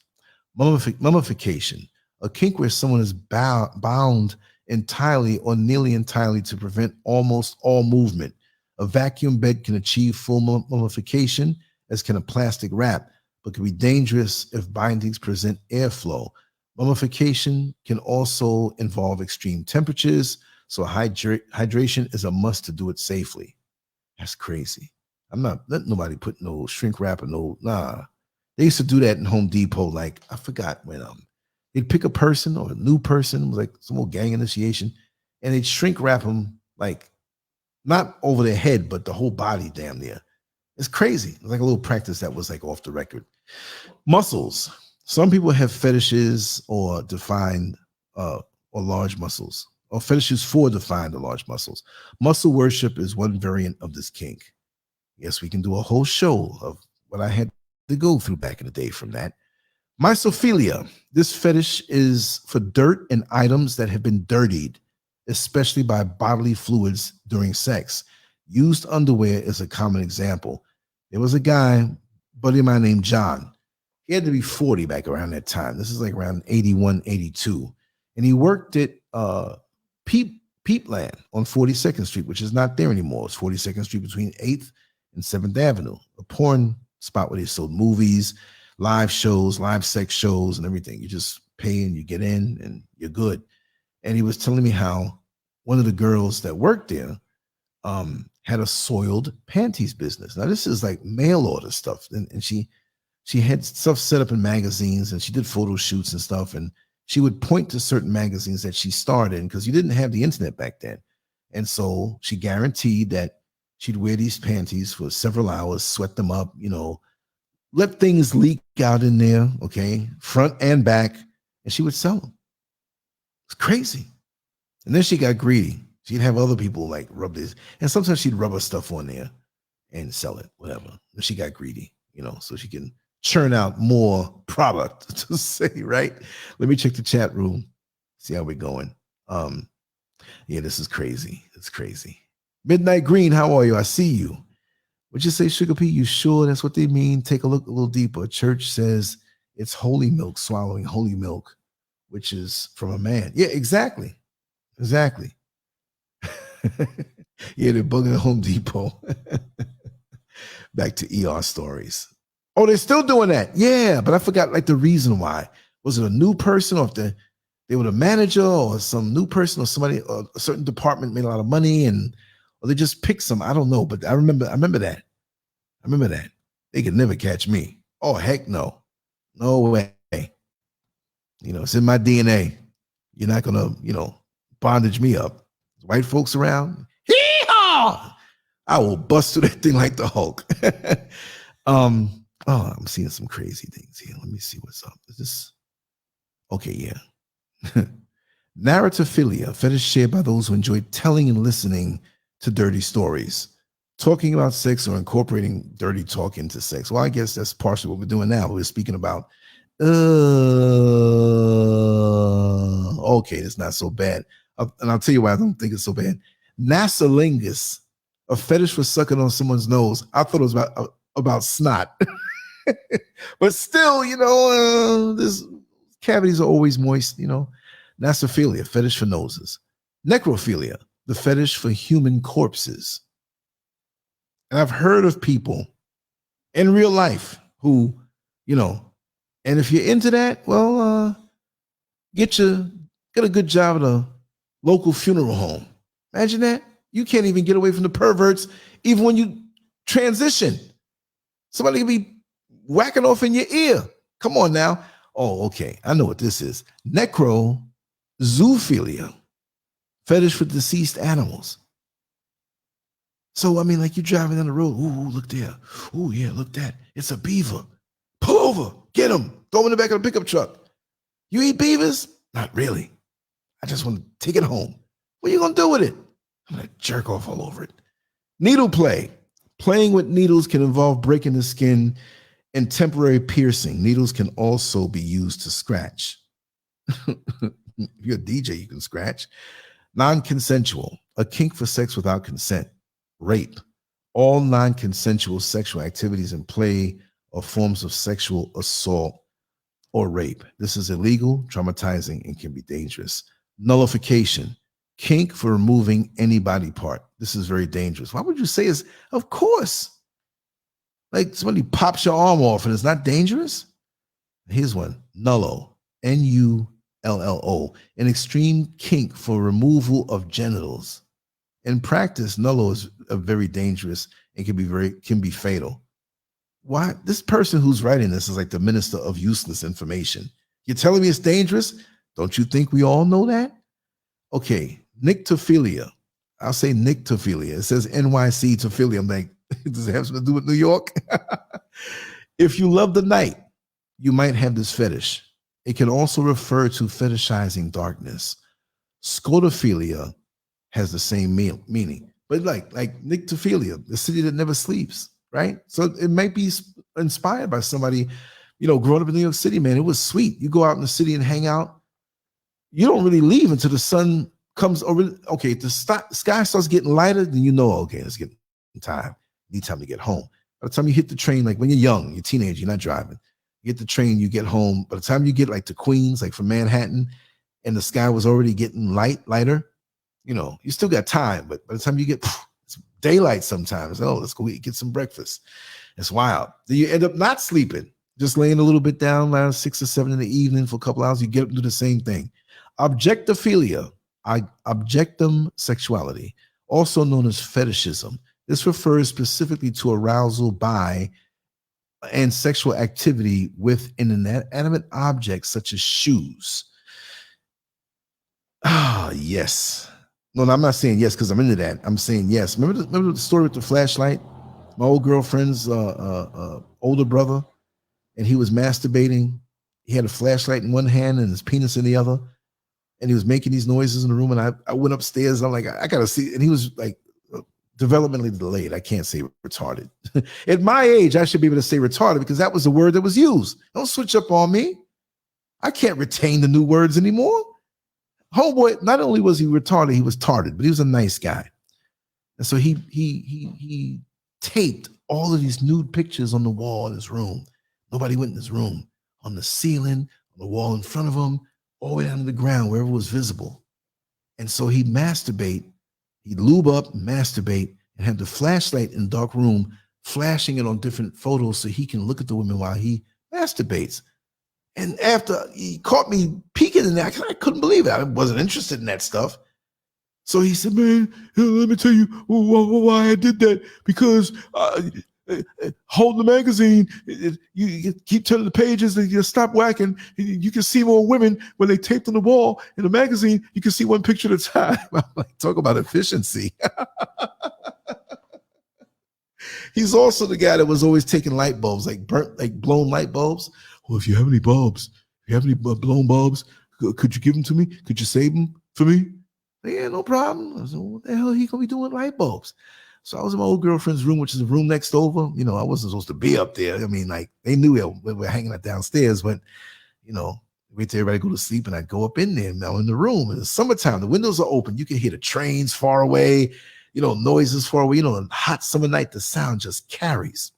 Mummification, a kink where someone is bound entirely or nearly entirely to prevent almost all movement. A vacuum bed can achieve full mummification, as can a plastic wrap, but can be dangerous if bindings present airflow. Mummification can also involve extreme temperatures, so hydration is a must to do it safely. That's crazy. I'm not letting nobody put no shrink wrap or nah. They used to do that in Home Depot. Like, I forgot when they'd pick a person or a new person, like some old gang initiation, and they'd shrink wrap them, like not over their head, but the whole body damn near. It's crazy. It's like a little practice that was like off the record. Muscles. Some people have fetishes or defined or large muscles, or fetishes for defined or large muscles. Muscle worship is one variant of this kink. Yes, we can do a whole show of what I had to go through back in the day from that. Mysophilia. This fetish is for dirt and items that have been dirtied, especially by bodily fluids during sex. Used underwear is a common example. There was a guy, buddy of mine named John. He had to be 40 back around that time. This is like around 81, 82. And he worked at Peepland on 42nd Street, which is not there anymore. It's 42nd Street between 8th and 7th Avenue, a porn spot where they sold movies, live shows, live sex shows, and everything. You just pay and you get in and you're good. And he was telling me how one of the girls that worked there had a soiled panties business. Now, this is like mail order stuff. And she had stuff set up in magazines, and she did photo shoots and stuff. And she would point to certain magazines that she starred in because you didn't have the internet back then. And so she guaranteed that she'd wear these panties for several hours, sweat them up, let things leak out in there, okay, front and back, and she would sell them. It's crazy. And then she got greedy. She'd have other people like rub this, and sometimes she'd rub her stuff on there and sell it, whatever. And she got greedy, so she can churn out more product to say, right? Let me check the chat room, see how we're going. Yeah, this is crazy. It's crazy. Midnight Green, how are you? I see you. Would you say, Sugar Pea? You sure that's what they mean? Take a look a little deeper. Church says it's holy milk, swallowing holy milk, which is from a man. Yeah, exactly. Exactly. Yeah, they're bugging Home Depot. Back to ER stories. Oh, they're still doing that. Yeah, but I forgot like the reason why. Was it a new person, or if they were the manager, or some new person, or somebody, or a certain department made a lot of money, or they just picked some? I don't know, but I remember that. They could never catch me. Oh, heck no. No way. It's in my DNA. You're not gonna, bondage me up. White folks around. Hee-haw! I will bust through that thing like the Hulk. I'm seeing some crazy things here. Let me see what's up. Is this okay? Yeah. Narratophilia, fetish shared by those who enjoy telling and listening to dirty stories, talking about sex or incorporating dirty talk into sex. Well, I guess that's partially what we're doing now. We're speaking about, okay, it's not so bad. And I'll tell you why I don't think it's so bad. Nasolingus, a fetish for sucking on someone's nose. I thought it was about snot. But still, this cavities are always moist, Nasophilia, fetish for noses. Necrophilia, the fetish for human corpses. And I've heard of people in real life who, you know, and if you're into that, well, get a good job at a local funeral home. Imagine that. You can't even get away from the perverts even when you transition. Somebody can be whacking off in your ear. Come on now. Oh, okay. I know what this is. Necrozoophilia, fetish for deceased animals. So, I mean, like you're driving down the road. Ooh, look there. Ooh, yeah, look that. It's a beaver. Pull over. Get him. Throw him in the back of the pickup truck. You eat beavers? Not really. I just want to take it home. What are you going to do with it? I'm going to jerk off all over it. Needle play. Playing with needles can involve breaking the skin and temporary piercing. Needles can also be used to scratch. If you're a DJ, you can scratch. Non-consensual. A kink for sex without consent. Rape. All non-consensual sexual activities and play or forms of sexual assault or rape. This is illegal, traumatizing, and can be dangerous. Nullification. Kink for removing any body part. This is very dangerous. Why would you say is? Of course. Like somebody pops your arm off and it's not dangerous? Here's one. Nullo. N-U-L-L-O. An extreme kink for removal of genitals. In practice, nullo is a very dangerous and can be fatal. Why? This person who's writing this is like the minister of useless information. You're telling me it's dangerous? Don't you think we all know that? Okay, nyctophilia. I'll say nyctophilia. It says NYC tophilia. I'm like, does it have something to do with New York? If you love the night, you might have this fetish. It can also refer to fetishizing darkness. Scotophilia has the same meaning, but like nyctophilia, the city that never sleeps, right? So it might be inspired by somebody, you know, growing up in New York City, man. It was sweet. You go out in the city and hang out. You don't really leave until the sun comes over. Okay, the sky starts getting lighter, then you know, okay, it's getting time. Need time to get home. By the time you hit the train, like when you're young, you're a teenager, you're not driving. You get the train, you get home. By the time you get like to Queens, like from Manhattan, and the sky was already getting lighter, you know, you still got time. But by the time you get it's daylight sometimes, oh, let's go get some breakfast. It's wild. Then you end up not sleeping, just laying a little bit down, around 6 or 7 in the evening for a couple hours. You get up and do the same thing. Objectophilia, objectum sexuality, also known as fetishism. This refers specifically to arousal by and sexual activity with an inanimate object such as shoes. Ah, yes. No, I'm not saying yes because I'm into that. I'm saying yes. Remember the story with the flashlight? My old girlfriend's older brother, and he was masturbating. He had a flashlight in one hand and his penis in the other, and he was making these noises in the room. And I went upstairs. And I'm like, I gotta see. And he was like, developmentally delayed. I can't say retarded. At my age, I should be able to say retarded because that was the word that was used. Don't switch up on me. I can't retain the new words anymore. Homeboy, not only was he retarded, he was tarded, but he was a nice guy. And so he taped all of these nude pictures on the wall in his room. Nobody went in his room. On the ceiling, on the wall in front of him, all the way down to the ground, wherever was visible. And so he'd masturbate. He'd lube up, masturbate, and have the flashlight in the dark room flashing it on different photos so he can look at the women while he masturbates. And after he caught me peeking in that, I couldn't believe it. I wasn't interested in that stuff. So he said, man, let me tell you why I did that. Because holding the magazine, you keep turning the pages and you stop whacking. You can see more women when they taped on the wall. In the magazine, you can see one picture at a time. I'm like, talk about efficiency. He's also the guy that was always taking light bulbs, like blown light bulbs. Well, if you have any bulbs, if you have any blown bulbs, could you give them to me? Could you save them for me? Yeah, no problem. I said, what the hell are he gonna be doing with light bulbs? So I was in my old girlfriend's room, which is the room next over. You know, I wasn't supposed to be up there. I mean, like they knew we were hanging out downstairs, but you know, wait till everybody go to sleep, and I'd go up in there now in the room. In the summertime, the windows are open. You can hear the trains far away, you know, noises far away. You know, on a hot summer night, the sound just carries.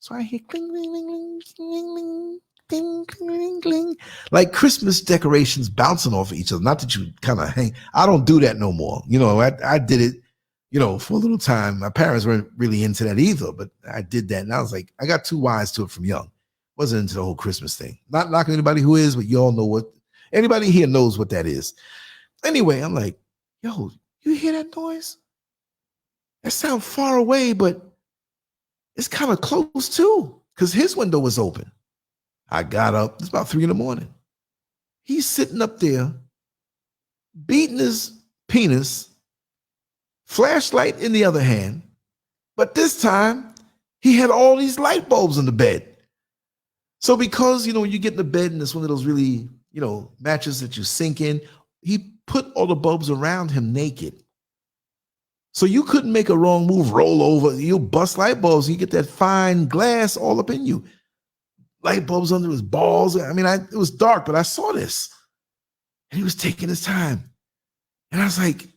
So I hear cling, cling, cling, cling, cling, cling. ding, ding, ding, like Christmas decorations bouncing off of each other. Not that you kind of hang. I don't do that no more. You know, I did it, you know, for a little time. My parents weren't really into that either, but I did that. And I was like, I got too wise to it from young. Wasn't into the whole Christmas thing. Not knocking anybody who is, but you all know what, anybody here knows what that is. Anyway, I'm like, yo, you hear that noise? That sounds far away, but it's kind of close too, because his window was open. I got up, it's about 3 a.m. He's sitting up there, beating his penis, flashlight in the other hand, but this time he had all these light bulbs in the bed. So because, you know, when you get in the bed and it's one of those really, you know, mattress that you sink in, he put all the bulbs around him naked. So you couldn't make a wrong move, roll over, you'll bust light bulbs, you get that fine glass all up in you. Light bulbs under his balls. I mean, it was dark, but I saw this. And he was taking his time. And I was like,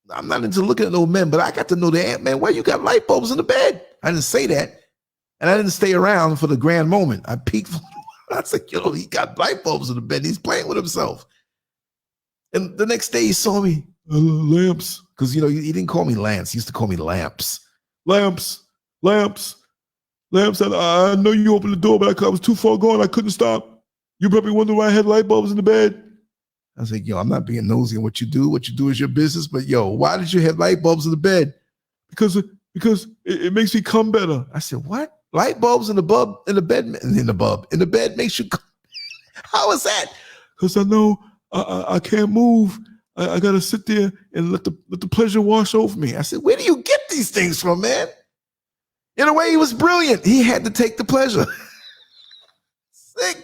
I'm not into looking at no men, but I got to know the man, why you got light bulbs in the bed? I didn't say that. And I didn't stay around for the grand moment. I peeked. I was like, yo, he got light bulbs in the bed. He's playing with himself. And the next day he saw me, lamps. Because, you know, he didn't call me Lance. He used to call me Lamps. Lamps. I know you opened the door, but I was too far gone. I couldn't stop. You probably wonder why I had light bulbs in the bed. I was like, yo, I'm not being nosy on what you do. What you do is your business. But, yo, why did you have light bulbs in the bed? Because it makes me come better. I said, what? Light bulbs in the bed makes you come. How is that? Because I know I can't move. I got to sit there and let the pleasure wash over me. I said, where do you get these things from, man? In a way, he was brilliant. He had to take the pleasure. Sick.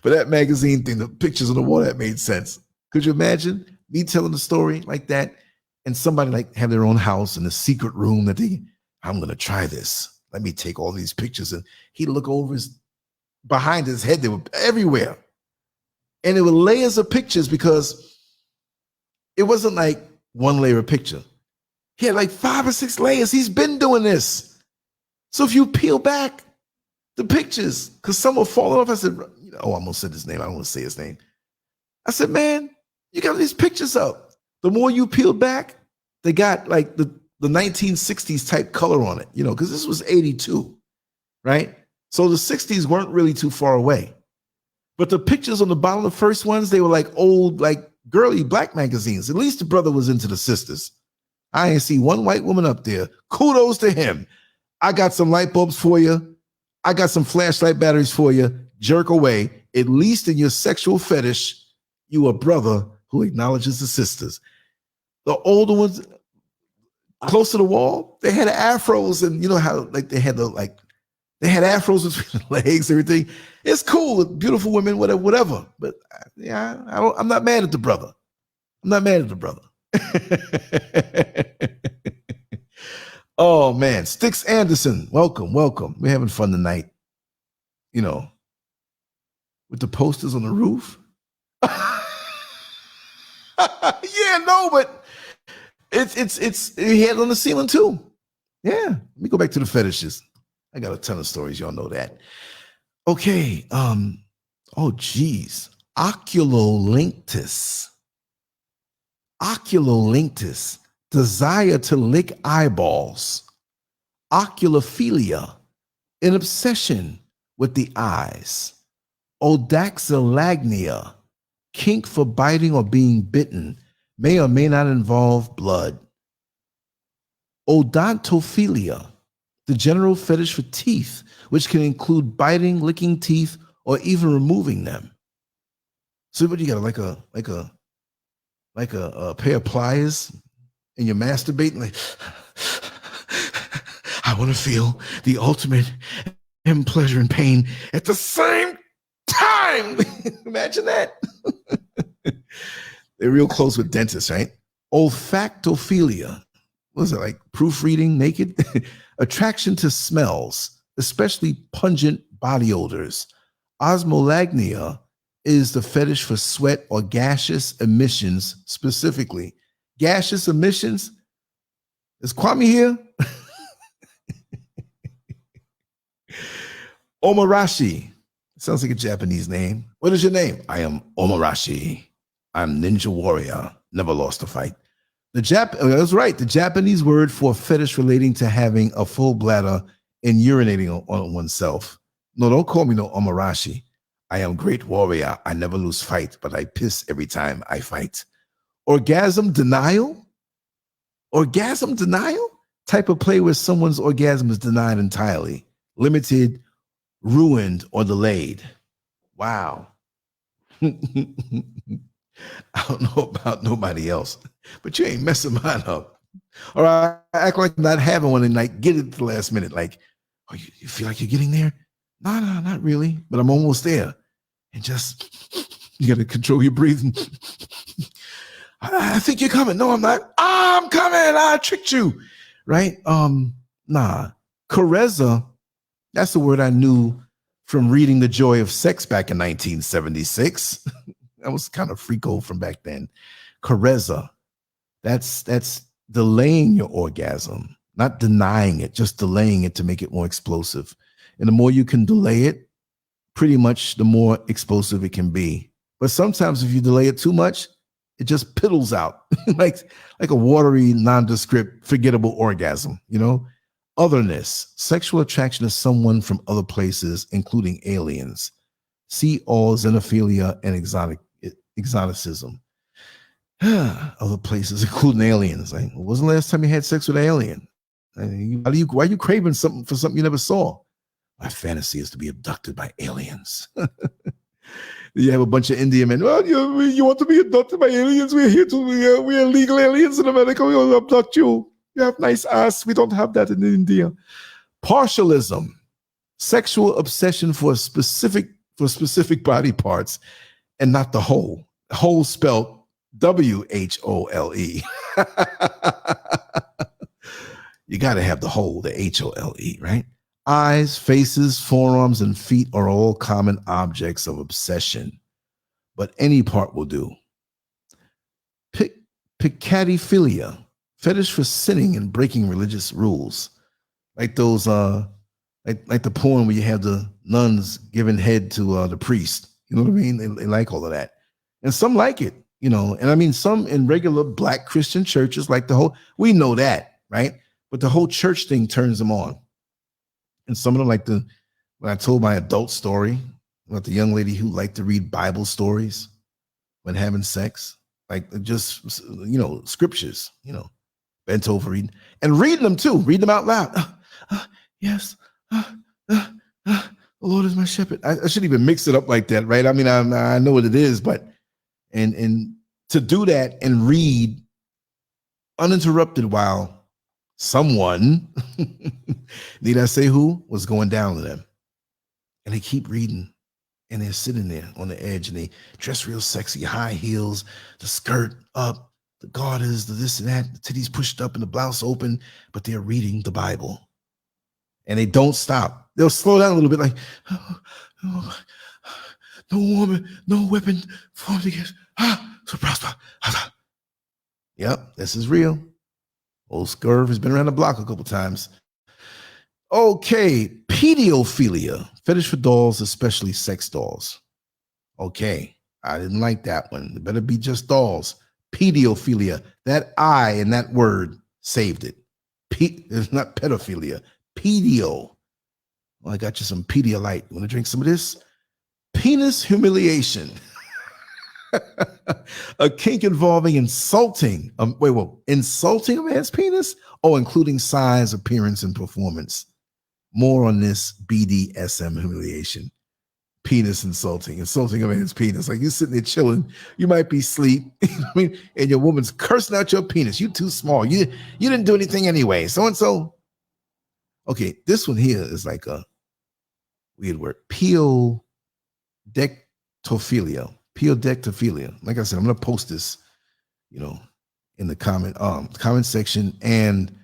But that magazine thing, the pictures on the wall, that made sense. Could you imagine me telling the story like that and somebody like have their own house in a secret room that I'm going to try this. Let me take all these pictures. And he'd look over behind his head. They were everywhere. And it were layers of pictures because it wasn't like one layer of picture. He had like 5 or 6 layers. He's been doing this. So if you peel back the pictures, because some were falling off, I said, I almost said his name. I don't want to say his name. I said, man, you got these pictures up. The more you peel back, they got like the 1960s type color on it, you know, because this was 82, right? So the 60s weren't really too far away. But the pictures on the bottom, the first ones, they were like old, like girly black magazines. At least the brother was into the sisters. I ain't see one white woman up there. Kudos to him. I got some light bulbs for you. I got some flashlight batteries for you. Jerk away. At least in your sexual fetish, you a brother who acknowledges the sisters. The older ones, close to the wall, they had afros, and you know how like they had afros between the legs, everything. It's cool with beautiful women, whatever. But yeah, I'm not mad at the brother. I'm not mad at the brother. Oh man, Sticks Anderson, welcome. We're having fun tonight. You know, with the posters on the roof. Yeah, no, but it's he had it on the ceiling too. Yeah, let me go back to the fetishes. I got a ton of stories, y'all know that. Okay, oh geez, oculolinctus, desire to lick eyeballs, oculophilia, an obsession with the eyes, odaxilagnia, kink for biting or being bitten, may or may not involve blood, odontophilia, the general fetish for teeth, which can include biting, licking teeth, or even removing them. So what you got, like a pair of pliers, and you're masturbating, like, I want to feel the ultimate pleasure and pain at the same time. Imagine that. They're real close with dentists, right? Olfactophilia. What is it, like proofreading naked? Attraction to smells, especially pungent body odors. Osmolagnia is the fetish for sweat or gaseous emissions specifically. Gaseous emissions? Is Kwame here? Omarashi, Sounds like a Japanese name. What is your name? I am Omarashi. I'm ninja warrior. Never lost a fight. That's right. The Japanese word for fetish relating to having a full bladder and urinating on oneself. No, don't call me no Omarashi. I am great warrior. I never lose fight, but I piss every time I fight. Orgasm denial? Orgasm denial? Type of play where someone's orgasm is denied entirely, limited, ruined, or delayed. Wow. I don't know about nobody else, but you ain't messing mine up. Or I act like not having one and like get it at the last minute. Like, oh, you feel like you're getting there? No, not really, but I'm almost there. And just, you got to control your breathing. I think you're coming. No, I'm not. I'm coming. I tricked you. Right? Nah. Carezza, that's the word I knew from reading The Joy of Sex back in 1976. That was kind of freako from back then. Carezza, that's delaying your orgasm, not denying it, just delaying it to make it more explosive. And the more you can delay it, pretty much the more explosive it can be. But sometimes if you delay it too much, it just piddles out like a watery, nondescript, forgettable orgasm, you know? Otherness, sexual attraction to someone from other places, including aliens. See all xenophilia and exoticism. Other places, including aliens. Like, when was the last time you had sex with an alien? Why are you craving something for something you never saw? My fantasy is to be abducted by aliens. You have a bunch of Indian men. Well, you want to be abducted by aliens? We're here to, we're illegal aliens in America. We will abduct you. You have nice ass. We don't have that in India. Partialism, sexual obsession for specific body parts and not the whole. Whole spelled WHOLE. You got to have the whole, the HOLE, right? Eyes, faces, forearms, and feet are all common objects of obsession, but any part will do. Picatiphilia, fetish for sinning and breaking religious rules, like those, like the porn where you have the nuns giving head to the priest. You know what I mean? They like all of that, and some like it, you know. And I mean, some in regular Black Christian churches like the whole. We know that, right? But the whole church thing turns them on. And some of them like when I told my adult story about the young lady who liked to read Bible stories when having sex, like just, you know, scriptures, you know, bent over reading and reading them too, read them out loud. Yes, the Lord is my shepherd. I shouldn't even mix it up like that, right? I mean, I know what it is, but and to do that and read uninterrupted while someone, need I say who, was going down to them. And they keep reading and they're sitting there on the edge and they dress real sexy, high heels, the skirt up, the garters, the this and that, the titties pushed up and the blouse open, but they're reading the Bible. And they don't stop. They'll slow down a little bit like, no woman, no weapon formed against, so prosper. Yep, this is real. Old SCURV has been around the block a couple times. Okay, pedophilia, fetish for dolls, especially sex dolls. Okay, I didn't like that one. It better be just dolls. Pedophilia, that I in that word saved it. It's not pedophilia. Pedio. Well, I got you some Pedialyte. You want to drink some of this? Penis humiliation. A kink involving insulting insulting a man's penis, including size, appearance, and performance. More on this BDSM humiliation. Penis insulting a man's penis. Like you're sitting there chilling, you might be asleep, I mean, and your woman's cursing out your penis. You too small. You didn't do anything anyway. So and so. Okay, this one here is like a weird word. Pedectophilia. Like I said, I'm gonna post this, you know, in the comment section and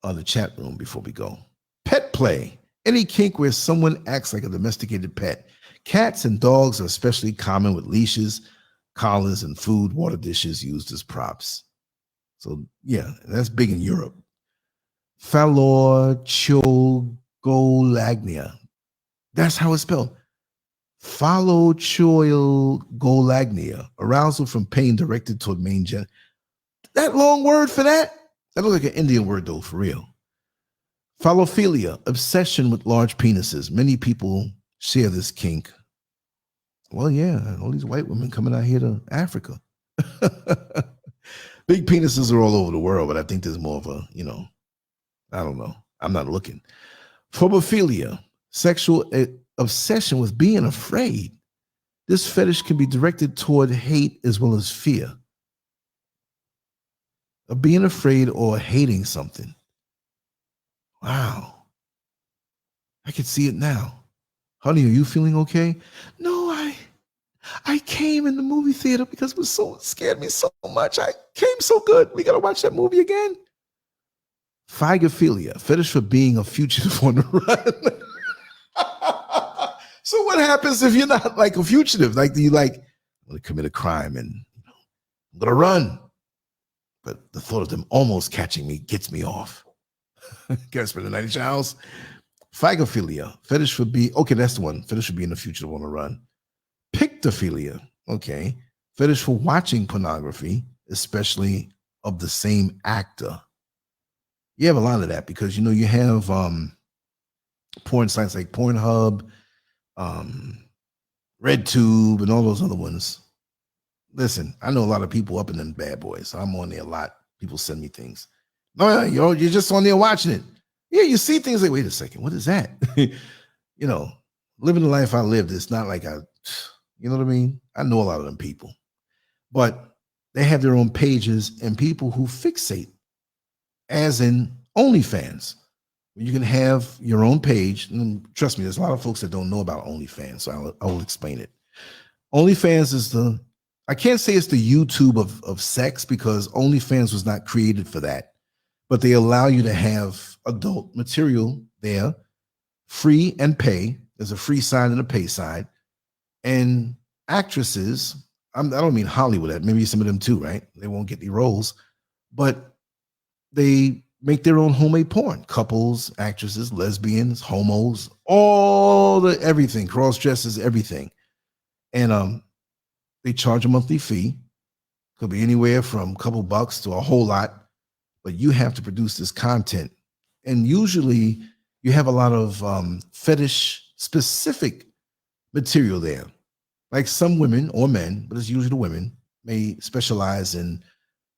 on the chat room before we go. Pet play. Any kink where someone acts like a domesticated pet. Cats and dogs are especially common with leashes, collars, and food, water dishes used as props. So yeah, that's big in Europe. Phallorchogolagnia. That's how it's spelled. Phalochoiogolagnia, arousal from pain directed toward main gen. That long word for that? That looks like an Indian word though, for real. Phallophilia, obsession with large penises. Many people share this kink. Well, yeah, all these white women coming out here to Africa. Big penises are all over the world, but I think there's more of a, I don't know. I'm not looking. Phobophilia, sexual obsession with being afraid. This fetish can be directed toward hate as well as fear. Of being afraid or hating something. Wow. I can see it now. Honey, are you feeling okay? No, I came in the movie theater because it was scared me so much. I came so good. We got to watch that movie again. Phygophilia, fetish for being a fugitive on the run. So what happens if you're not like a fugitive? Like, do you I'm going to commit a crime and I'm going to run. But the thought of them almost catching me gets me off. Guess for the night in your house. Phygophilia, fetish for being, okay, that's the one. Fetish for being a fugitive on the run. Pictophilia, okay, fetish for watching pornography, especially of the same actor. You have a lot of that because, you have porn sites like Pornhub, RedTube, and all those other ones. Listen, I know a lot of people up in them bad boys. So I'm on there a lot. People send me things. No, you're just on there watching it. Yeah, you see things like, wait a second, what is that? Living the life I lived, it's not like you know what I mean? I know a lot of them people. But they have their own pages and people who fixate, as in OnlyFans. You can have your own page. And trust me, there's a lot of folks that don't know about OnlyFans, so I will explain it. OnlyFans is I can't say it's the YouTube of sex because OnlyFans was not created for that. But they allow you to have adult material there, free and pay. There's a free side and a pay side. And actresses, I don't mean Hollywood, maybe some of them too, right? They won't get the roles, but they make their own homemade porn. Couples, actresses, lesbians, homos, everything, cross dresses, everything. And they charge a monthly fee. Could be anywhere from a couple bucks to a whole lot, but you have to produce this content. And usually you have a lot of fetish specific material there. Like some women or men, but it's usually the women, may specialize in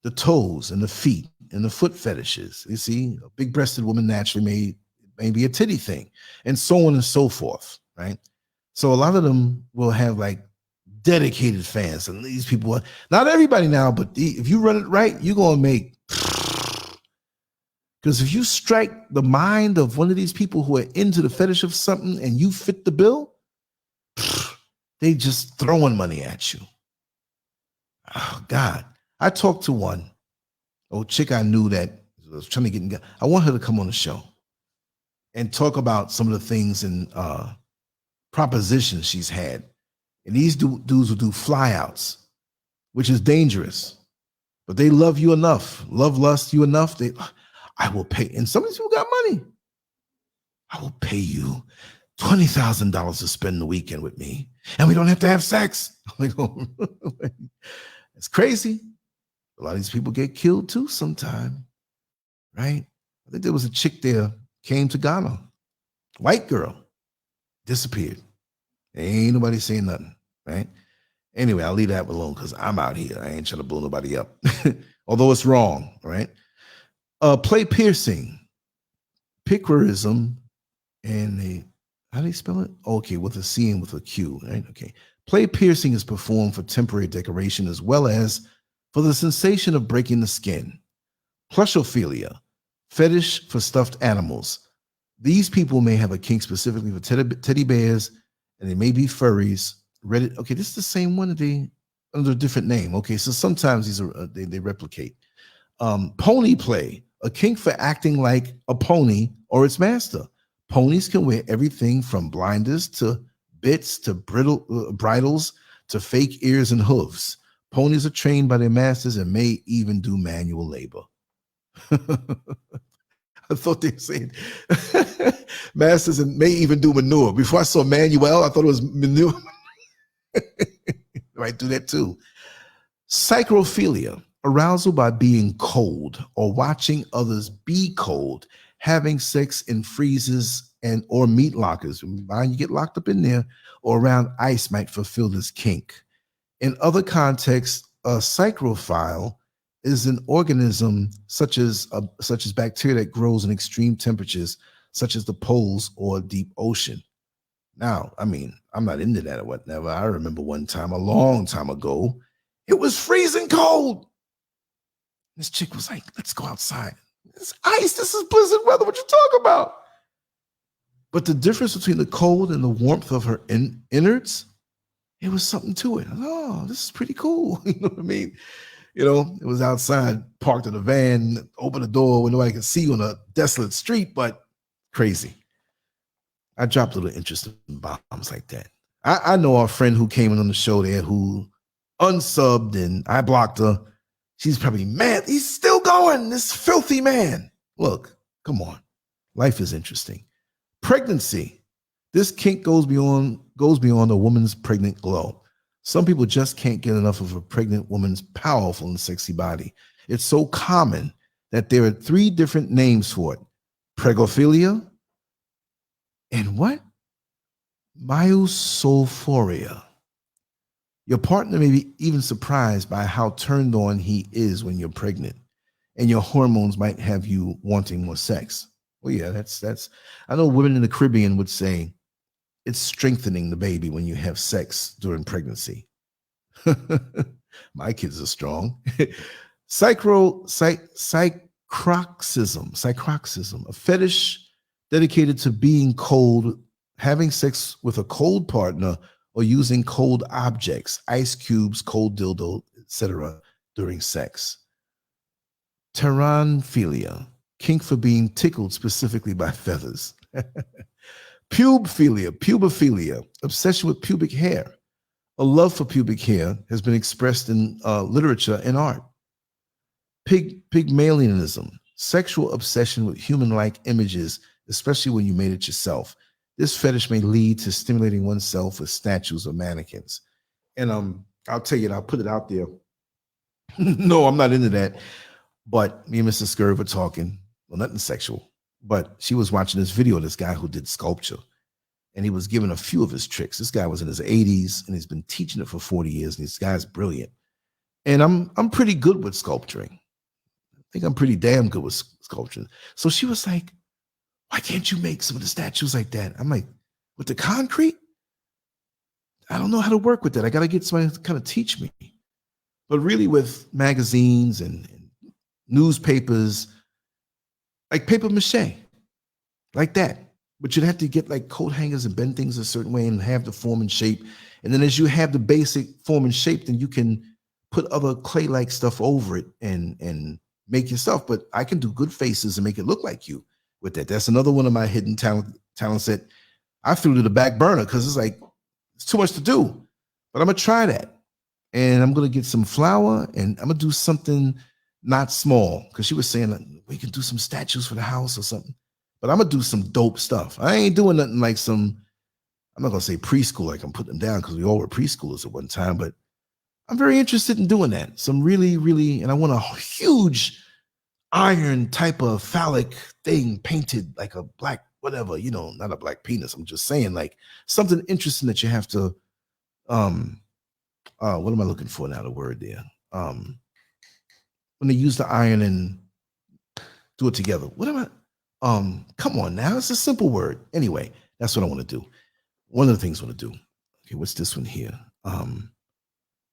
the toes and the feet and the foot fetishes. You see, a big-breasted woman naturally may be a titty thing, and so on and so forth, right? So a lot of them will have like dedicated fans, and these people are, not everybody now, but if you run it right, you're going to make, because if you strike the mind of one of these people who are into the fetish of something and you fit the bill, they just throwing money at you. Oh, God. I talked to one old chick I knew that was trying to get, I want her to come on the show and talk about some of the things and propositions she's had. And these dudes will do flyouts, which is dangerous. But they love you enough, lust you enough. I will pay. And some of these people got money. I will pay you $20,000 to spend the weekend with me, and we don't have to have sex. It's crazy. A lot of these people get killed too sometime, right? I think there was a chick there, came to Ghana, white girl, disappeared. Ain't nobody saying nothing, right? Anyway, I'll leave that alone because I'm out here. I ain't trying to blow nobody up, although it's wrong, right? Play piercing, piquerism, and how do you spell it? Okay, with a C and with a Q, right? Okay. Play piercing is performed for temporary decoration as well as for the sensation of breaking the skin. Plushophilia, fetish for stuffed animals. These people may have a kink specifically for teddy bears, and they may be furries. Reddit. Okay, this is the same one under a different name. Okay, so sometimes these are they replicate. Pony play, a kink for acting like a pony or its master. Ponies can wear everything from blinders to bits to bridles to fake ears and hooves. Ponies are trained by their masters and may even do manual labor. I thought they were saying masters and may even do manure. Before I saw Manuel, I thought it was manure. Might do that too. Psychrophilia, arousal by being cold or watching others be cold, having sex in freezers and or meat lockers. Mind you get locked up in there or around ice might fulfill this kink. In other contexts, a psychrophile is an organism such as bacteria that grows in extreme temperatures, such as the poles or deep ocean. Now, I mean, I'm not into that or whatever. I remember one time, a long time ago, it was freezing cold. This chick was like, let's go outside. It's ice. This is blizzard weather. What you talking about? But the difference between the cold and the warmth of her innards, it was something to it. Oh, this is pretty cool. You know what I mean? You know, it was outside, parked in a van, opened the door where nobody could see you on a desolate street, but crazy. I dropped a little interest in bombs like that. I know our friend who came in on the show there who unsubbed and I blocked her. She's probably mad. He's still going, this filthy man. Look, come on. Life is interesting. Pregnancy. This kink goes beyond a woman's pregnant glow. Some people just can't get enough of a pregnant woman's powerful and sexy body. It's so common that there are 3 different names for it. Pregophilia and what? Myosophoria. Your partner may be even surprised by how turned on he is when you're pregnant, and your hormones might have you wanting more sex. Well, yeah, that's. I know women in the Caribbean would say it's strengthening the baby when you have sex during pregnancy. My kids are strong. Psychroxism, a fetish dedicated to being cold, having sex with a cold partner, or using cold objects, ice cubes, cold dildo, etc., during sex. Terranophilia, kink for being tickled specifically by feathers. Pubophilia, obsession with pubic hair. A love for pubic hair has been expressed in literature and art. Pygmalionism, sexual obsession with human-like images, especially when you made it yourself. This fetish may lead to stimulating oneself with statues or mannequins. And I'll tell you, and I'll put it out there. No, I'm not into that. But me and Mr. SCURV were talking, well, nothing sexual, but she was watching this video of this guy who did sculpture. And he was giving a few of his tricks. This guy was in his 80s and he's been teaching it for 40 years. And this guy's brilliant. And I'm pretty good with sculpturing. I think I'm pretty damn good with sculpture. So she was like, why can't you make some of the statues like that? I'm like, with the concrete? I don't know how to work with that. I got to get somebody to kind of teach me. But really with magazines and newspapers, like paper mache, like that. But you'd have to get like coat hangers and bend things a certain way and have the form and shape. And then as you have the basic form and shape, then you can put other clay-like stuff over it and make yourself. But I can do good faces and make it look like you with that. That's another one of my hidden talents that I threw to the back burner because it's like, it's too much to do. But I'm going to try that. And I'm going to get some flour and I'm going to do something not small. Because she was saying like, we can do some statues for the house or something. But I'm going to do some dope stuff. I ain't doing nothing like some, I'm not going to say preschool like I'm putting them down because we all were preschoolers at one time. But I'm very interested in doing that. Some really, really, and I want a huge iron type of phallic thing painted like a black, whatever, you know, not a black penis. I'm just saying like something interesting that you have to, what am I looking for now, the word there? When they use the iron and do it together. What am I? Come on now, it's a simple word. Anyway, that's what I want to do. One of the things I want to do. Okay, what's this one here?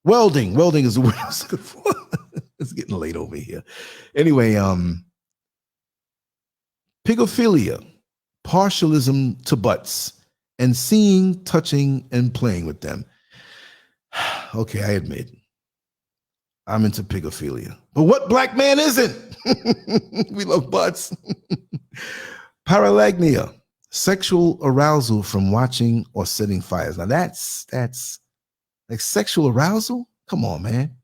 Welding. Welding is the word I was looking for. It's getting late over here. Anyway, pygophilia, partialism to butts, and seeing, touching, and playing with them. Okay, I admit, I'm into pygophilia. But what black man isn't? We love butts. Paralagnia, sexual arousal from watching or setting fires. Now that's like sexual arousal. Come on, man.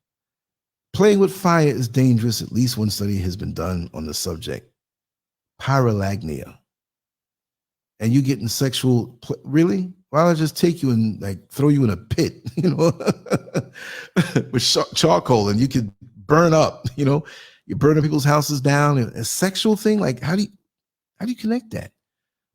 Playing with fire is dangerous. At least one study has been done on the subject. pyralagnia. And you getting sexual, really? Why don't I just take you and like throw you in a pit, with charcoal, and you could burn up, you're burning people's houses down. And a sexual thing, like how do you connect that?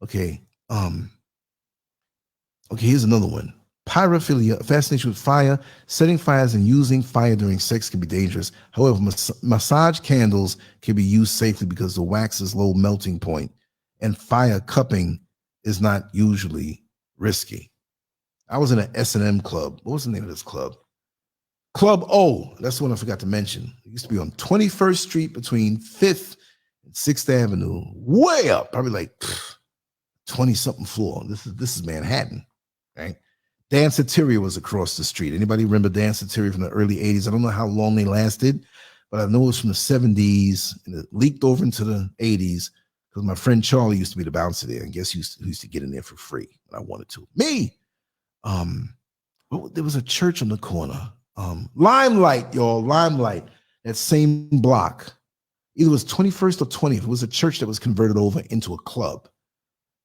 Okay. Okay, here's another one. Pyrophilia, fascination with fire. Setting fires and using fire during sex can be dangerous. However, massage candles can be used safely because the wax is low melting point, and fire cupping is not usually risky. I was in an S&M club. What was the name of this club? Club O. That's the one I forgot to mention. It used to be on 21st Street between 5th and 6th Avenue. Way up, probably like 20-something floor. This is Manhattan, right? Danceteria was across the street. Anybody remember Danceteria from the early 80s? I don't know how long they lasted, but I know it was from the 70s, and it leaked over into the 80s because my friend Charlie used to be the bouncer there, and guess who used to get in there for free when I wanted to? Me! There was a church on the corner. Limelight, y'all, Limelight, that same block. Either it was 21st or 20th. It was a church that was converted over into a club.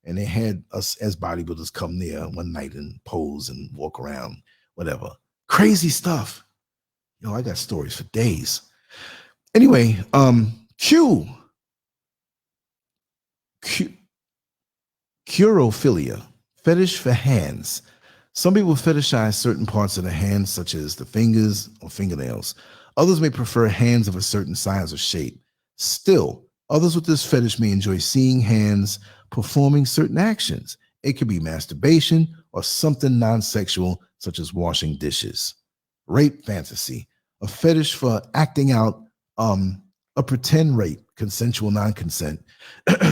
And they had us as bodybuilders come there one night and pose and walk around, whatever. Crazy stuff. I got stories for days. Anyway, Curophilia, fetish for hands. Some people fetishize certain parts of the hands, such as the fingers or fingernails. Others may prefer hands of a certain size or shape. Still, others with this fetish may enjoy seeing hands performing certain actions. It could be masturbation or something non-sexual, such as washing dishes. Rape fantasy, a fetish for acting out a pretend rape, consensual non-consent.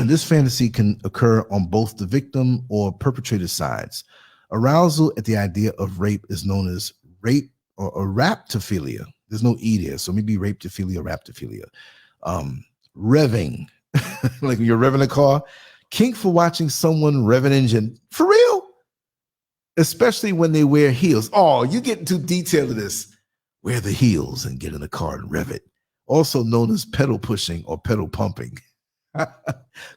This fantasy can occur on both the victim or perpetrator sides. Arousal at the idea of rape is known as rape or raptophilia. There's no E there, so maybe raptophilia, raptophilia. Revving, like when you're revving a car. Kink for watching someone rev an engine. For real? Especially when they wear heels. Oh, you're getting too detailed to this. Wear the heels and get in the car and rev it. Also known as pedal pushing or pedal pumping.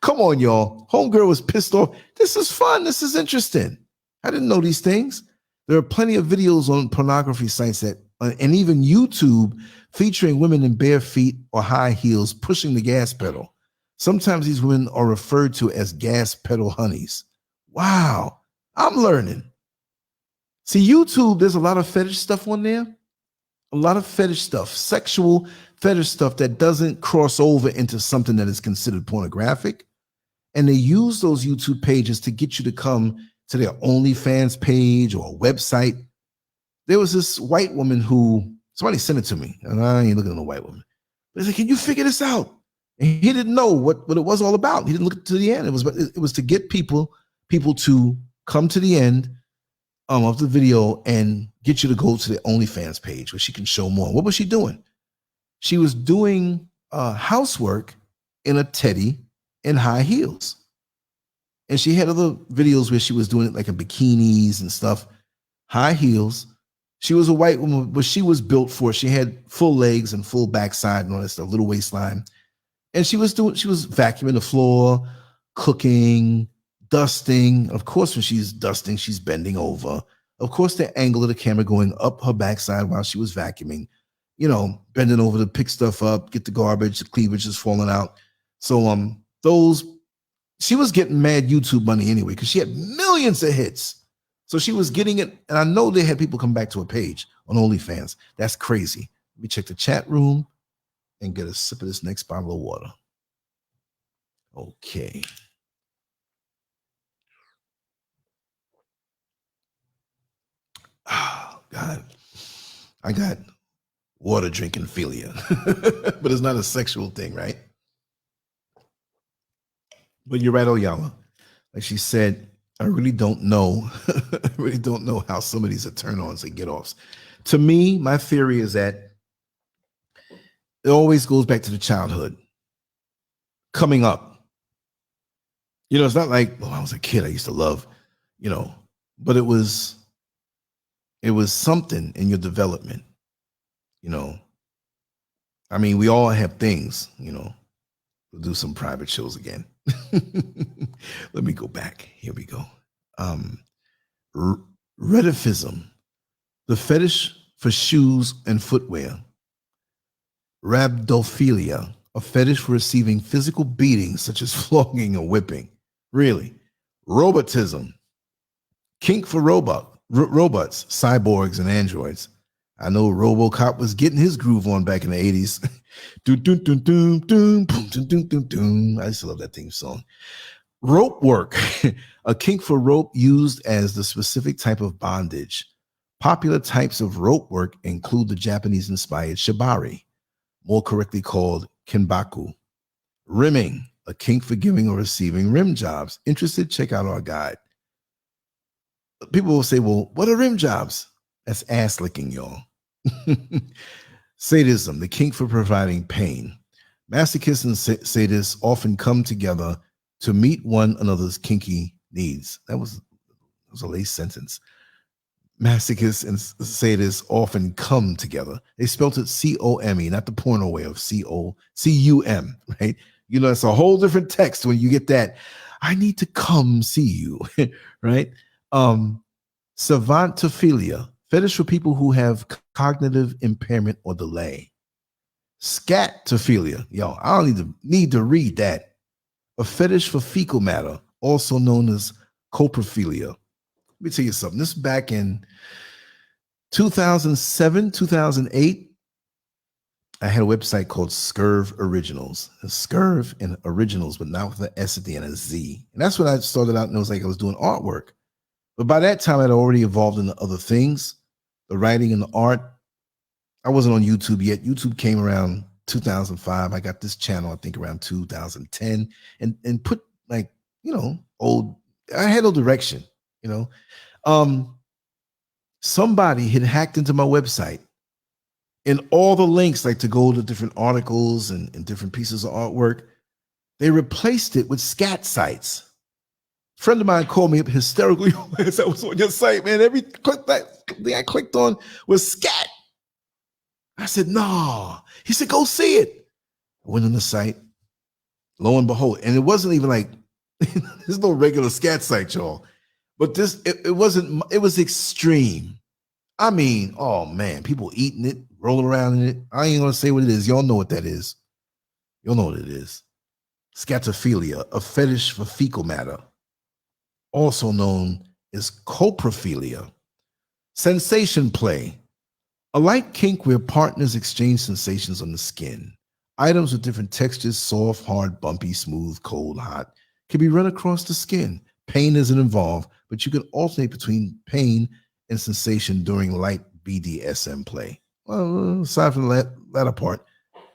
Come on, y'all. Homegirl was pissed off. This is fun. This is interesting. I didn't know these things. There are plenty of videos on pornography sites that, and even YouTube, featuring women in bare feet or high heels pushing the gas pedal. Sometimes these women are referred to as gas pedal honeys. Wow, I'm learning. See, YouTube, there's a lot of fetish stuff on there. A lot of fetish stuff, sexual fetish stuff that doesn't cross over into something that is considered pornographic. And they use those YouTube pages to get you to come to their OnlyFans page or a website. There was this white woman who, somebody sent it to me, and I ain't looking at a white woman. But they said, can you figure this out? And he didn't know what it was all about. He didn't look to the end. It was to get people to come to the end of the video and get you to go to the OnlyFans page where she can show more. What was she doing? She was doing housework in a teddy in high heels. And she had other videos where she was doing it like in bikinis and stuff, high heels. She was a white woman, but she was built for it. She had full legs and full backside and all that stuff, little waistline. And she was vacuuming the floor, cooking, dusting. Of course, when she's dusting, she's bending over. Of course, the angle of the camera going up her backside while she was vacuuming, bending over to pick stuff up, get the garbage, the cleavage is falling out. So she was getting mad YouTube money anyway, because she had millions of hits. So she was getting it. And I know they had people come back to her page on OnlyFans. That's crazy. Let me check the chat room and get a sip of this next bottle of water. Okay. Oh, God. I got water drinking philia, but it's not a sexual thing, right? But you're right, Oyala. Like she said, I really don't know. I really don't know how some of these are turn-ons and get-offs. To me, my theory is that it always goes back to the childhood. Coming up. It's not like, I was a kid, I used to love, but it was something in your development. I mean, we all have things, We'll do some private shows again. Let me go back. Here we go. Rediphism, the fetish for shoes and footwear. Rhabdophilia, a fetish for receiving physical beatings such as flogging or whipping. Really. Robotism, kink for robots, cyborgs, and androids. I know RoboCop was getting his groove on back in the 80s. I used to love that theme song. Rope work, a kink for rope used as the specific type of bondage. Popular types of rope work include the Japanese-inspired shibari, more correctly called kenbaku. Rimming, a kink for giving or receiving rim jobs. Interested? Check out our guide. People will say, well, what are rim jobs? That's ass licking, y'all. Sadism, the kink for providing pain. Masochists and sadists often come together to meet one another's kinky needs. That was a late sentence. Masochists and sadists often come together. They spelled it C-O-M-E, not the porno way of C-O-C-U-M, right? You know, it's a whole different text when you get that. I need to come see you, right? Savantophilia, fetish for people who have cognitive impairment or delay. Scatophilia, yo, I don't need to read that. A fetish for fecal matter, also known as coprophilia. Let me tell you something. This back in 2007, 2008, I had a website called SCURV Originals. SCURV and Originals, but not with an S at the end, a Z. And that's when I started out, and it was like I was doing artwork. But by that time, I'd already evolved into other things, the writing and the art. I wasn't on YouTube yet. YouTube came around 2005. I got this channel, I think, around 2010, and put, like, you know, I had no direction, you know. Somebody had hacked into my website, and all the links, like to go to different articles and different pieces of artwork, they replaced it with scat sites. A friend of mine called me up hysterically as I was on your site, man. Every click that thing I clicked on was scat. I said, nah. He said, go see it. I went on the site. Lo and behold, and it wasn't even like, there's no regular scat site, y'all. But this, it was extreme. I mean, oh man, people eating it, rolling around in it. I ain't gonna say what it is. Y'all know what that is. You'll know what it is. Scatophilia, a fetish for fecal matter, also known as coprophilia. Sensation play, a light kink where partners exchange sensations on the skin. Items with different textures, soft, hard, bumpy, smooth, cold, hot, can be run across the skin. Pain isn't involved, but you can alternate between pain and sensation during light BDSM play. Well, aside from the latter part,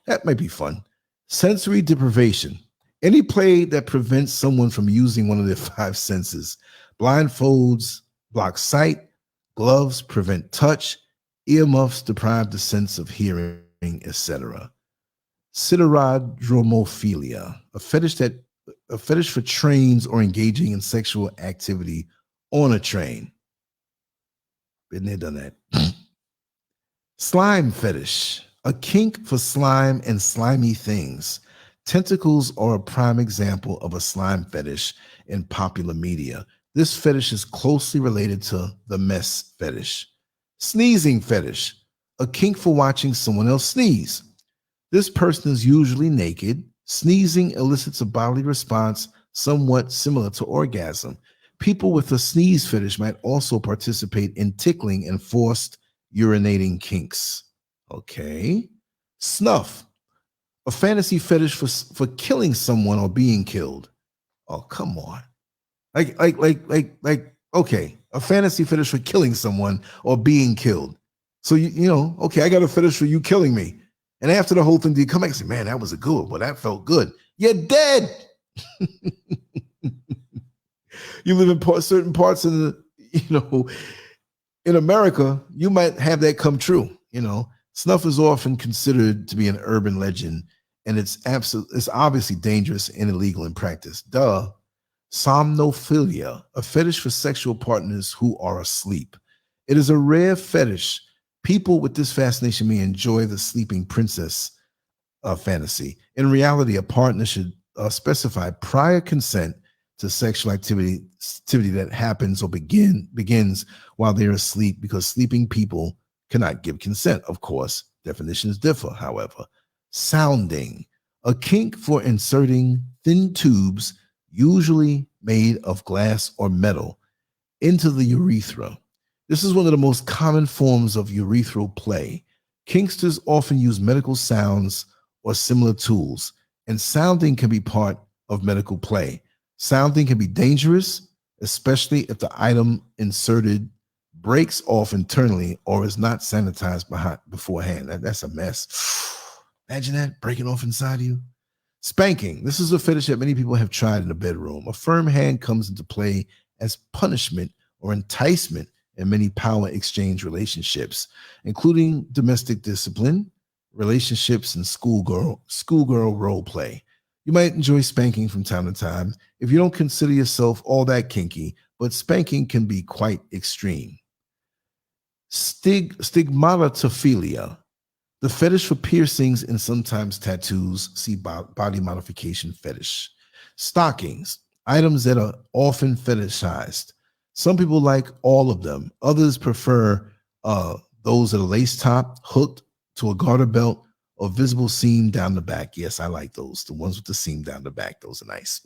that might be fun. Sensory deprivation, any play that prevents someone from using one of their 5 senses. Blindfolds block sight, gloves prevent touch, earmuffs deprive the sense of hearing, etc. Siderodromophilia, a fetish for trains or engaging in sexual activity on a train. Been there, done that. Slime fetish, a kink for slime and slimy things. Tentacles are a prime example of a slime fetish in popular media. This fetish is closely related to the mess fetish. Sneezing fetish, a kink for watching someone else sneeze. This person is usually naked. Sneezing elicits a bodily response somewhat similar to orgasm. People with a sneeze fetish might also participate in tickling and forced urinating kinks. Okay. Snuff, a fantasy fetish for killing someone or being killed. Oh, come on. Okay, a fantasy fetish for killing someone or being killed. So, you know, okay, I got a fetish for you killing me. And after the whole thing, do you come back and say, man, that was a good one. Well, that felt good. You're dead. You live in certain parts of the, you know, in America, you might have that come true. You know, snuff is often considered to be an urban legend, and it's obviously dangerous and illegal in practice. Duh. Somnophilia, a fetish for sexual partners who are asleep. It is a rare fetish. People with this fascination may enjoy the sleeping princess fantasy. In reality, a partner should specify prior consent to sexual activity that happens or begins while they're asleep, because sleeping people cannot give consent. Of course, definitions differ, however. Sounding, a kink for inserting thin tubes, usually made of glass or metal, into the urethra. This is one of the most common forms of urethral play. Kinksters often use medical sounds or similar tools, and sounding can be part of medical play. Sounding can be dangerous, especially if the item inserted breaks off internally or is not sanitized beforehand. That's a mess. Imagine that, breaking off inside you. Spanking. This is a fetish that many people have tried in the bedroom. A firm hand comes into play as punishment or enticement in many power exchange relationships, including domestic discipline, relationships, and schoolgirl role play. You might enjoy spanking from time to time if you don't consider yourself all that kinky, but spanking can be quite extreme. Stigmatophilia, the fetish for piercings and sometimes tattoos. See body modification fetish. Stockings, items that are often fetishized. Some people like all of them. Others prefer those that are lace top, hooked to a garter belt, or visible seam down the back. Yes, I like those. The ones with the seam down the back. Those are nice.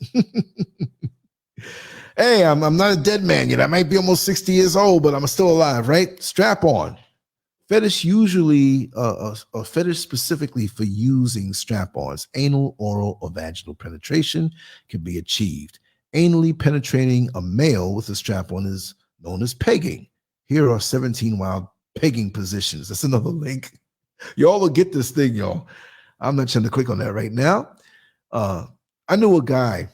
Hey, I'm not a dead man yet. I might be almost 60 years old, but I'm still alive, right? Strap on. Fetish, usually a fetish specifically for using strap-ons. Anal, oral, or vaginal penetration can be achieved. Anally penetrating a male with a strap-on is known as pegging. Here are 17 wild pegging positions. That's another link. Y'all will get this thing, y'all. I'm not trying to click on that right now. I knew a guy.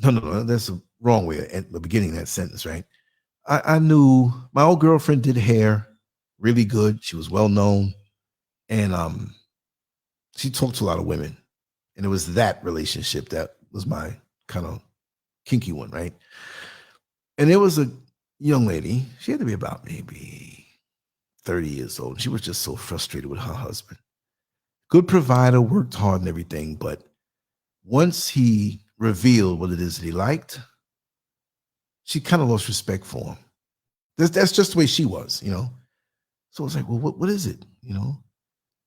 No, that's the wrong way at the beginning of that sentence, right? I knew my old girlfriend did hair really good. She was well known, and she talked to a lot of women, and it was that relationship that was my kind of kinky one, right? And there was a young lady. She had to be about maybe 30 years old. She was just so frustrated with her husband. Good provider, worked hard and everything, but once he revealed what it is that he liked, she kind of lost respect for him. That's just the way she was, you know? So I was like, well, what is it, you know?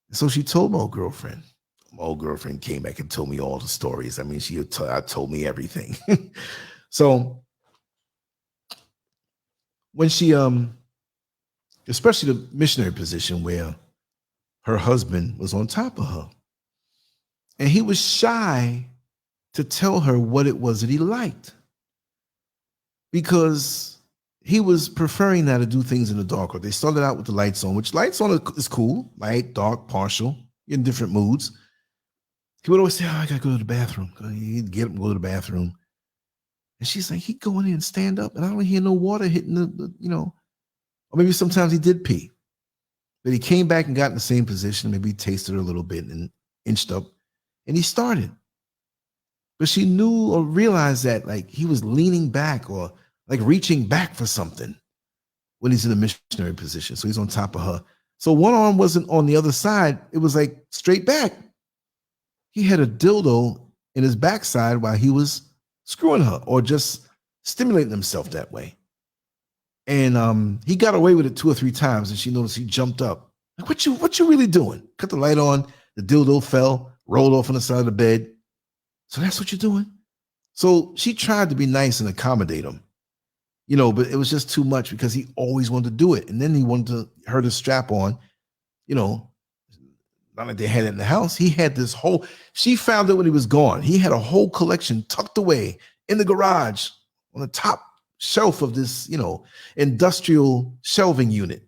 And so she told my old girlfriend. My old girlfriend came back and told me all the stories. I mean, she told me everything. So when she, especially the missionary position where her husband was on top of her, and he was shy to tell her what it was that he liked, because he was preferring now to do things in the dark. Or they started out with the lights on, which lights on is cool. Light, dark, partial, in different moods. He would always say, oh, I gotta go to the bathroom. He'd get up and go to the bathroom. And she's like, he'd go in there and stand up, and I don't hear no water hitting the you know, or maybe sometimes he did pee. But he came back and got in the same position, maybe tasted her a little bit and inched up, and he started. But she knew or realized that like he was leaning back or like reaching back for something when he's in a missionary position. So he's on top of her. So one arm wasn't on the other side. It was like straight back. He had a dildo in his backside while he was screwing her or just stimulating himself that way. And he got away with it 2 or 3 times, and she noticed he jumped up. Like, what you really doing? Cut the light on, the dildo fell, rolled off on the side of the bed. So that's what you're doing? So she tried to be nice and accommodate him, you know, but it was just too much because he always wanted to do it. And then he wanted her to strap on, you know, not like they had it in the house. He had this whole, she found it when he was gone. He had a whole collection tucked away in the garage on the top shelf of this, you know, industrial shelving unit.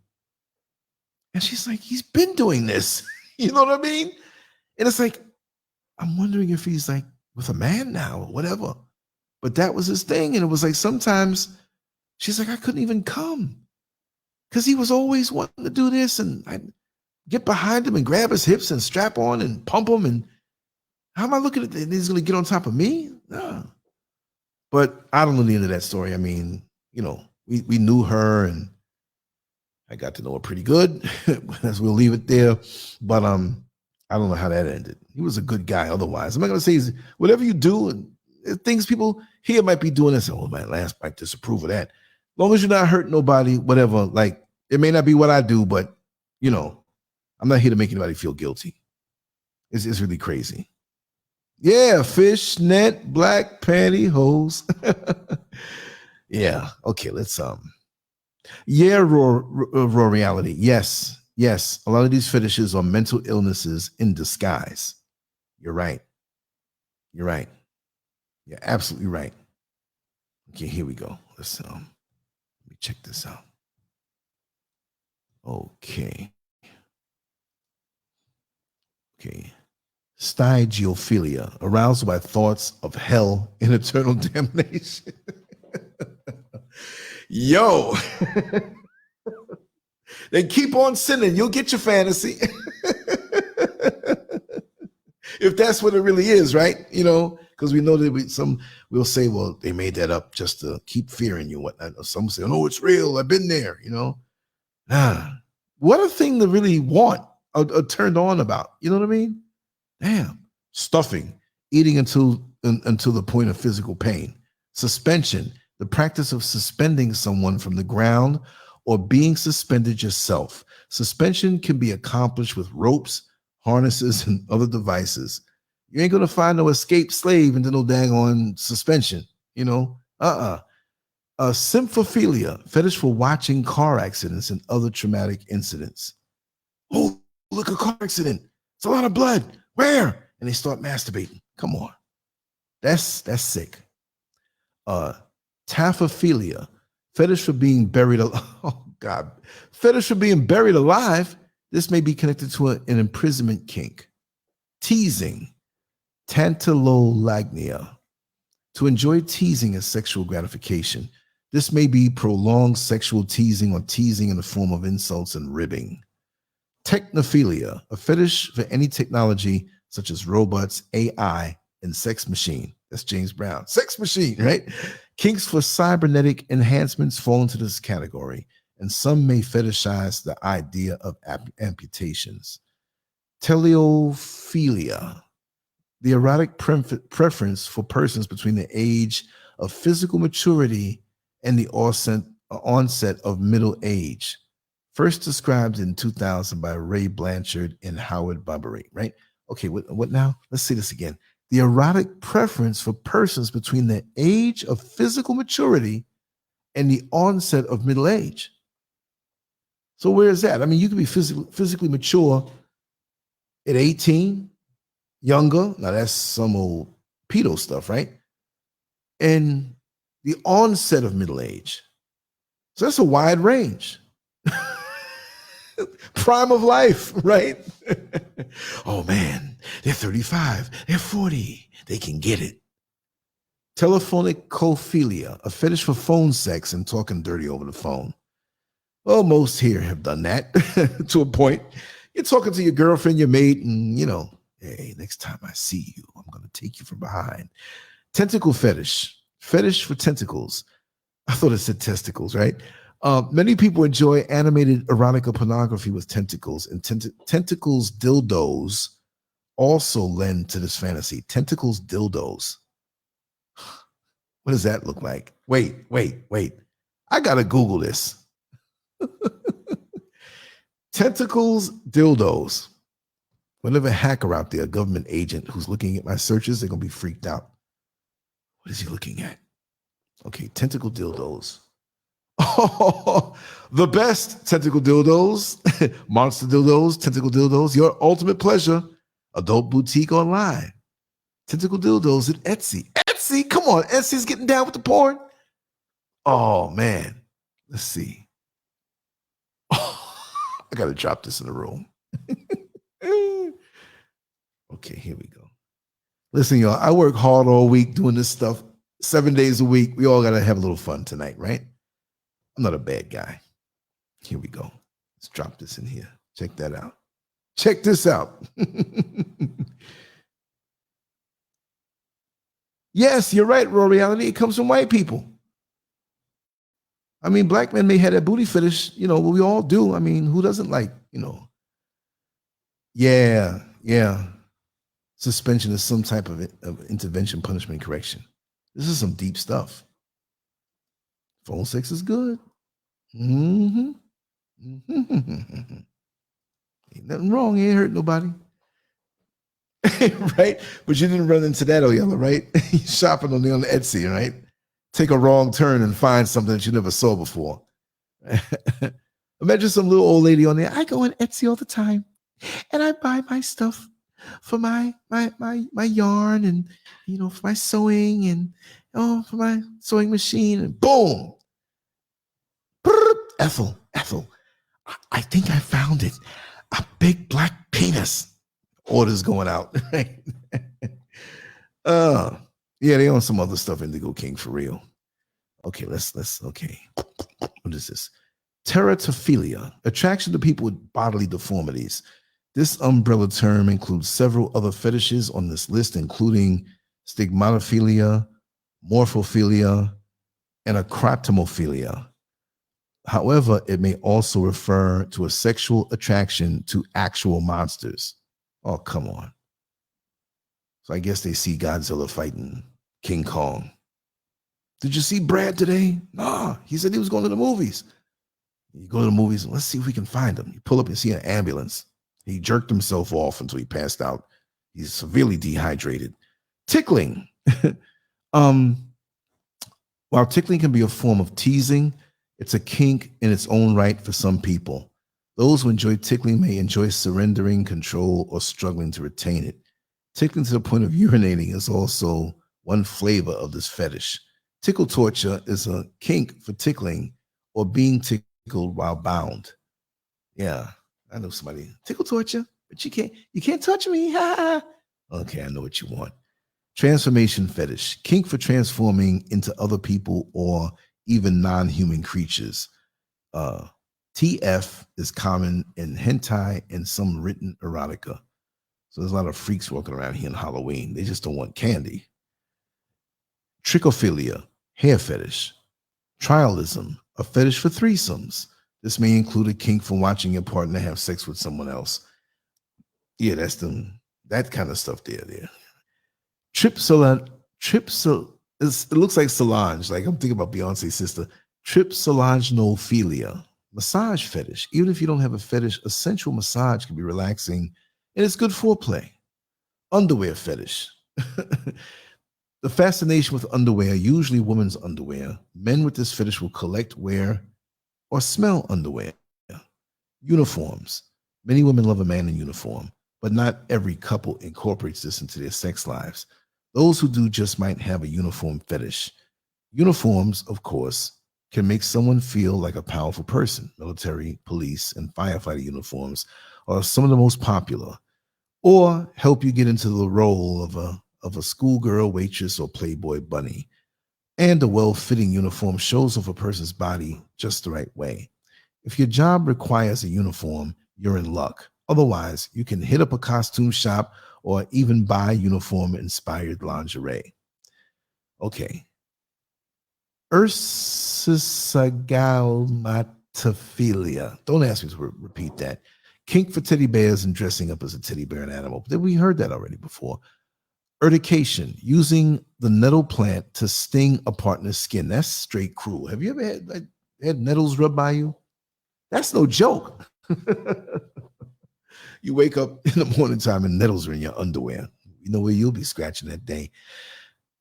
And she's like, he's been doing this. You know what I mean? And it's like, I'm wondering if he's like with a man now or whatever. But that was his thing. And it was like, sometimes she's like, I couldn't even come because he was always wanting to do this. And I'd get behind him and grab his hips and strap on and pump him. And how am I looking at it? He's going to get on top of me? No. But I don't know the end of that story. I mean, you know, we knew her and I got to know her pretty good. We'll leave it there. But I don't know how that ended. He was a good guy otherwise. I'm not going to say he's, whatever you do and things people here might be doing this. Oh, man, Lance might disapprove of that. As long as you're not hurting nobody, whatever. Like, it may not be what I do, but, you know, I'm not here to make anybody feel guilty. It's really crazy. Yeah, fish, net, black pantyhose. Yeah. Okay, let's yeah, raw reality. Yes. Yes. A lot of these fetishes are mental illnesses in disguise. You're right. You're right. You're absolutely right. Okay, here we go. Let's let me check this out. Okay. Okay. Stygiophilia, arousal by thoughts of hell and eternal damnation. Yo, then keep on sinning. You'll get your fantasy. If that's what it really is, right? You know, because we know that we'll say, well, they made that up just to keep fearing you. Whatnot. Some say, oh, no, it's real. I've been there, you know. What a thing to really want or turned on about. You know what I mean? Damn. Stuffing, eating until the point of physical pain. Suspension, the practice of suspending someone from the ground or being suspended yourself. Suspension can be accomplished with ropes, harnesses, and other devices. You ain't gonna find no escaped slave into no daggone suspension, you know? Symphophobia, fetish for watching car accidents and other traumatic incidents. Oh, look, a car accident. It's a lot of blood. Where? And they start masturbating. Come on. That's sick. Taphophilia, fetish for being buried alive. Oh, God. Fetish for being buried alive. This may be connected to an imprisonment kink. Teasing, tantallolagnia, to enjoy teasing as sexual gratification. This may be prolonged sexual teasing or teasing in the form of insults and ribbing. Technophilia, a fetish for any technology such as robots, AI, and sex machine. That's James Brown. Sex machine, right? Kinks for cybernetic enhancements fall into this category, and some may fetishize the idea of amputations. Teleophilia, the erotic preference for persons between the age of physical maturity and the onset of middle age. First described in 2000 by Ray Blanchard and Howard Barbary, right? Okay, what now? Let's see this again. The erotic preference for persons between the age of physical maturity and the onset of middle age. So where is that? I mean, you can be physically mature at 18, younger. Now that's some old pedo stuff, right? And the onset of middle age. So that's a wide range. Prime of life, right? Oh man, they're 35, they're 40, they can get it. Telephonic cophilia, a fetish for phone sex and talking dirty over the phone. Well, most here have done that to a point. You're talking to your girlfriend, your mate, and you know, hey, next time I see you, I'm gonna take you from behind. Tentacle fetish, fetish for tentacles. I thought it said testicles, right? Many people enjoy animated erotica pornography with tentacles, and tentacles dildos also lend to this fantasy. Tentacles dildos. What does that look like? Wait. I gotta Google this. Tentacles dildos. Whenever a hacker out there, a government agent who's looking at my searches, they're gonna be freaked out. What is he looking at? Okay, tentacle dildos. Oh, the best tentacle dildos, monster dildos, tentacle dildos, your ultimate pleasure, adult boutique online. Tentacle dildos at Etsy. Etsy, come on, Etsy's getting down with the porn. Oh man, let's see. Oh, I gotta drop this in the room. Okay, here we go. Listen, y'all, I work hard all week doing this stuff, 7 days a week. We all gotta have a little fun tonight, right? I'm not a bad guy. Here we go. Let's drop this in here. Check that out. Check this out. Yes, you're right, raw reality. It comes from white people. I mean, black men may have that booty fetish, you know, we all do. I mean, who doesn't like, you know? Yeah, Yeah. Suspension is some type of intervention, punishment, correction. This is some deep stuff. Phone sex is good. Mm-hmm. Mm-hmm. Ain't nothing wrong. Ain't hurt nobody. Right? But you didn't run into that, Oyella, right? You're shopping on the Etsy, right? Take a wrong turn and find something that you never saw before. Imagine some little old lady on there. I go on Etsy all the time and I buy my stuff for my yarn and for my sewing and for my sewing machine, and boom. Ethel, I think I found it. A big black penis. Orders going out. Yeah, they own some other stuff, Indigo King, for real. Okay, let's okay. What is this? Teratophilia, attraction to people with bodily deformities. This umbrella term includes several other fetishes on this list, including stigmatophilia, morphophilia, and acrotomophilia. However, it may also refer to a sexual attraction to actual monsters. Oh, come on. So I guess they see Godzilla fighting King Kong. Did you see Brad today? Nah, he said he was going to the movies. You go to the movies, let's see if we can find him. You pull up and see an ambulance. He jerked himself off until he passed out. He's severely dehydrated. Tickling. While tickling can be a form of teasing, it's a kink in its own right for some people. Those who enjoy tickling may enjoy surrendering control or struggling to retain it. Tickling to the point of urinating is also one flavor of this fetish. Tickle torture is a kink for tickling or being tickled while bound. Yeah, I know somebody. Tickle torture, but you can't touch me. Okay, I know what you want. Transformation fetish, kink for transforming into other people or even non-human creatures. TF is common in hentai and some written erotica. So there's a lot of freaks walking around here on Halloween. They just don't want candy. Trichophilia, hair fetish. Trialism, a fetish for threesomes. This may include a kink for watching your partner have sex with someone else. Yeah, that's that kind of stuff there. It looks like Solange. Like I'm thinking about Beyonce's sister. Tripsolangenophilia, massage fetish. Even if you don't have a fetish, a sensual massage can be relaxing and it's good foreplay. Underwear fetish. The fascination with underwear, usually women's underwear. Men with this fetish will collect, wear, or smell underwear. Uniforms. Many women love a man in uniform, but not every couple incorporates this into their sex lives. Those who do just might have a uniform fetish. Uniforms, of course, can make someone feel like a powerful person. Military, police, and firefighter uniforms are some of the most popular, or help you get into the role of a schoolgirl, waitress, or Playboy bunny. And a well-fitting uniform shows off a person's body just the right way. If your job requires a uniform, you're in luck. Otherwise, you can hit up a costume shop or even buy uniform-inspired lingerie. Okay. Ursisagalmatophilia. Don't ask me to repeat that. Kink for teddy bears and dressing up as a teddy bear and animal. We heard that already before. Urtication, using the nettle plant to sting a partner's skin. That's straight cruel. Have you ever had nettles rubbed by you? That's no joke. You wake up in the morning time and nettles are in your underwear. You know where you'll be scratching that day.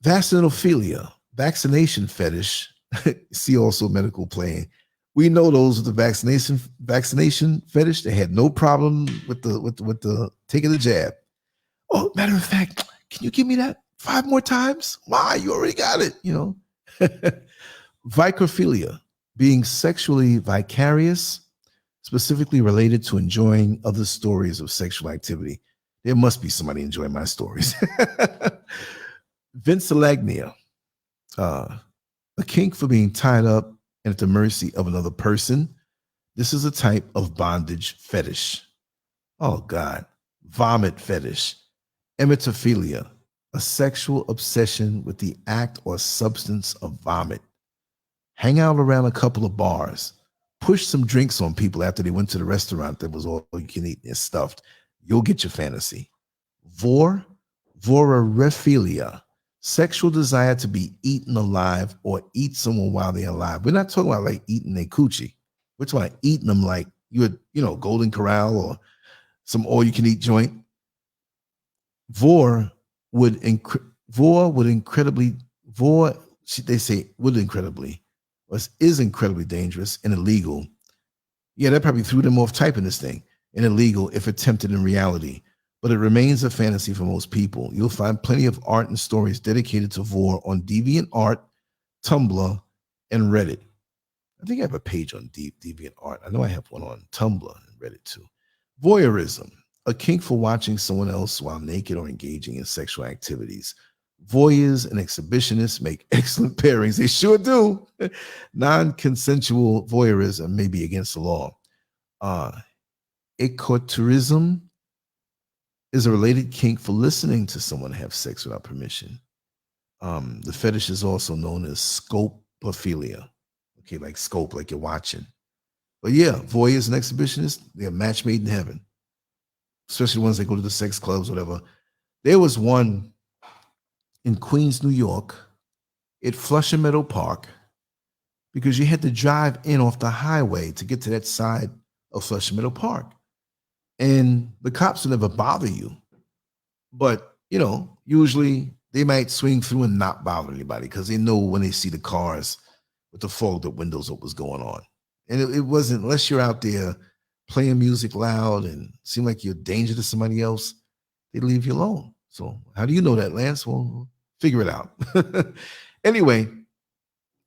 Vaccinophilia, vaccination fetish. See also medical playing. We know those with the vaccination fetish. They had no problem with the taking the jab. Oh, matter of fact, can you give me that 5 more times? Why? You already got it, Vicrophilia, being sexually vicarious, specifically related to enjoying other stories of sexual activity. There must be somebody enjoying my stories. Vincelagnia, a kink for being tied up and at the mercy of another person. This is a type of bondage fetish. Oh, God. Vomit fetish. Emetophilia, a sexual obsession with the act or substance of vomit. Hang out around a couple of bars. Push some drinks on people after they went to the restaurant that was all you can eat and stuffed. you'll get your fantasy. Vorophilia, sexual desire to be eaten alive or eat someone while they're alive. We're not talking about like eating their coochie. We're talking about eating them like Golden Corral or some all-you-can-eat joint. Vor would incredibly is incredibly dangerous and illegal. Yeah, that probably threw them off typing this thing. And illegal if attempted in reality. But it remains a fantasy for most people. You'll find plenty of art and stories dedicated to Vor on DeviantArt, Tumblr, and Reddit. I think I have a page on DeviantArt. I know I have one on Tumblr and Reddit too. Voyeurism, a kink for watching someone else while naked or engaging in sexual activities. Voyeurs and exhibitionists make excellent pairings. They sure do. Non-consensual voyeurism may be against the law. Ecotourism is a related kink for listening to someone have sex without permission. The fetish is also known as scopophilia. Okay, like scope, like you're watching. But yeah, voyeurs and exhibitionists, they're a match made in heaven. Especially ones that go to the sex clubs, whatever. There was one in Queens, New York, at Flushing Meadow Park, because you had to drive in off the highway to get to that side of Flushing Meadow Park. And the cops will never bother you. But, usually they might swing through and not bother anybody because they know when they see the cars with the fogged up windows what was going on. And it wasn't, unless you're out there playing music loud and seem like you're a danger to somebody else, they leave you alone. So how do you know that, Lance? Well, figure it out. Anyway,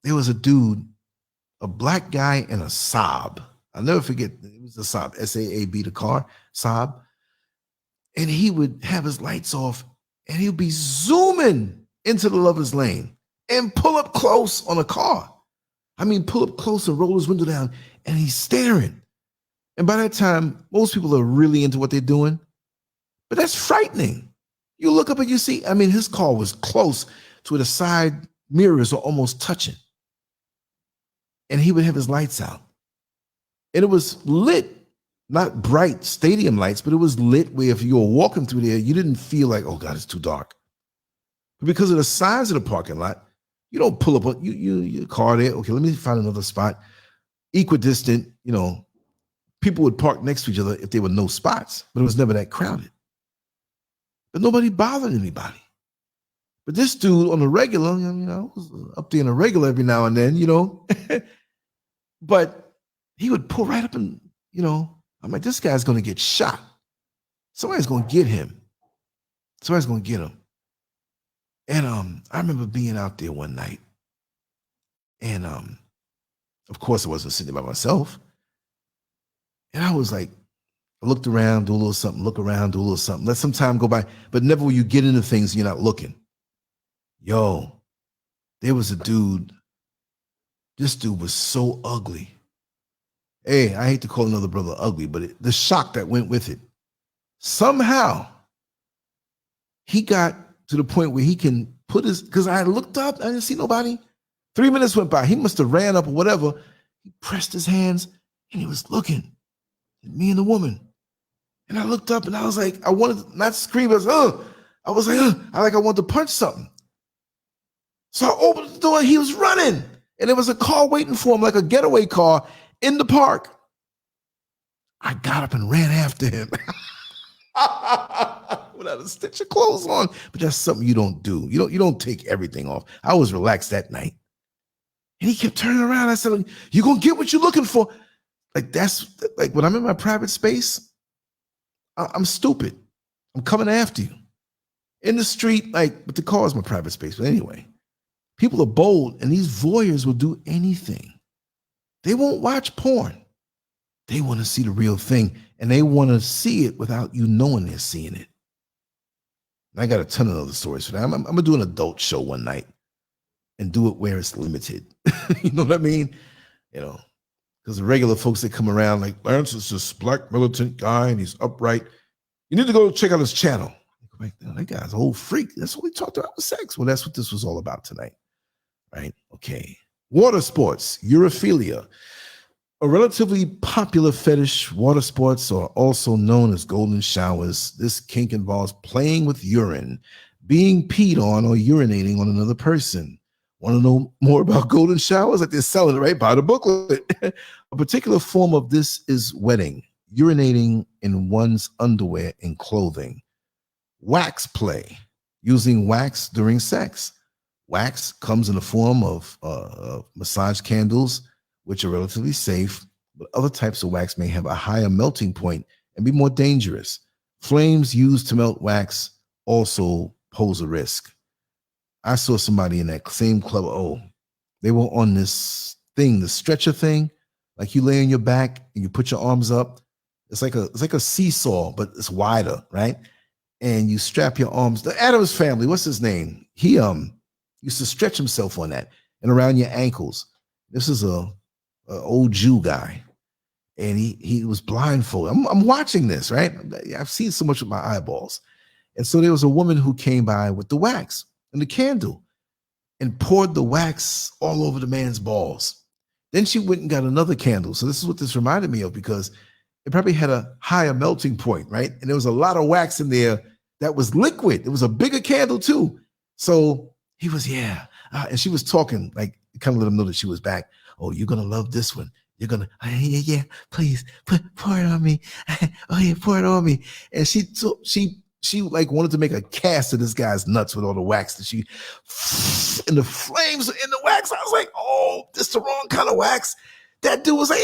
there was a dude, a black guy in a Saab. I'll never forget, it was a Saab, S-A-A-B, the car, Saab. And he would have his lights off and he would be zooming into the lover's lane and pull up close on a car. I mean, pull up close and roll his window down and he's staring. And by that time, most people are really into what they're doing. But that's frightening. You look up and you see, his car was close to where the side mirrors are almost touching. And he would have his lights out. And it was lit, not bright stadium lights, but it was lit where if you were walking through there, you didn't feel like, oh God, it's too dark. But because of the size of the parking lot, you don't pull up your car there. Okay, let me find another spot. Equidistant, people would park next to each other if there were no spots, but it was never that crowded. But nobody bothered anybody. But this dude on the regular, I was up there in the regular every now and then, but he would pull right up and, I'm like, this guy's going to get shot. Somebody's going to get him. Somebody's going to get him. And I remember being out there one night. And of course, I wasn't sitting by myself. And I was like, I looked around, do a little something, look around, do a little something. Let some time go by. But never will you get into things you're not looking. Yo, there was a dude. This dude was so ugly. Hey, I hate to call another brother ugly, but the shock that went with it. Somehow, he got to the point where he can put his, because I looked up, I didn't see nobody. 3 minutes went by. He must have ran up or whatever. He pressed his hands and he was looking at me and the woman. And I looked up and I was like, I wanted to not scream, but I was like, I wanted to punch something. So I opened the door and he was running. And there was a car waiting for him, like a getaway car in the park. I got up and ran after him. Without a stitch of clothes on. But that's something you don't do. You don't take everything off. I was relaxed that night. And he kept turning around. I said, you're going to get what you're looking for. Like, that's like when I'm in my private space, I'm stupid. I'm coming after you. In the street, but the car is my private space. But anyway, people are bold, and these voyeurs will do anything. They won't watch porn. They want to see the real thing, and they want to see it without you knowing they're seeing it. And I got a ton of other stories for that. I'm going to do an adult show one night and do it where it's limited. You know what I mean? Because the regular folks that come around, like, Lance is this black militant guy, and he's upright. You need to go check out his channel. Like, that guy's a whole freak. That's what we talked about, sex. Well, that's what this was all about tonight. Right? Okay. Water sports, urophilia. A relatively popular fetish, water sports are also known as golden showers. This kink involves playing with urine, being peed on, or urinating on another person. Want to know more about golden showers? Like they're selling it, right? Buy the booklet. A particular form of this is wetting, urinating in one's underwear and clothing. Wax play, using wax during sex. Wax comes in the form of massage candles, which are relatively safe, but other types of wax may have a higher melting point and be more dangerous. Flames used to melt wax also pose a risk. I saw somebody in that same club. Oh, they were on this thing, the stretcher thing, like you lay on your back and you put your arms up. It's like a seesaw, but it's wider, right? And you strap your arms. The Addams Family, what's his name? He used to stretch himself on that and around your ankles. This is a old Jew guy, and he was blindfolded. I'm watching this, right? I've seen so much with my eyeballs. And so there was a woman who came by with the wax and the candle and poured the wax all over the man's balls. Then she went and got another candle. So this is what this reminded me of, because it probably had a higher melting point, right? And there was a lot of wax in there that was liquid. It was a bigger candle too. So he was, and she was talking, like, kind of let him know that she was back. Oh, you're going to love this one. You're going to, yeah, please, pour it on me. Oh, yeah, pour it on me. And she like wanted to make a cast of this guy's nuts with all the wax that she, and the flames in the wax. I was like, oh, this is the wrong kind of wax. That dude was like,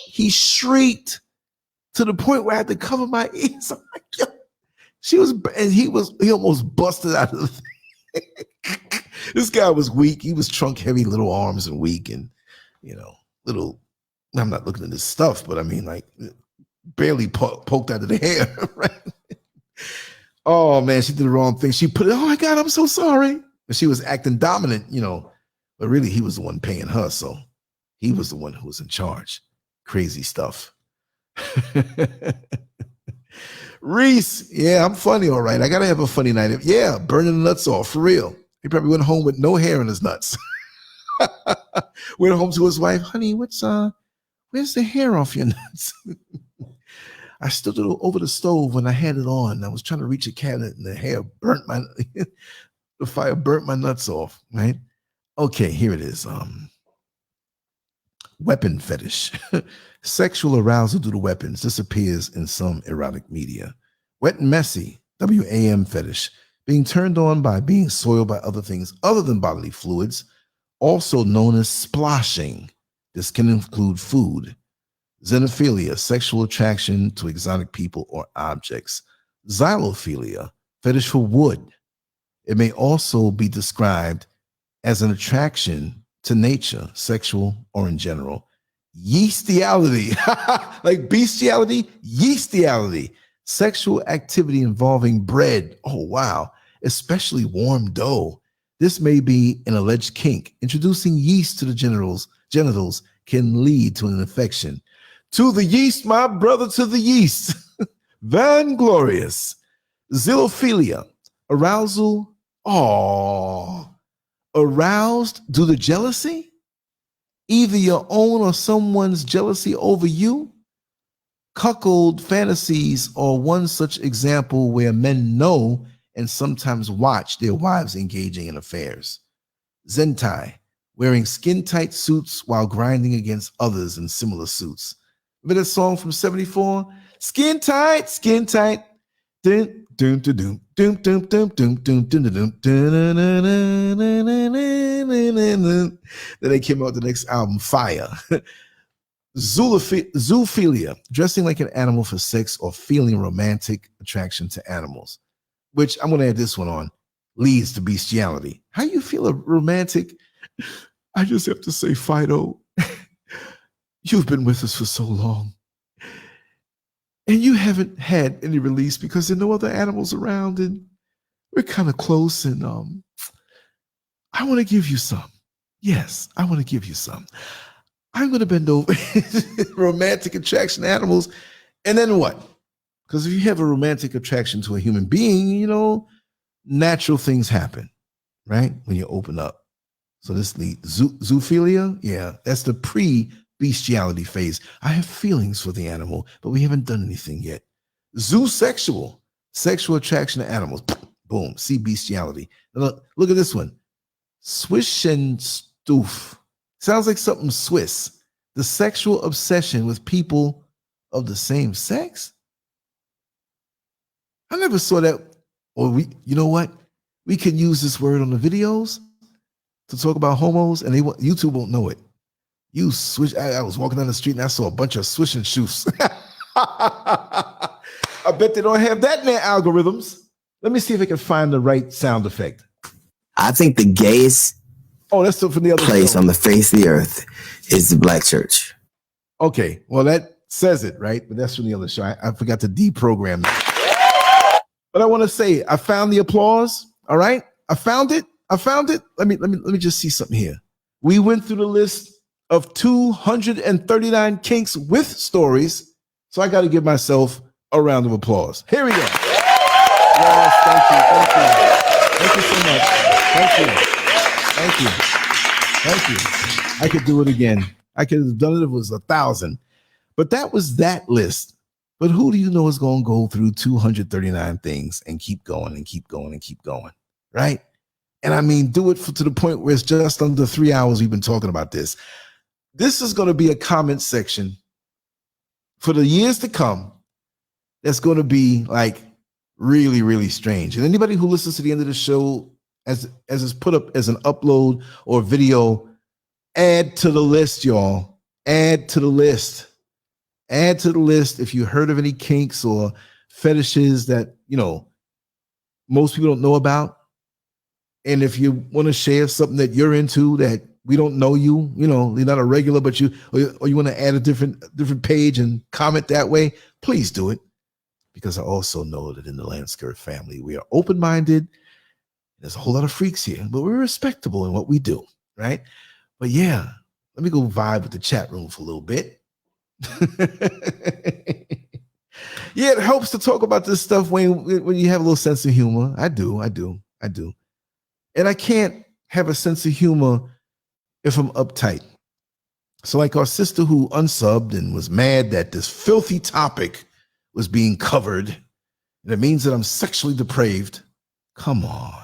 he shrieked to the point where I had to cover my ears. I'm like, yo. He almost busted out of the thing. This guy was weak. He was trunk heavy, little arms and weak, and little. I'm not looking at this stuff, but I mean, like, barely poked out of the hair. Right? Oh man, she did the wrong thing. She put it. Oh my God, I'm so sorry. And she was acting dominant, but really he was the one paying her, so he was the one who was in charge. Crazy stuff. Reese, yeah, I'm funny, all right. I gotta have a funny night. Yeah, burning the nuts off for real. He probably went home with no hair in his nuts. Went home to his wife, honey, where's the hair off your nuts? I stood it over the stove when I had it on. I was trying to reach a cabinet and the fire burnt my nuts off, right? Okay, here it is. Weapon fetish. Sexual arousal due to weapons. This appears in some erotic media. Wet and messy. WAM fetish. Being turned on by being soiled by other things other than bodily fluids, also known as splashing. This can include food. Xenophilia, sexual attraction to exotic people or objects. Xylophilia, fetish for wood. It may also be described as an attraction to nature, sexual or in general. Yeastiality, like bestiality, yeastiality, sexual activity involving bread. Oh, wow. Especially warm dough. This may be an alleged kink. Introducing yeast to the genitals can lead to an infection. To the yeast, my brother, to the yeast. Vanglorious. Xylophilia, arousal. Oh, aroused due to jealousy? Either your own or someone's jealousy over you? Cuckold fantasies are one such example where men know and sometimes watch their wives engaging in affairs. Zentai, wearing skin-tight suits while grinding against others in similar suits. Remember that song from 74? Skin tight, skin tight. Then they came out with the next album, Fire. Zoophilia, dressing like an animal for sex or feeling romantic attraction to animals, which I'm going to add this one on, leads to bestiality. How you feel a romantic? I just have to say, Fido, you've been with us for so long. And you haven't had any release because there are no other animals around and we're kind of close and I want to give you some. Yes, I want to give you some. I'm going to bend over. Romantic attraction to animals. And then what? Because if you have a romantic attraction to a human being, natural things happen, right? When you open up. So this leads zoophilia. Yeah, that's the bestiality phase. I have feelings for the animal, but we haven't done anything yet. Zoosexual, sexual attraction to animals. Boom, see bestiality. Look at this one. Zwischenstufe. Sounds like something Swiss. The sexual obsession with people of the same sex. I never saw that. Or you know what? We can use this word on the videos to talk about homos, and YouTube won't know it. You switch. I was walking down the street and I saw a bunch of swishing shoes. I bet they don't have that in their algorithms. Let me see if I can find the right sound effect. I think the gayest that's still from the other place show. on the face of the earth is the black church. Okay, well, that says it, right? But that's from the other show. I forgot to deprogram that. But I want to say, I found the applause. All right, I found it. Let me just see something here. We went through the list of 239 kinks with stories, so I got to give myself a round of applause. Here we go. Yes, thank you so much. Thank you. I could do it again. I could have done it if it was 1,000. But that was that list. But who do you know is going to go through 239 things and keep going and keep going and keep going, right? And I mean, do it to the point where it's just under 3 hours we've been talking about this. This is going to be a comment section for the years to come that's going to be like really, really strange. And anybody who listens to the end of the show, as it's put up as an upload or video, add to the list, y'all. Add to the list. Add to the list if you heard of any kinks or fetishes that, most people don't know about. And if you want to share something that you're into that we don't know you're not a regular, but you want to add a different page and comment that way, please do it. Because I also know that in the LANCESCURV family, we are open-minded. There's a whole lot of freaks here, but we're respectable in what we do, right? But yeah, let me go vibe with the chat room for a little bit. Yeah, it helps to talk about this stuff when you have a little sense of humor. I do. And I can't have a sense of humor if I'm uptight. So like our sister who unsubbed and was mad that this filthy topic was being covered, and it means that I'm sexually depraved. Come on.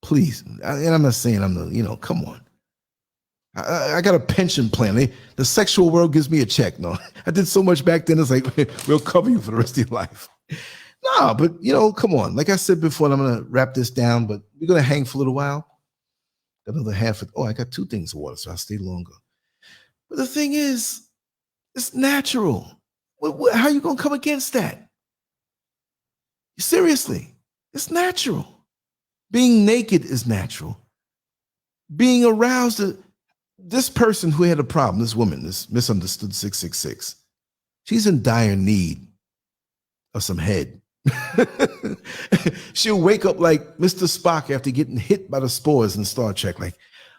Please. And I'm not saying I'm come on. I got a pension plan. The sexual world gives me a check. No, I did so much back then. It's like, we'll cover you for the rest of your life. No, but come on. Like I said before, and I'm going to wrap this down, but we're going to hang for a little while. Another half. I got 2 things of water, so I'll stay longer. But the thing is, it's natural. How are you going to come against that? Seriously, it's natural. Being naked is natural. Being aroused. This person who had a problem, this woman, this misunderstood 666, she's in dire need of some head. She'll wake up like Mr. Spock after getting hit by the spores in Star Trek, like,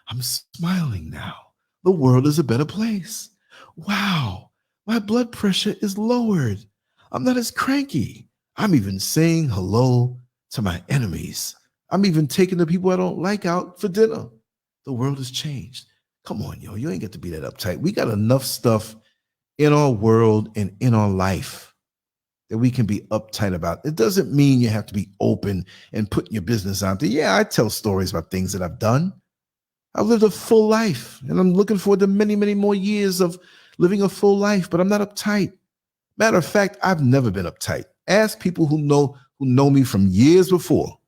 I'm smiling now. The world is a better place. Wow, my blood pressure is lowered. I'm not as cranky. I'm even saying hello to my enemies. I'm even taking the people I don't like out for dinner. The world has changed. Come on, yo, you ain't got to be that uptight. We got enough stuff in our world and in our life that we can be uptight about. It doesn't mean you have to be open and putting your business out there. Yeah, I tell stories about things that I've done. I've lived a full life, and I'm looking forward to many, many more years of living a full life, but I'm not uptight. Matter of fact, I've never been uptight. Ask people who know me from years before.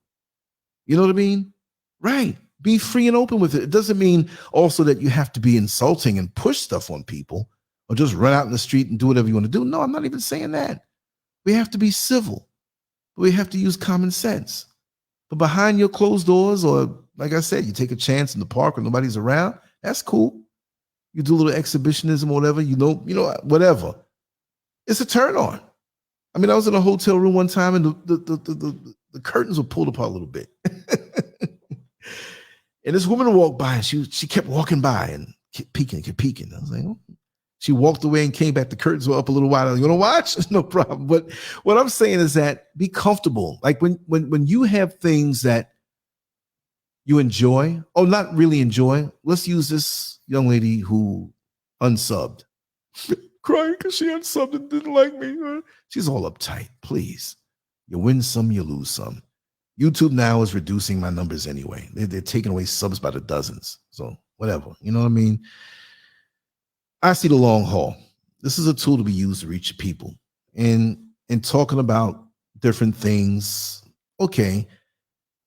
You know what I mean? Right. Be free and open with it. It doesn't mean also that you have to be insulting and push stuff on people or just run out in the street and do whatever you want to do. No, I'm not even saying that. We have to be civil. We have to use common sense. But behind your closed doors, or like I said, you take a chance in the park when nobody's around, that's cool. You do a little exhibitionism or whatever, whatever. It's a turn on. I mean, I was in a hotel room one time and the curtains were pulled apart a little bit. And this woman walked by and she kept walking by and kept peeking. I was like, oh. She walked away and came back. The curtains were up a little while. You want to watch? No problem. But what I'm saying is that be comfortable. Like when you have things that you enjoy, oh, not really enjoy. Let's use this young lady who unsubbed, crying because she unsubbed and didn't like me. She's all uptight. Please, you win some, you lose some. YouTube now is reducing my numbers anyway. They're taking away subs by the dozens. So whatever, you know what I mean? I see the long haul. This is a tool to be used to reach people. And talking about different things, okay,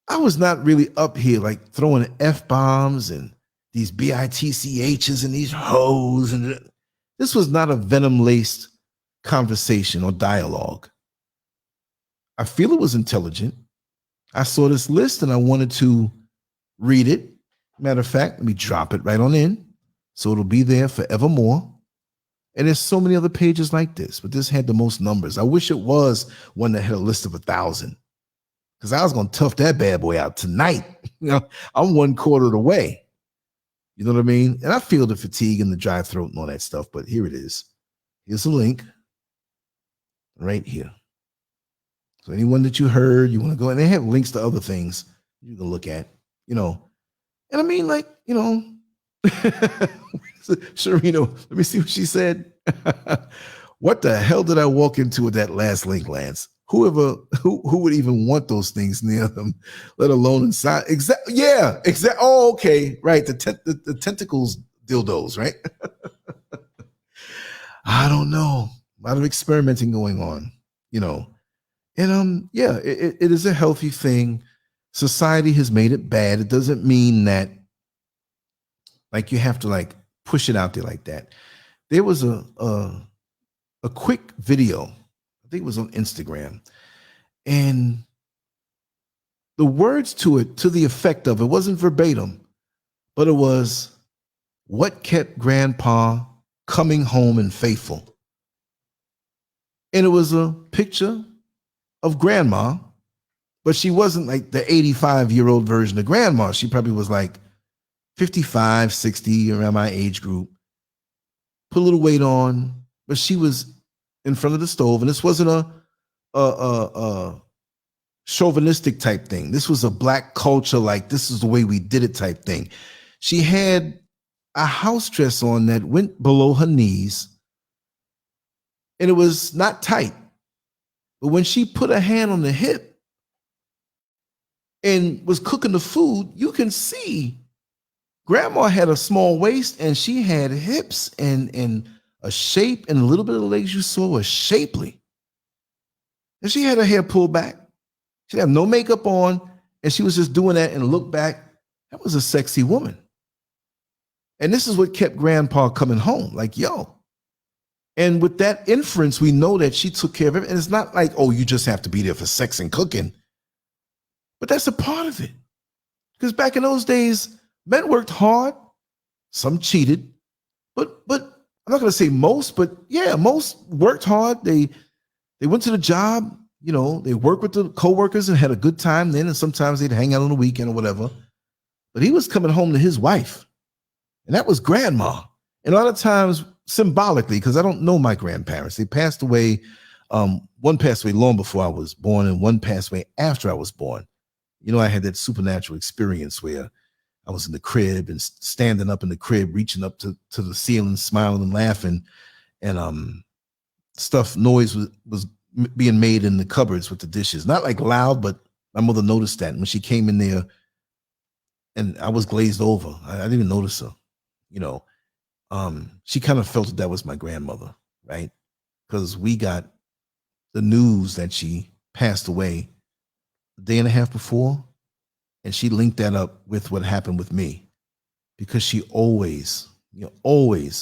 I was not really up here like throwing F-bombs and these BITCHs and these hoes. And this was not a venom-laced conversation or dialogue. I feel it was intelligent. I saw this list and I wanted to read it. Matter of fact, let me drop it right on in so it'll be there forevermore. And there's so many other pages like this, but this had the most numbers. I wish it was one that had a list of 1,000, because I was going to tough that bad boy out tonight. You know, I'm 1/4 of the way. You know what I mean? And I feel the fatigue and the dry throat and all that stuff, but here it is. Here's a link right here. So anyone that you heard, you want to go, and they have links to other things you can look at, you know. And I mean, like, you know, Sharino, let me see what she said. What the hell did I walk into with that last link, Lance? Who would even want those things near them, let alone inside? Yeah, exactly. Oh, okay, right. The tentacles dildos, right? I don't know. A lot of experimenting going on, you know. And yeah, it is a healthy thing. Society has made it bad. It doesn't mean that like you have to like push it out there like that. There was a quick video, I think it was on Instagram, and the words to it, to the effect of, it wasn't verbatim, but it was, what kept grandpa coming home and faithful? And it was a picture of grandma, but she wasn't like the 85-year-old version of grandma. She probably was like 55, 60, around my age group. Put a little weight on, but she was in front of the stove, and this wasn't a chauvinistic type thing. This was a black culture, like this is the way we did it type thing. She had a house dress on that went below her knees, and it was not tight. But when she put her hand on the hip and was cooking the food, you can see grandma had a small waist and she had hips and a shape, and a little bit of the legs you saw was shapely. And she had her hair pulled back. She had no makeup on, and she was just doing that and looked back. That was a sexy woman. And this is what kept grandpa coming home, like, yo. And with that inference, we know that she took care of it. And it's not like, oh, you just have to be there for sex and cooking. But that's a part of it. Because back in those days, men worked hard. Some cheated. But I'm not going to say most, but yeah, most worked hard. They went to the job. You know, they worked with the coworkers and had a good time then. And sometimes they'd hang out on the weekend or whatever. But he was coming home to his wife. And that was grandma. And a lot of times, symbolically, because I don't know my grandparents. They passed away. One passed away long before I was born, and one passed away after I was born. You know, I had that supernatural experience where I was in the crib and standing up in the crib, reaching up to the ceiling, smiling and laughing, and noise was being made in the cupboards with the dishes. Not like loud, but my mother noticed that. And when she came in there, and I was glazed over, I didn't even notice her, you know. She kind of felt that was my grandmother, right? Because we got the news that she passed away a day and a half before, and she linked that up with what happened with me, because she always,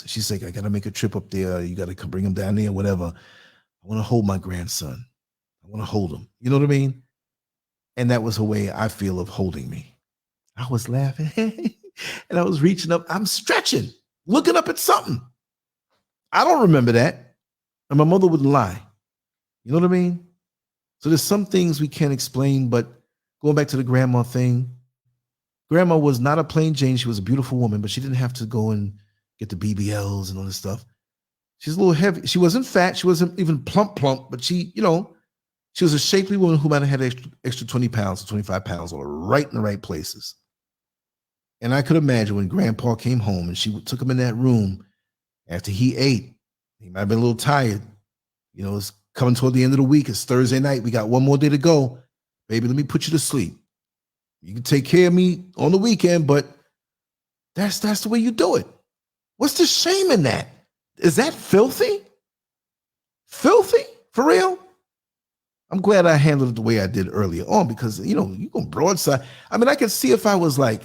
she's like, I got to make a trip up there. You got to bring him down there, whatever. I want to hold my grandson. I want to hold him. You know what I mean? And that was her way, I feel, of holding me. I was laughing and I was reaching up. I'm stretching, looking up at something. I don't remember that. And my mother wouldn't lie. You know what I mean? So there's some things we can't explain, but going back to the grandma thing, grandma was not a plain Jane. She was a beautiful woman, but she didn't have to go and get the BBLs and all this stuff. She's a little heavy. She wasn't fat. She wasn't even plump, but she, she was a shapely woman who might have had extra 20 pounds or 25 pounds, or right in the right places. And I could imagine when Grandpa came home and she took him in that room after he ate, he might have been a little tired. You know, it's coming toward the end of the week. It's Thursday night. We got one more day to go. Baby, let me put you to sleep. You can take care of me on the weekend, but that's the way you do it. What's the shame in that? Is that filthy? Filthy? For real? I'm glad I handled it the way I did earlier on because, you know, you go broadside. I mean, I could see if I was like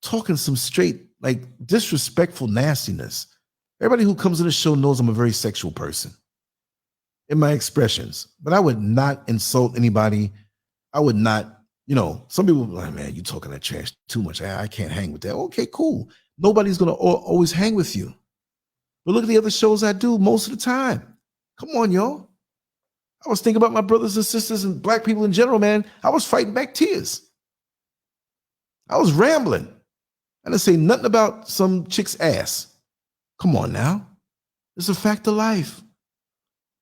talking some straight, like disrespectful nastiness. Everybody who comes to the show knows I'm a very sexual person in my expressions, but I would not insult anybody. I would not, you know, some people be like, man, you talking that trash too much. I can't hang with that. Okay, cool. Nobody's going to always hang with you. But look at the other shows I do most of the time. Come on, y'all. I was thinking about my brothers and sisters and black people in general, man. I was fighting back tears. I was rambling. I didn't say nothing about some chick's ass. Come on now. It's a fact of life.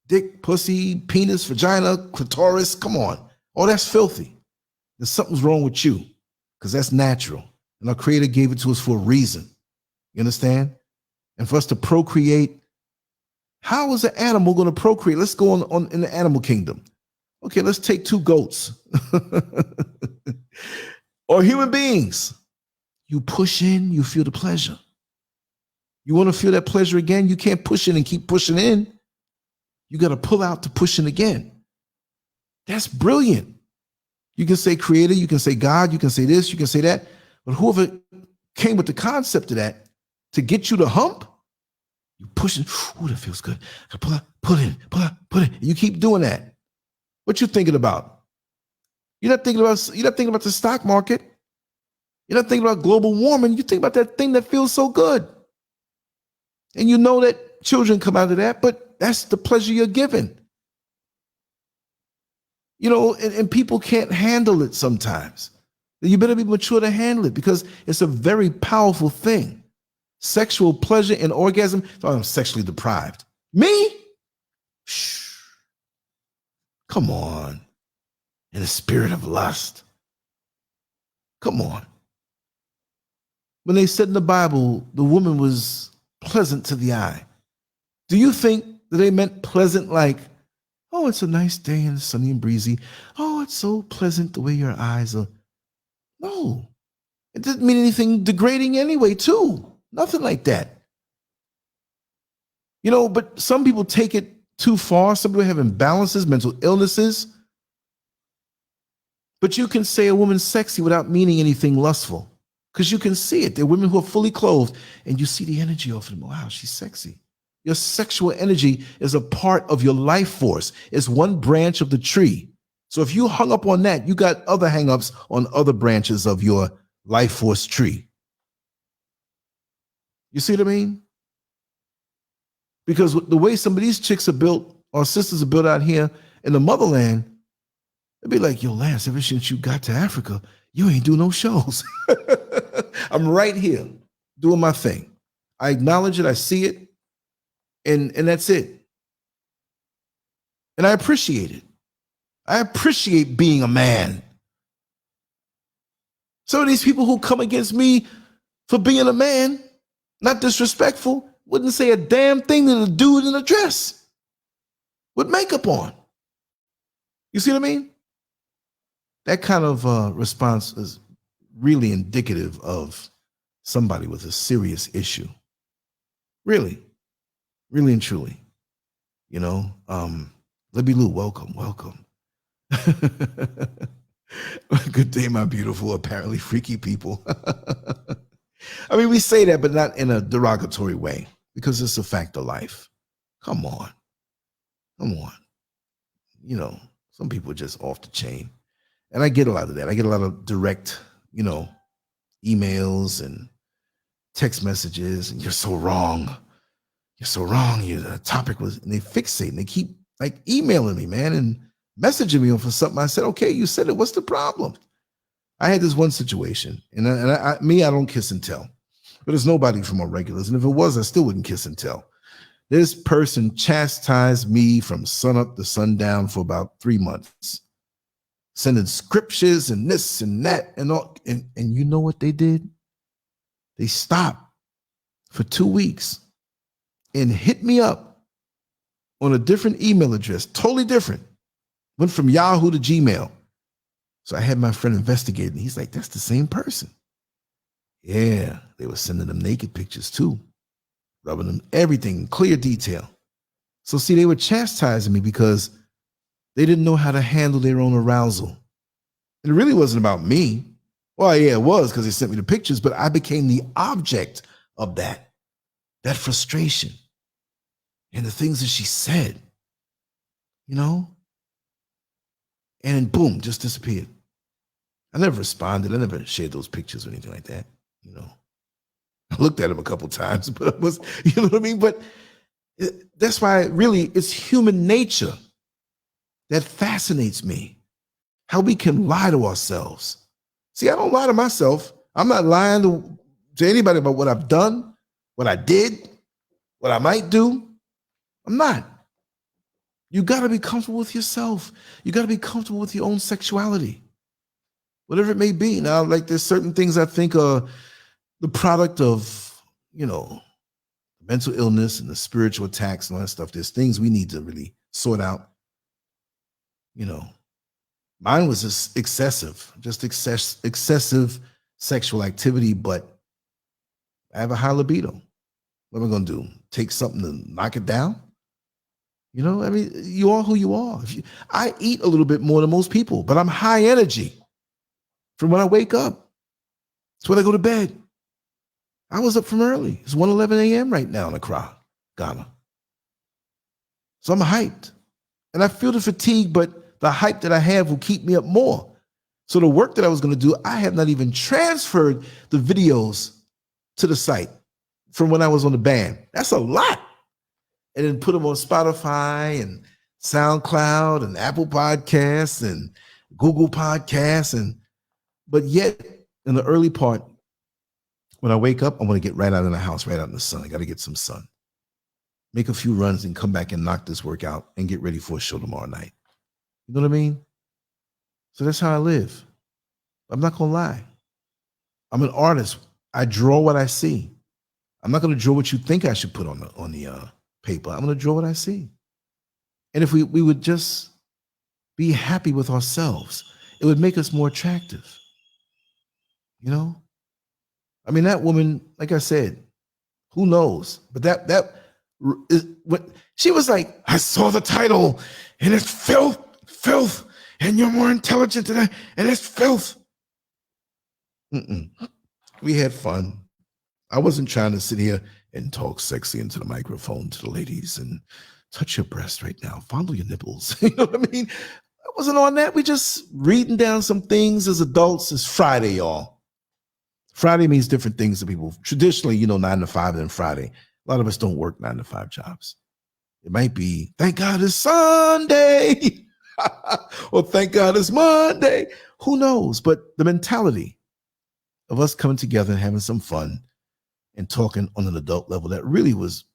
Dick, pussy, penis, vagina, clitoris. Come on. Oh, that's filthy. There's something's wrong with you because that's natural. And our Creator gave it to us for a reason. You understand? And for us to procreate, how is an animal going to procreate? Let's go on in the animal kingdom. Okay, let's take 2 goats or human beings. You push in, you feel the pleasure. You want to feel that pleasure again? You can't push in and keep pushing in. You got to pull out to push in again. That's brilliant. You can say Creator, you can say God, you can say this, you can say that. But whoever came with the concept of that to get you to hump, you push it. Ooh, that feels good. Pull out, pull in, pull out, pull in. You keep doing that. What you thinking about? You're not thinking about the stock market. You're not thinking about global warming. You think about that thing that feels so good. And you know that children come out of that, but that's the pleasure you're given. You know, and people can't handle it sometimes. You better be mature to handle it because it's a very powerful thing. Sexual pleasure and orgasm. Oh, I'm sexually deprived. Me? Shh. Come on. In the spirit of lust. Come on. When they said in the Bible, the woman was pleasant to the eye. Do you think that they meant pleasant like, oh, it's a nice day and sunny and breezy. Oh, it's so pleasant the way your eyes are. No. It didn't mean anything degrading anyway, too. Nothing like that. You know, but some people take it too far. Some people have imbalances, mental illnesses. But you can say a woman's sexy without meaning anything lustful because you can see it. There are women who are fully clothed and you see the energy of them. Wow, she's sexy. Your sexual energy is a part of your life force. It's one branch of the tree. So if you hung up on that, you got other hang-ups on other branches of your life force tree. You see what I mean? Because the way some of these chicks are built, our sisters are built out here in the motherland, it'd be like, yo, Lance, ever since you got to Africa, you ain't do no shows. I'm right here doing my thing. I acknowledge it. I see it. And that's it. And I appreciate it. I appreciate being a man. Some of these people who come against me for being a man, not disrespectful, wouldn't say a damn thing to the dude in a dress with makeup on. You see what I mean? That kind of response is really indicative of somebody with a serious issue. Really, really and truly. You know, Libby Lou, welcome. Good day, my beautiful, apparently freaky people. I mean, we say that, but not in a derogatory way because it's a fact of life. Come on. You know, some people are just off the chain. And I get a lot of that. I get a lot of direct, you know, emails and text messages. And you're so wrong. You're so wrong. The topic was, and they fixate and they keep like emailing me, man, and messaging me for something. I said, okay, you said it. What's the problem? I had this one situation, and I don't kiss and tell, but there's nobody from our regulars. And if it was, I still wouldn't kiss and tell. This person chastised me from sun up to sundown for about 3 months. sending scriptures and this and that and all. And you know what they did? They stopped for 2 weeks and hit me up on a different email address, totally different. Went from Yahoo to Gmail. So I had my friend investigate, and he's like, that's the same person. Yeah, they were sending them naked pictures too, rubbing them everything in clear detail. So see, they were chastising me because they didn't know how to handle their own arousal. It really wasn't about me. Well, yeah, it was because they sent me the pictures, but I became the object of that frustration and the things that she said, you know? And then boom, just disappeared. I never responded. I never shared those pictures or anything like that, you know? I looked at them a couple times, but it was, you know what I mean? But that's why really it's human nature that fascinates me. How we can lie to ourselves. See, I don't lie to myself. I'm not lying to anybody about what I've done, what I did, what I might do. I'm not. You got to be comfortable with yourself. You got to be comfortable with your own sexuality, whatever it may be. Now, like there's certain things I think are the product of, you know, mental illness and the spiritual attacks and all that stuff. There's things we need to really sort out. You know, mine was just excessive sexual activity, but I have a high libido. What am I going to do? Take something to knock it down? You know, I mean, you are who you are. I eat a little bit more than most people, but I'm high energy from when I wake up. It's when I go to bed. I was up from early. It's 1:11 a.m. right now in Accra, Ghana. So I'm hyped. And I feel the fatigue, but the hype that I have will keep me up more. So the work that I was going to do, I have not even transferred the videos to the site from when I was on the band. That's a lot. And then put them on Spotify and SoundCloud and Apple Podcasts and Google Podcasts. But yet, in the early part, when I wake up, I want to get right out of the house, right out in the sun. I got to get some sun. Make a few runs and come back and knock this work out and get ready for a show tomorrow night. You know what I mean? So that's how I live. I'm not going to lie. I'm an artist. I draw what I see. I'm not going to draw what you think I should put on the paper. I'm going to draw what I see. And if we would just be happy with ourselves, it would make us more attractive. You know? I mean, that woman, like I said, who knows? But that is what she was like, I saw the title and it's filth, and you're more intelligent than I, and it's filth. We had fun. I wasn't trying to sit here and talk sexy into the microphone to the ladies and touch your breast right now, fondle your nipples. You know what I mean? I wasn't on that. We just reading down some things as adults. It's Friday, y'all. Friday means different things to people. Traditionally, you know, 9 to 5 and Friday. A lot of us don't work 9 to 5 jobs. It might be, thank God it's Sunday. Or thank God it's Monday. Who knows? But the mentality of us coming together and having some fun and talking on an adult level that really was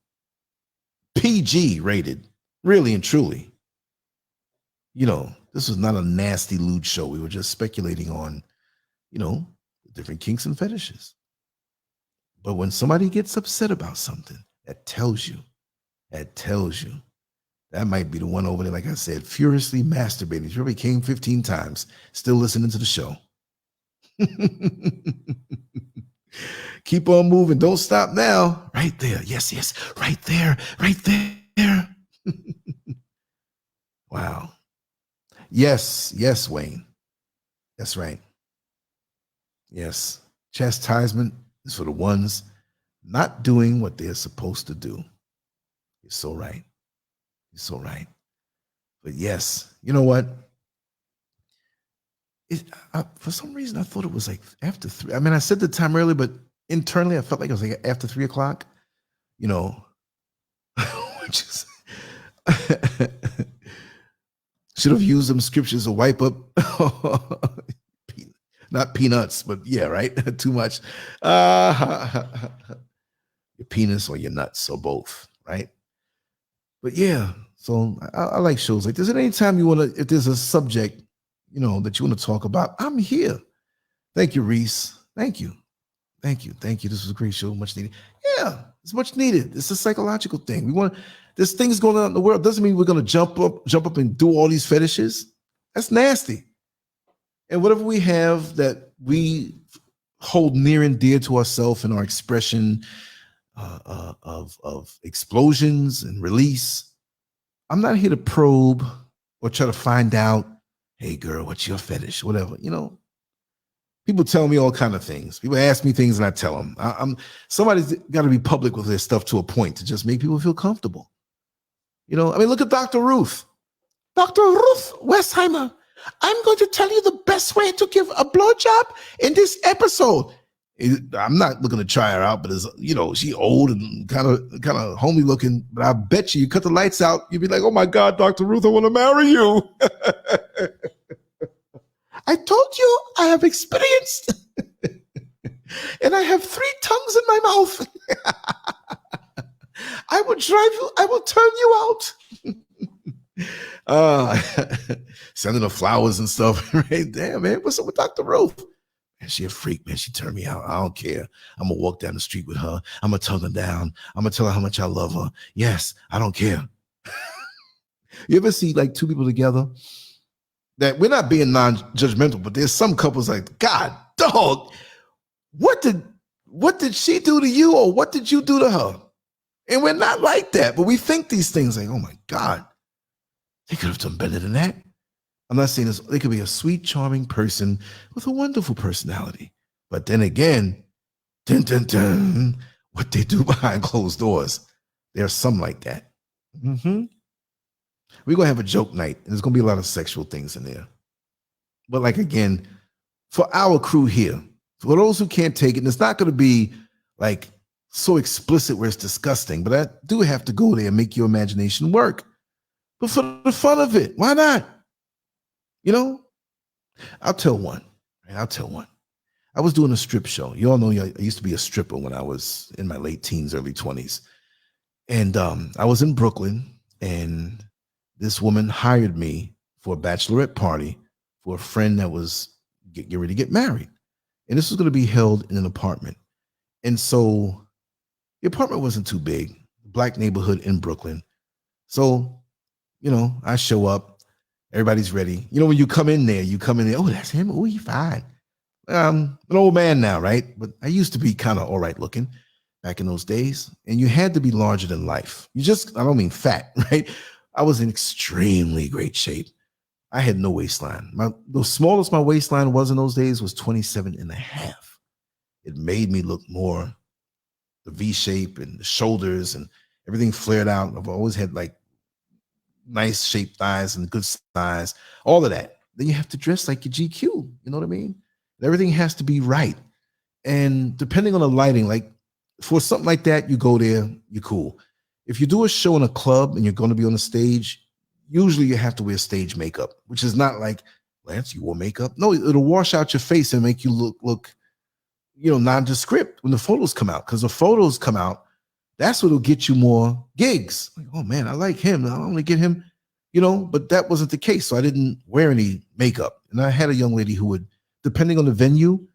PG rated, really and truly. You know, this was not a nasty lewd show. We were just speculating on, you know, different kinks and fetishes. But when somebody gets upset about something, that tells you. That might be the one over there, like I said, furiously masturbating. She already came 15 times, still listening to the show. Keep on moving. Don't stop now. Right there. Yes. Right there. Wow. Yes, Wayne. That's right. Yes. Chastisement is for the ones not doing what they're supposed to do. You're so right. But yes, you know what? For some reason, I thought it was like after 3. I mean, I said the time earlier, but internally, I felt like it was like after 3 o'clock. You know, which is should have used them scriptures to wipe up. Not peanuts, but yeah, right. Too much. Your penis or your nuts or both, right? But yeah, so I like shows like this. And anytime you want to, if there's a subject that you want to talk about, I'm here. Thank you, Reese. Thank you. Thank you. Thank you. This was a great show. Much needed. Yeah, it's much needed. It's a psychological thing. There's things going on in the world. Doesn't mean we're going to jump up and do all these fetishes. That's nasty. And whatever we have that we hold near and dear to ourselves in our expression of explosions and release, I'm not here to probe or try to find out, hey girl, what's your fetish? Whatever, People tell me all kind of things. People ask me things and I tell them. Somebody's got to be public with their stuff to a point to just make people feel comfortable. Look at Dr. Ruth. Dr. Ruth Westheimer, I'm going to tell you the best way to give a blowjob in this episode. I'm not looking to try her out, but she old and kind of homely looking. But I bet you cut the lights out, you'd be like, oh my God, Dr. Ruth, I want to marry you. I told you I have experience and I have 3 tongues in my mouth. I will drive you. I will turn you out. Sending her flowers and stuff. Right? Damn, man. What's up with Dr. Ruth? Man, she a freak, man. She turned me out. I don't care. I'm going to walk down the street with her. I'm going to tongue her down. I'm going to tell her how much I love her. Yes, I don't care. You ever see like 2 people together? That we're not being non-judgmental, but there's some couples like, God, dog, what did she do to you, or what did you do to her? And we're not like that, but we think these things like, oh my God, they could have done better than that. I'm not saying this, they could be a sweet, charming person with a wonderful personality. But then again, dun, dun, dun, what they do behind closed doors, there's some like that. We're going to have a joke night, and there's going to be a lot of sexual things in there. But like, again, for our crew here, for those who can't take it, and it's not going to be like so explicit where it's disgusting, but I do have to go there and make your imagination work. But for the fun of it, why not? I'll tell one. Right? I'll tell one. I was doing a strip show. You all know I used to be a stripper when I was in my late teens, early 20s. And I was in Brooklyn, and this woman hired me for a bachelorette party for a friend that was getting ready to get married. And this was going to be held in an apartment. And so the apartment wasn't too big, black neighborhood in Brooklyn. So, I show up, everybody's ready. When you come in there, oh, that's him. Oh, he's fine. I'm an old man now, right? But I used to be kind of all right looking back in those days. And you had to be larger than life. I don't mean fat, right? I was in extremely great shape. I had no waistline. The smallest my waistline was in those days was 27 and a half. It made me look more the V shape and the shoulders and everything flared out. I've always had like nice shaped thighs and good thighs, all of that. Then you have to dress like your GQ. You know what I mean? Everything has to be right. And depending on the lighting, like for something like that, you go there, you're cool. If you do a show in a club and you're going to be on the stage, usually you have to wear stage makeup, which is not like, Lance, you wore makeup. No, it'll wash out your face and make you look, nondescript when the photos come out. Because the photos come out, that's what'll get you more gigs. Like, oh man, I like him. I'll only get him, but that wasn't the case. So I didn't wear any makeup. And I had a young lady who would, depending on the venue,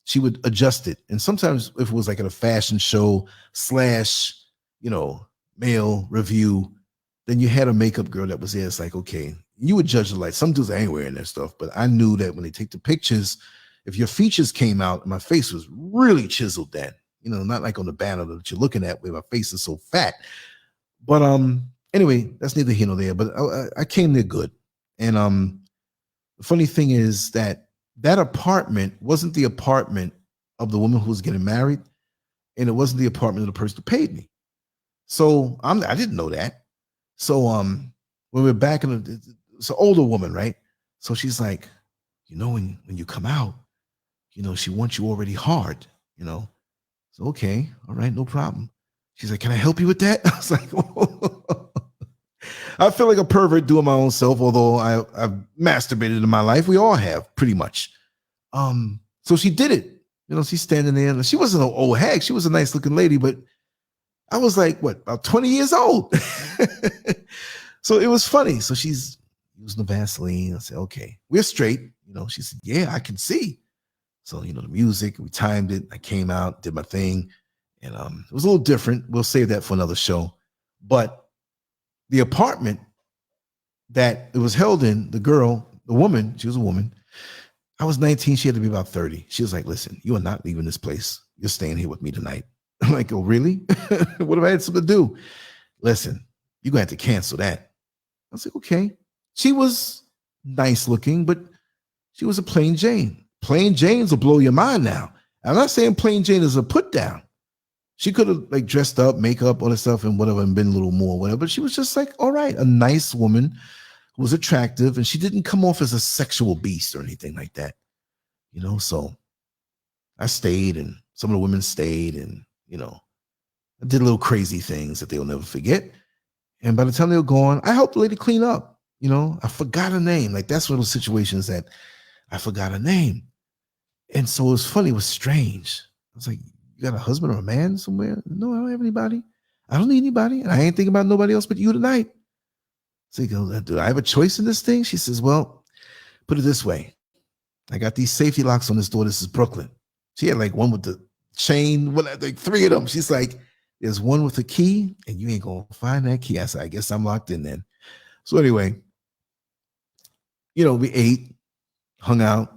she would adjust it. And sometimes if it was like at a fashion show / male review, then you had a makeup girl that was there. It's like, okay, you would judge the light. Some dudes ain't wearing their stuff, but I knew that when they take the pictures, if your features came out, my face was really chiseled then, not like on the banner that you're looking at where my face is so fat. But anyway, that's neither here nor there, but I came there good. And the funny thing is that apartment wasn't the apartment of the woman who was getting married, and it wasn't the apartment of the person who paid me. So I didn't know that. So when we're back it's an older woman, right? So she's like, when you come out, she wants you already hard, So okay, all right, no problem. She's like, can I help you with that? I was like, oh. I feel like a pervert doing my own self, although I've masturbated in my life. We all have, pretty much. So she did it. She's standing there. And she wasn't an old hag. She was a nice looking lady, but I was like, about 20 years old? So it was funny. So she's using the Vaseline. I said, okay, we're straight. She said, yeah, I can see. So, the music, we timed it. I came out, did my thing. And it was a little different. We'll save that for another show. But the apartment that it was held in, the woman, she was a woman. I was 19. She had to be about 30. She was like, listen, you are not leaving this place. You're staying here with me tonight. I'm like, oh, really? What if I had something to do? Listen, you're going to have to cancel that. I was like, okay. She was nice looking, but she was a plain Jane. Plain Janes will blow your mind now. I'm not saying plain Jane is a put down. She could have like dressed up, makeup, all that stuff and whatever, and been a little more, whatever. But she was just like, all right, a nice woman who was attractive, and she didn't come off as a sexual beast or anything like that. So I stayed, and some of the women stayed, and I did little crazy things that they'll never forget. And by the time they were gone, I helped the lady clean up. I forgot her name. Like, that's one of those situations that I forgot her name. And so it was funny. It was strange. I was like, you got a husband or a man somewhere? No, I don't have anybody. I don't need anybody. And I ain't thinking about nobody else but you tonight. So he goes, do I have a choice in this thing? She says, well, put it this way. I got these safety locks on this door. This is Brooklyn. She had like one with the chain, like 3 of them. She's like, there's one with a key, and you ain't going to find that key. I said, I guess I'm locked in then. So anyway, we ate, hung out.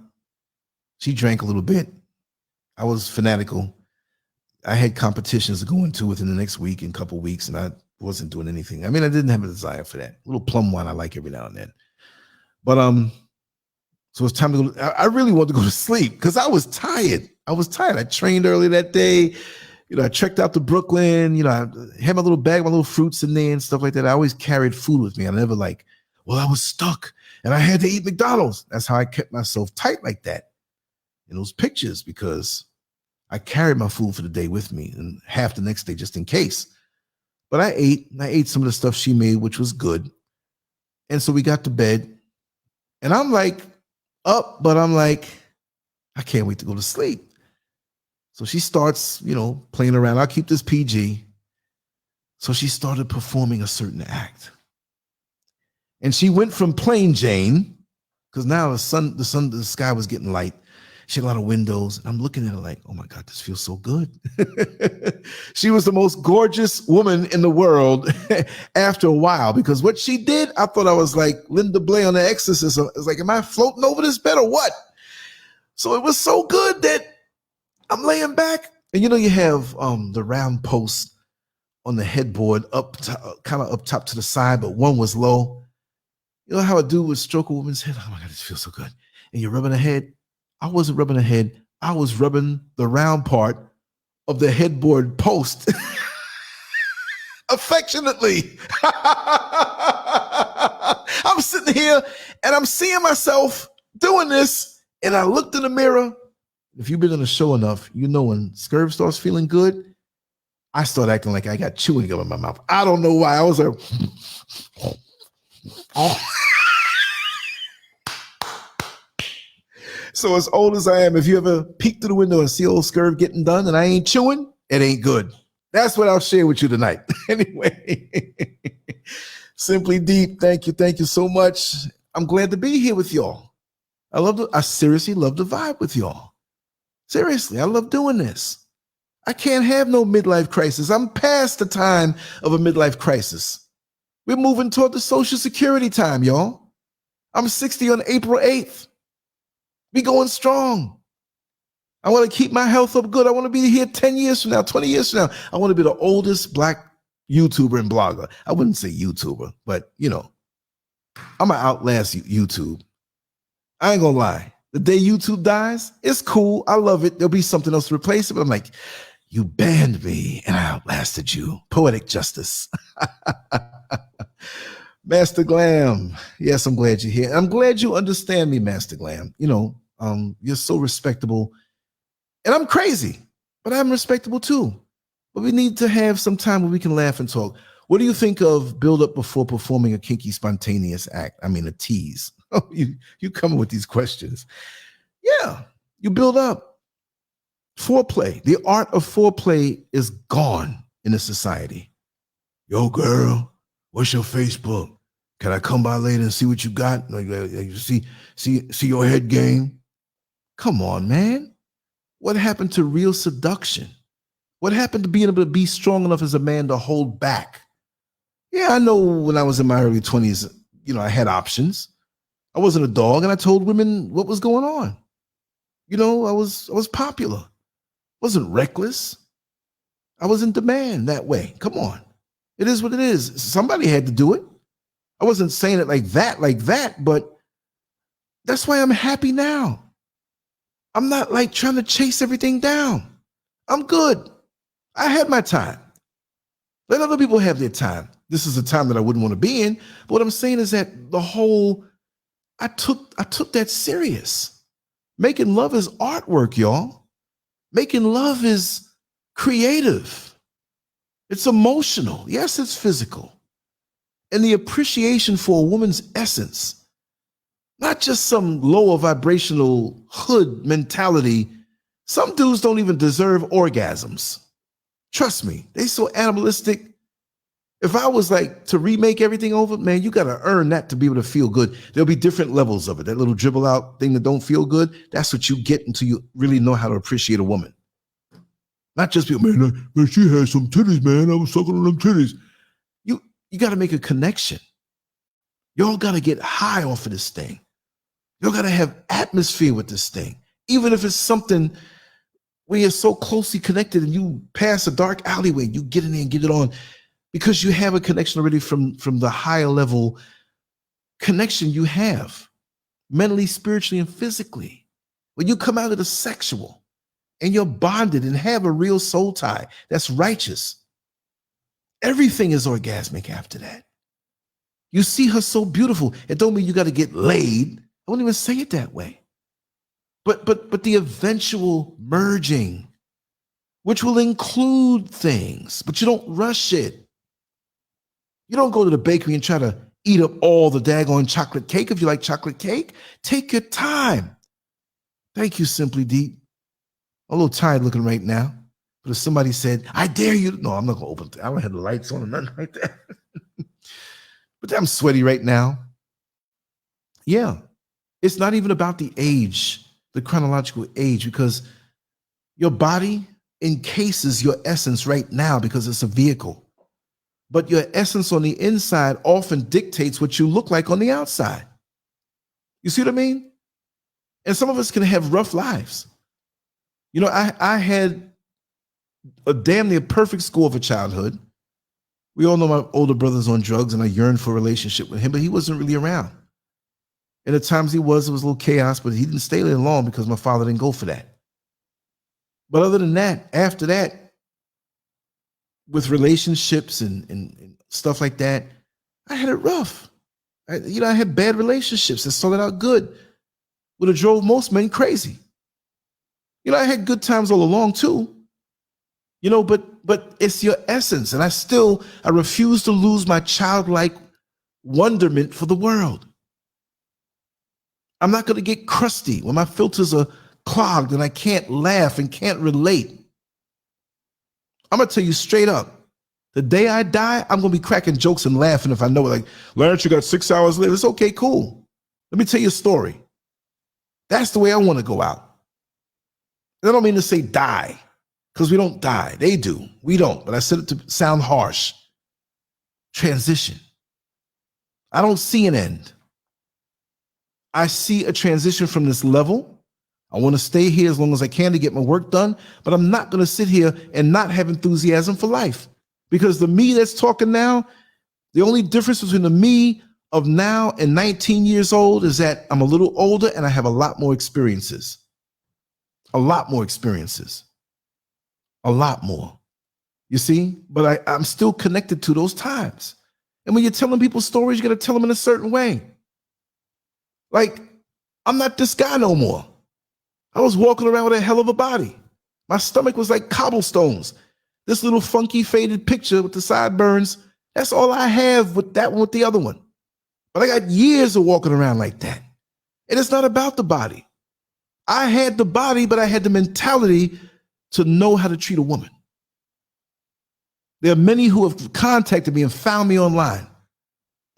She drank a little bit. I was fanatical. I had competitions to go into within the next week and couple weeks, and I wasn't doing anything. I mean, I didn't have a desire for that. A little plum wine I like every now and then. But so it's time to go. I really wanted to go to sleep because I was tired. I trained early that day. I trekked out to Brooklyn. I had my little bag, my little fruits in there and stuff like that. I always carried food with me. I never I was stuck and I had to eat McDonald's. That's how I kept myself tight like that in those pictures, because I carried my food for the day with me and half the next day just in case. But I ate some of the stuff she made, which was good. And so we got to bed and I'm like up, but I'm like, I can't wait to go to sleep. So she starts, playing around. I'll keep this PG. So she started performing a certain act. And she went from plain Jane, because now the sky was getting light. She had a lot of windows. And I'm looking at her like, oh my God, this feels so good. She was the most gorgeous woman in the world after a while, because what she did, I thought I was like Linda Blair on The Exorcist. It was like, am I floating over this bed or what? So it was so good that I'm laying back. And you have the round post on the headboard kind of up top to the side, but one was low. You know how a dude would stroke a woman's head? Oh my God, this feels so good. And you're rubbing her head. I wasn't rubbing her head. I was rubbing the round part of the headboard post affectionately. I'm sitting here and I'm seeing myself doing this. And I looked in the mirror. If you've been on the show enough, when Scurv starts feeling good, I start acting like I got chewing gum in my mouth. I don't know why. I was like, So as old as I am, if you ever peek through the window and see old Scurv getting done and I ain't chewing, it ain't good. That's what I'll share with you tonight. Anyway, Simply Deep, thank you so much. I'm glad to be here with y'all. I seriously love the vibe with y'all. Seriously, I love doing this. I can't have no midlife crisis. I'm past the time of a midlife crisis. We're moving toward the Social Security time, y'all. I'm 60 on April 8th. We going strong. I want to keep my health up good. I want to be here 10 years from now, 20 years from now. I want to be the oldest Black YouTuber and blogger. I wouldn't say YouTuber, but I'm going to outlast YouTube. I ain't going to lie. The day YouTube dies, it's cool. I love it. There'll be something else to replace it. But I'm like, you banned me and I outlasted you. Poetic justice. Master Glam. Yes, I'm glad you're here. I'm glad you understand me, Master Glam. You're so respectable. And I'm crazy, but I'm respectable too. But we need to have some time where we can laugh and talk. What do you think of build up before performing a kinky spontaneous act? I mean, a tease. Oh, you come with these questions. Yeah, you build up. Foreplay. The art of foreplay is gone in this society. Yo, girl, what's your Facebook? Can I come by later and see what you got? Like, see your head game? Come on, man. What happened to real seduction? What happened to being able to be strong enough as a man to hold back? Yeah, I know when I was in my early 20s, I had options. I wasn't a dog, and I told women what was going on. I was popular. Wasn't reckless. I was in demand that way. Come on. It is what it is. Somebody had to do it. I wasn't saying it like that, but that's why I'm happy now. I'm not like trying to chase everything down. I'm good. I had my time. Let other people have their time. This is a time that I wouldn't want to be in. But what I'm saying is that I took that serious. Making love is artwork, y'all. Making love is creative. It's emotional. Yes, it's physical. And the appreciation for a woman's essence, not just some lower vibrational hood mentality. Some dudes don't even deserve orgasms. Trust me, they so animalistic. If I was like to remake everything over, man, you got to earn that to be able to feel good. There'll be different levels of it. That little dribble out thing that don't feel good, that's what you get until you really know how to appreciate a woman. Not just people, man, she had some titties, man. I was sucking on them titties. You got to make a connection. Y'all got to get high off of this thing. Y'all got to have atmosphere with this thing. Even if it's something where you're so closely connected and you pass a dark alleyway, you get in there and get it on because you have a connection already from the higher level connection you have mentally, spiritually, and physically. When you come out of the sexual and you're bonded and have a real soul tie that's righteous, everything is orgasmic after that. You see her so beautiful. It don't mean you got to get laid. I wouldn't even say it that way. But the eventual merging, which will include things, but you don't rush it. You don't go to the bakery and try to eat up all the daggone chocolate cake. If you like chocolate cake, take your time. Thank you, Simply Deep. I'm a little tired looking right now. But if somebody said, I dare you, no, I'm not going to open it. I don't have the lights on or nothing like that. But I'm sweaty right now. Yeah. It's not even about the age, the chronological age, because your body encases your essence right now because it's a vehicle. But your essence on the inside often dictates what you look like on the outside. You see what I mean? And some of us can have rough lives. I had a damn near perfect score of a childhood. We all know my older brother's on drugs, and I yearned for a relationship with him, but he wasn't really around. And at times it was a little chaos, but he didn't stay there long because my father didn't go for that. But other than that, after that, with relationships and stuff like that, I had it rough. I had bad relationships that started out good, would have drove most men crazy. I had good times all along too. But it's your essence. And I refuse to lose my childlike wonderment for the world. I'm not going to get crusty when my filters are clogged and I can't laugh and can't relate. I'm going to tell you straight up, the day I die, I'm going to be cracking jokes and laughing if I know it. Like, Lance, you got 6 hours later. It's okay, cool. Let me tell you a story. That's the way I want to go out. And I don't mean to say die, because we don't die. They do. We don't. But I said it to sound harsh. Transition. I don't see an end. I see a transition from this level. I want to stay here as long as I can to get my work done, but I'm not going to sit here and not have enthusiasm for life, because the me that's talking now, the only difference between the me of now and 19 years old is that I'm a little older and I have a lot more experiences. A lot more experiences. A lot more. You see? But I'm still connected to those times. And when you're telling people stories, you got to tell them in a certain way. Like, I'm not this guy no more. I was walking around with a hell of a body. My stomach was like cobblestones. This little funky faded picture with the sideburns, that's all I have with that one, with the other one. But I got years of walking around like that. And it's not about the body. I had the body, but I had the mentality to know how to treat a woman. There are many who have contacted me and found me online.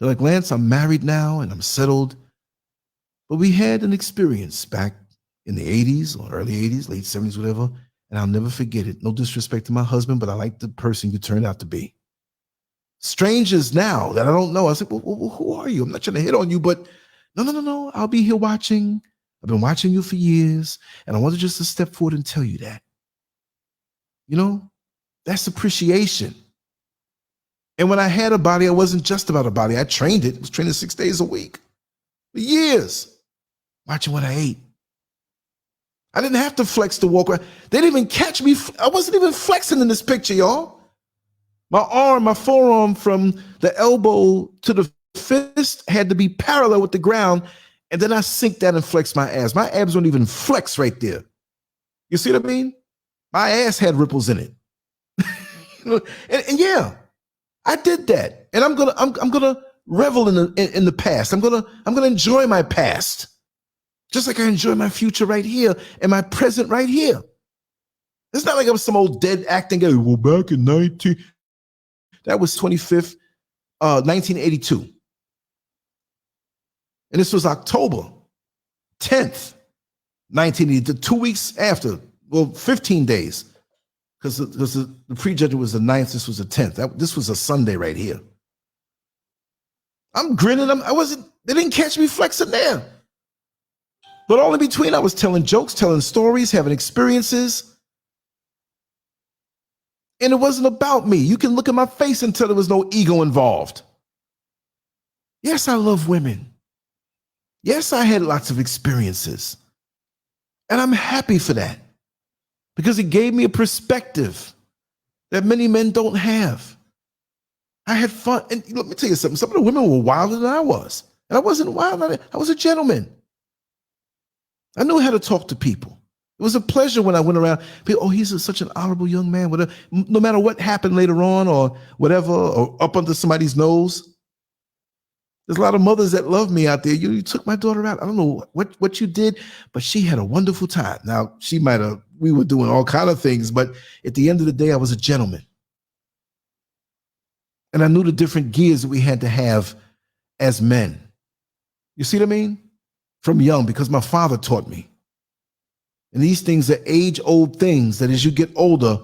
They're like, Lance, I'm married now and I'm settled. But we had an experience back in the 80s or early 80s, late 70s, whatever. And I'll never forget it. No disrespect to my husband, but I like the person you turned out to be. Strangers now that I don't know. I was like, well, who are you? I'm not trying to hit on you, but no. I'll be here watching. I've been watching you for years. And I wanted just to step forward and tell you that. You know, that's appreciation. And when I had a body, I wasn't just about a body. I trained it. I was training 6 days a week for years, watching what I ate. I didn't have to flex to walk around. They didn't even catch me. I wasn't even flexing in this picture, y'all. My forearm from the elbow to the fist had to be parallel with the ground. And then I sink that and flex my abs. My abs don't even flex right there. You see what I mean? My ass had ripples in it. and yeah, I did that. And I'm gonna revel in the past. I'm gonna enjoy my past. Just like I enjoy my future right here and my present right here. It's not like I was some old dead acting guy. Well, back in 1982. And this was October 10th, 1982, 2 weeks after, well, 15 days. Because the pre-judgment was the 9th, this was the 10th. This was a Sunday right here. I'm grinning. They didn't catch me flexing there. But all in between, I was telling jokes, telling stories, having experiences. And it wasn't about me. You can look at my face and tell there was no ego involved. Yes, I love women. Yes, I had lots of experiences. And I'm happy for that because it gave me a perspective that many men don't have. I had fun. And let me tell you something. Some of the women were wilder than I was. And I wasn't wild. I was a gentleman. I knew how to talk to people. It was a pleasure when I went around. People, oh, he's such an honorable young man. Whatever. No matter what happened later on or whatever, or up under somebody's nose. There's a lot of mothers that love me out there. You took my daughter out. I don't know what you did, but she had a wonderful time. Now, we were doing all kind of things, but at the end of the day, I was a gentleman. And I knew the different gears that we had to have as men. You see what I mean? From young, because my father taught me. And these things are age-old things that as you get older,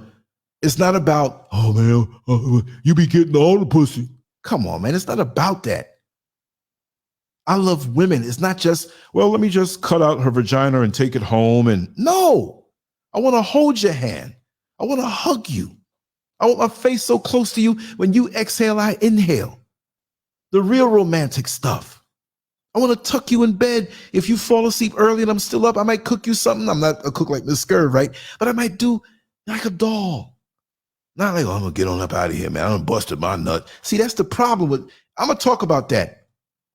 it's not about, oh, man, you be getting all the pussy. Come on, man. It's not about that. I love women. It's not just, well, let me just cut out her vagina and take it home. And no, I want to hold your hand. I want to hug you. I want my face so close to you. When you exhale, I inhale. The real romantic stuff. I want to tuck you in bed. If you fall asleep early and I'm still up, I might cook you something. I'm not a cook like Miss SCURV, right? But I might do like a doll. Not like, oh, I'm going to get on up out of here, man. I done busted my nut. See, that's the problem with, I'm going to talk about that.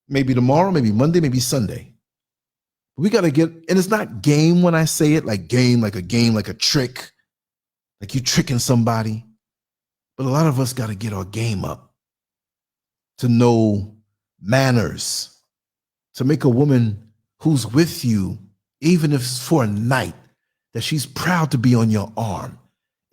Maybe tomorrow, maybe Monday, maybe Sunday. We got to get, and it's not game when I say it, like game, like a trick, like you tricking somebody. But a lot of us got to get our game up to know manners, to make a woman who's with you, even if it's for a night, that she's proud to be on your arm.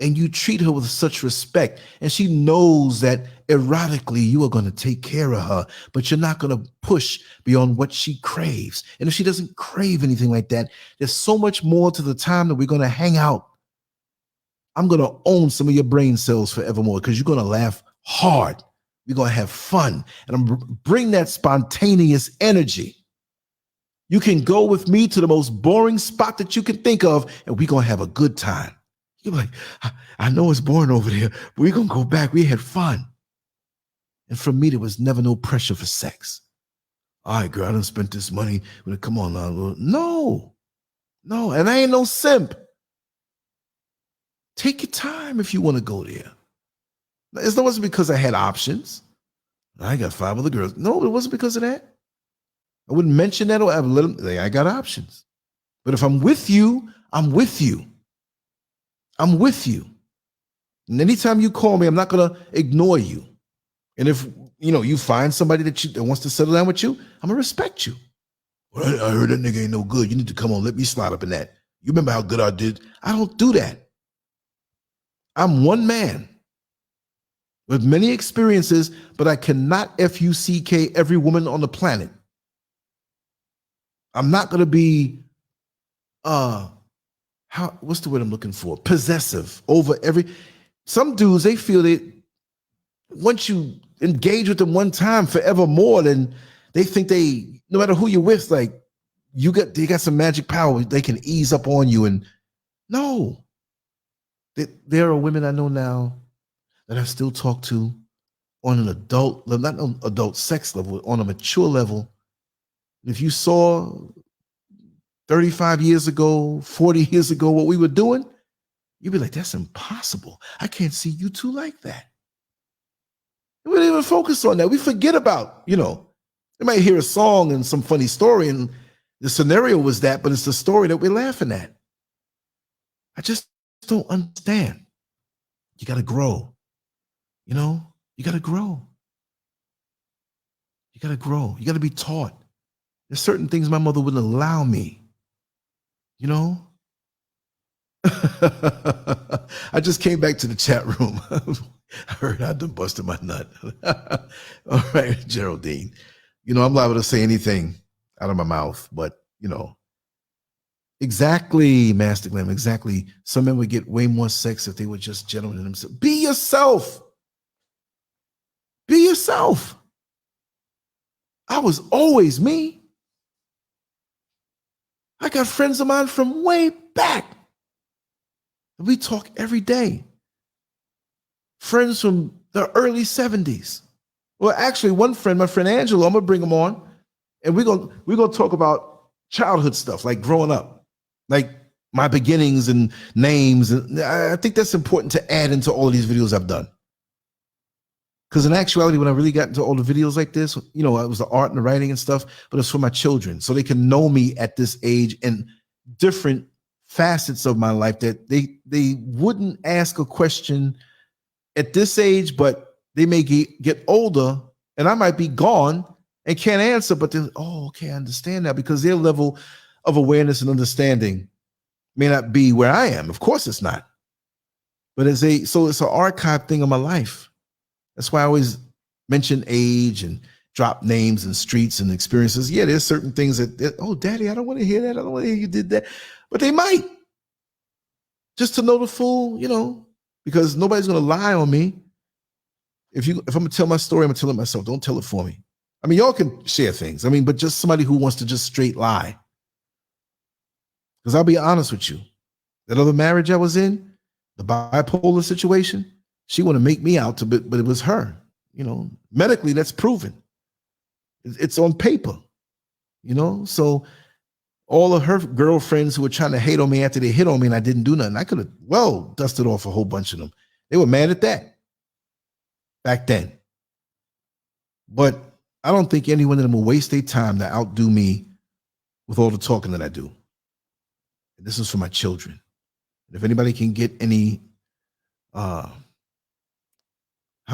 And you treat her with such respect. And she knows that erotically you are going to take care of her, but you're not going to push beyond what she craves. And if she doesn't crave anything like that, there's so much more to the time that we're going to hang out. I'm going to own some of your brain cells forevermore because you're going to laugh hard. We're going to have fun. And I'm bring that spontaneous energy. You can go with me to the most boring spot that you can think of, and we're going to have a good time. You're like, I know it's boring over there, but we're going to go back. We had fun. And for me, there was never no pressure for sex. All right, girl, I done spent this money. Come on now. No. And I ain't no simp. Take your time if you want to go there. It wasn't because I had options. I got 5 other girls. No, it wasn't because of that. I wouldn't mention that or I would let them, I got options. But if I'm with you, I'm with you. I'm with you. And anytime you call me, I'm not going to ignore you. And if, you find somebody that wants to settle down with you, I'm going to respect you. Well, I heard that nigga ain't no good. You need to come on. Let me slide up in that. You remember how good I did? I don't do that. I'm one man. with many experiences, but I cannot FUCK every woman on the planet. I'm not going to be, what's the word I'm looking for? Possessive over every, some dudes, they feel that once you engage with them one time forevermore, then they think no matter who you're with, like they got some magic power. They can ease up on you. And no, there are women I know now that I still talk to on an adult level, not on adult sex level, on a mature level. If you saw 35 years ago, 40 years ago, what we were doing, you'd be like, that's impossible. I can't see you two like that. We don't even focus on that. We forget about, you might hear a song and some funny story, and the scenario was that, but it's the story that we're laughing at. I just don't understand. You got to grow. You got to grow. You got to grow. You got to be taught. There's certain things my mother wouldn't allow me. I just came back to the chat room. I heard I done busted my nut. All right, Geraldine. I'm liable to say anything out of my mouth, but exactly, Master Glam, exactly. Some men would get way more sex if they were just gentlemen themselves. Be yourself. Be yourself. I was always me. I got friends of mine from way back. We talk every day. Friends from the early 70s. Well, actually, one friend, my friend Angelo, I'm gonna bring him on, and we're gonna talk about childhood stuff, like growing up, like my beginnings and names. And I think that's important to add into all of these videos I've done. Because in actuality, when I really got into all the videos like this, it was the art and the writing and stuff, but it's for my children, so they can know me at this age and different facets of my life that they wouldn't ask a question at this age, but they may get older and I might be gone and can't answer, but they're, oh, okay, I understand now, because their level of awareness and understanding may not be where I am. Of course it's not. But so it's an archive thing of my life. That's why I always mention age and drop names and streets and experiences. Yeah, there's certain things that, oh, Daddy, I don't want to hear that. I don't want to hear you did that. But they might. Just to know the full, because nobody's going to lie on me. If I'm going to tell my story, I'm going to tell it myself. Don't tell it for me. I mean, y'all can share things. I mean, but just somebody who wants to just straight lie. Because I'll be honest with you. That other marriage I was in, the bipolar situation, she wanted to make me out to, but it was her. Medically, that's proven. It's on paper. So all of her girlfriends who were trying to hate on me after they hit on me and I didn't do nothing, I could have dusted off a whole bunch of them. They were mad at that back then. But I don't think any one of them will waste their time to outdo me with all the talking that I do. And this is for my children. And if anybody can get any, how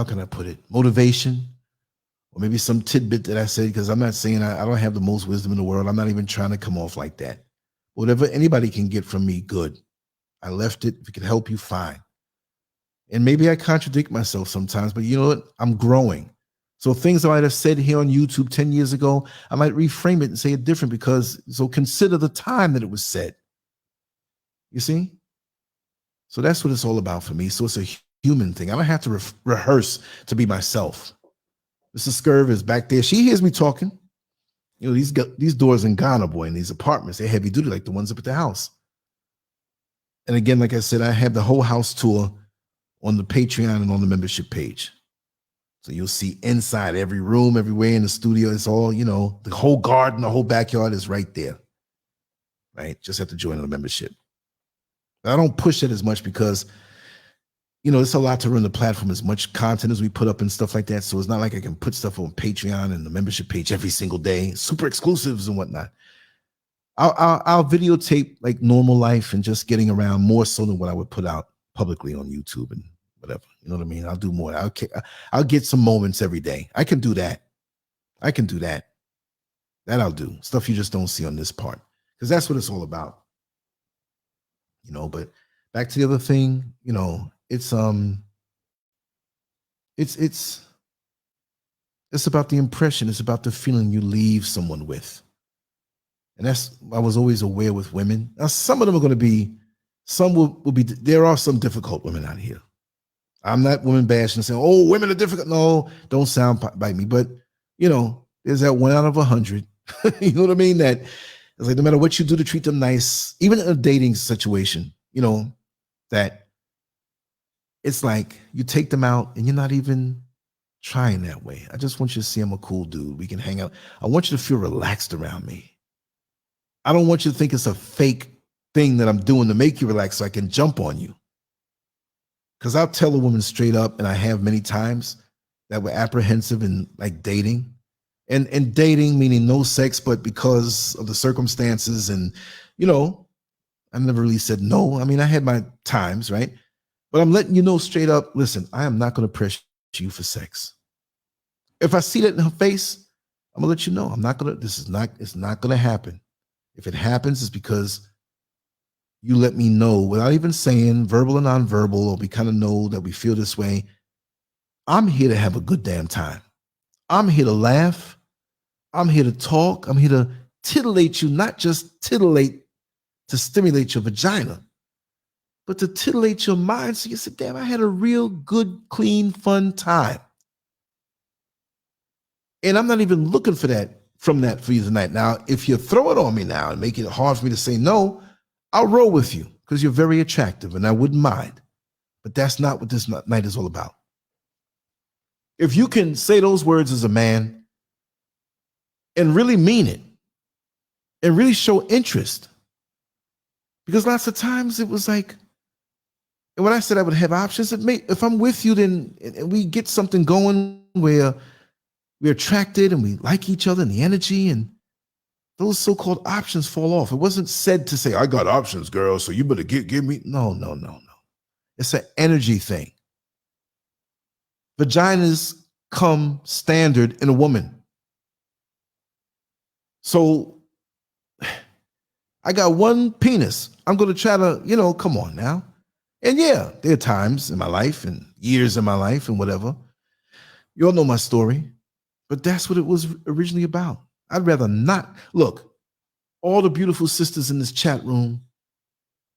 can I put it, motivation, or maybe some tidbit that I said, because I'm not saying I don't have the most wisdom in the world. I'm not even trying to come off like that. Whatever anybody can get from me, good. I left it. If it can help you, fine. And maybe I contradict myself sometimes, but you know what? I'm growing. So things I might have said here on YouTube 10 years ago, I might reframe it and say it different, so consider the time that it was said. You see? So that's what it's all about for me. So it's a human thing. I don't have to rehearse to be myself. Mrs. SCURV is back there. She hears me talking. These doors in Ghana, boy, in these apartments, they're heavy duty, like the ones up at the house. And again, like I said, I have the whole house tour on the Patreon and on the membership page. So you'll see inside every room, everywhere in the studio. It's all, the whole garden, the whole backyard is right there. Right? Just have to join the membership. I don't push it as much because, it's a lot to run the platform, as much content as we put up and stuff like that. So it's not like I can put stuff on Patreon and the membership page every single day, super exclusives and whatnot. I'll videotape like normal life and just getting around more so than what I would put out publicly on YouTube and whatever. You know what I mean? I'll do more. I'll get some moments every day. I can do that. That I'll do. Stuff you just don't see on this part, because that's what it's all about. But back to the other thing, it's it's about the impression. It's about the feeling you leave someone with. And that's, I was always aware with women. Now, some of them are going to be, some will be, there are some difficult women out here. I'm not women bashing and saying, oh, women are difficult. No, don't sound bite me. But, you know, there's that 1 out of 100. You know what I mean? That it's like, no matter what you do to treat them nice, even in a dating situation, you know, that it's like you take them out and you're not even trying that way. I just want you to see I'm a cool dude. We can hang out. I want you to feel relaxed around me. I don't want you to think it's a fake thing that I'm doing to make you relax so I can jump on you. Because I'll tell a woman straight up, and I have many times, that we're apprehensive in like dating. And dating meaning no sex, but because of the circumstances. And, you know, I never really said no. I mean, I had my times, right? But I'm letting you know straight up, listen, I am not going to pressure you for sex. If I see that in her face, I'm going to let you know. I'm not going to, it's not going to happen. If it happens, it's because you let me know without even saying, verbal or nonverbal, or we kind of know that we feel this way. I'm here to have a good damn time. I'm here to laugh. I'm here to talk. I'm here to titillate you, not just titillate to stimulate your vagina, but to titillate your mind so you say, damn, I had a real good, clean, fun time. And I'm not even looking for that from that for you tonight. Now, if you throw it on me now and make it hard for me to say no, I'll roll with you because you're very attractive and I wouldn't mind. But that's not what this night is all about. If you can say those words as a man and really mean it and really show interest, because lots of times it was like, and when I said I would have options, if I'm with you, then and we get something going where we're attracted and we like each other and the energy, and those so-called options fall off. It wasn't said to say, I got options, girl, so you better give me. No. It's an energy thing. Vaginas come standard in a woman. So I got one penis. I'm going to try to, you know, come on now. And yeah, there are times in my life and years in my life and whatever. You all know my story, but that's what it was originally about. I'd rather not. Look, all the beautiful sisters in this chat room,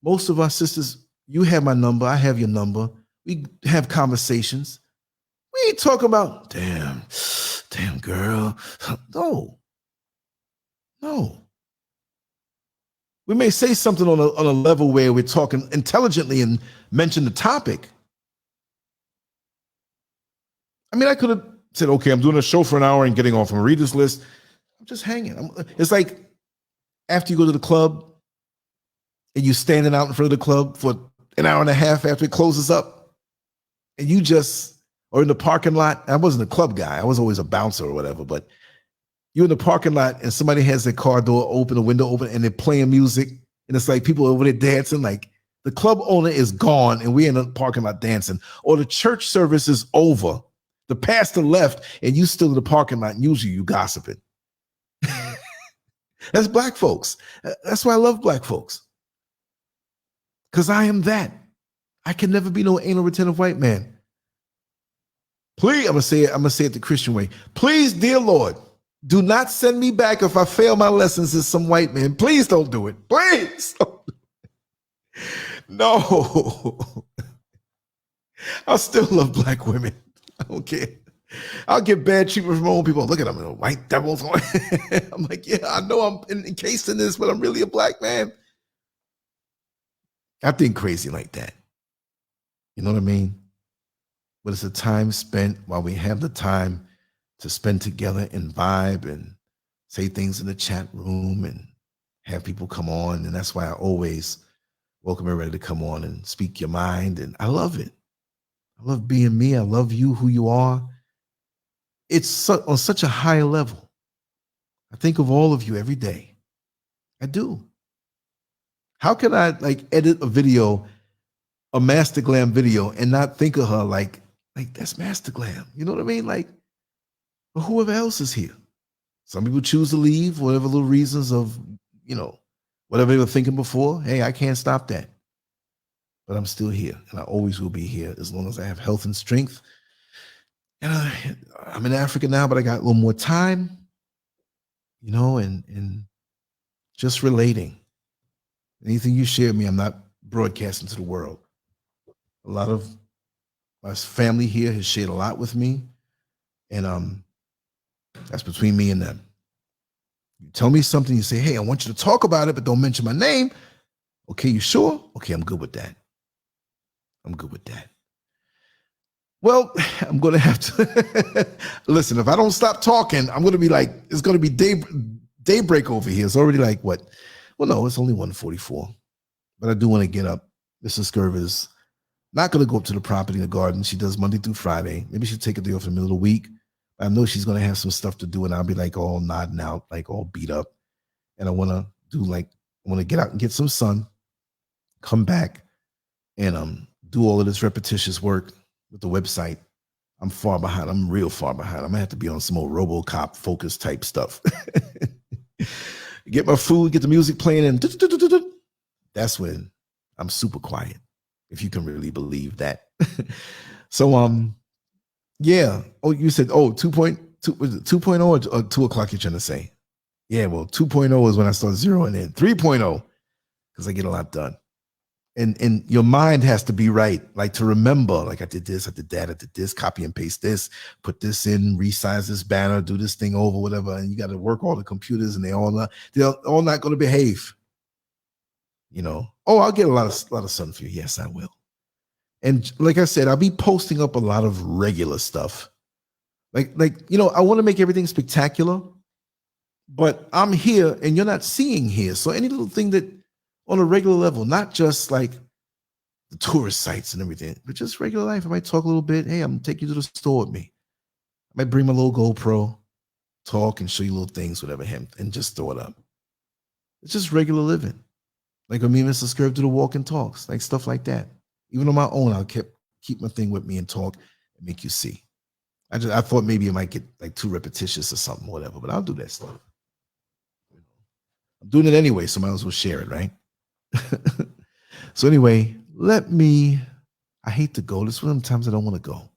most of our sisters, you have my number, I have your number. We have conversations. We ain't talking about, damn girl. No. We may say something on a level where we're talking intelligently and mention the topic. I mean, I could have said, okay, I'm doing a show for an hour and getting off from a readers list. I'm just hanging. It's like after you go to the club and you standing out in front of the club for an hour and a half after it closes up, and you just are in the parking lot. I wasn't a club guy. I was always a bouncer or whatever, but you're in the parking lot and somebody has their car door open, the window open, and they're playing music. And it's like people over there dancing, like the club owner is gone and we're in the parking lot dancing. Or the church service is over. The pastor left and you still in the parking lot, and usually you gossiping. That's black folks. That's why I love black folks. Because I am that. I can never be no anal retentive white man. Please, I'm gonna say it the Christian way. Please, dear Lord, do not send me back if I fail my lessons as some white man. Please don't do it. Please. No. I still love black women. I don't care. I'll get bad treatment from my own people. Look at them, white devils. I'm like, yeah, I know I'm encased in this, but I'm really a black man. I think crazy like that. You know what I mean? But it's a time spent while we have the time to spend together and vibe and say things in the chat room and have people come on. And that's why I always welcome everybody to come on and speak your mind. And I love it. I love being me. I love you, who you are. It's on such a high level. I think of all of you every day. I do. How can I like edit a video, a Master Glam video, and not think of her like that's Master Glam? You know what I mean? Like, but whoever else is here. Some people choose to leave, whatever little reasons of, you know, whatever they were thinking before. Hey, I can't stop that. But I'm still here, and I always will be here as long as I have health and strength And I'm in Africa now, but I got a little more time, you know, and just relating. Anything you share with me, I'm not broadcasting to the world. A lot of my family here has shared a lot with me, and that's between me and them. You tell me something, you say, hey, I want you to talk about it, but don't mention my name. Okay, you sure? Okay, I'm good with that. I'm good with that. Well, I'm going to have to listen. If I don't stop talking, I'm going to be like, it's going to be daybreak over here. It's already like what? Well, no, it's only 1:44, but I do want to get up. Mrs. SCURV is not going to go up to the property in the garden. She does Monday through Friday. Maybe she'll take a day off in the middle of the week. I know she's going to have some stuff to do, and I'll be like all nodding out, like all beat up. And I want to get out and get some sun, come back, and do all of this repetitious work with the website. I'm far behind. I'm real far behind. I'm gonna have to be on some old RoboCop focus type stuff. Get my food, get the music playing, and that's when I'm super quiet, if you can really believe that. So yeah. Oh, you said 2.2 was it 2.0 or 2 o'clock you're trying to say? Yeah, well, 2.0 is when I start zeroing in. 3.0, because I get a lot done. And your mind has to be right, like to remember, like I did this, I did that, I did this, copy and paste this, put this in, resize this banner, do this thing over, whatever. And you got to work all the computers, and they're all not going to behave. You know, oh, I'll get a lot of sun for you. Yes, I will. And like I said, I'll be posting up a lot of regular stuff. Like you know, I want to make everything spectacular, but I'm here and you're not seeing here. So any little thing that on a regular level, not just like the tourist sites and everything, but just regular life. I might talk a little bit. Hey, I'm gonna take you to the store with me. I might bring my little GoPro, talk and show you little things, whatever, and just throw it up. It's just regular living. Like when me and Mr. SCURV do the walk and talks, like stuff like that. Even on my own, I'll keep my thing with me and talk and make you see. I thought maybe it might get like too repetitious or something, whatever, but I'll do that stuff. I'm doing it anyway, so might as well share it, right? So anyway, I hate to go. This is one of the times I don't want to go.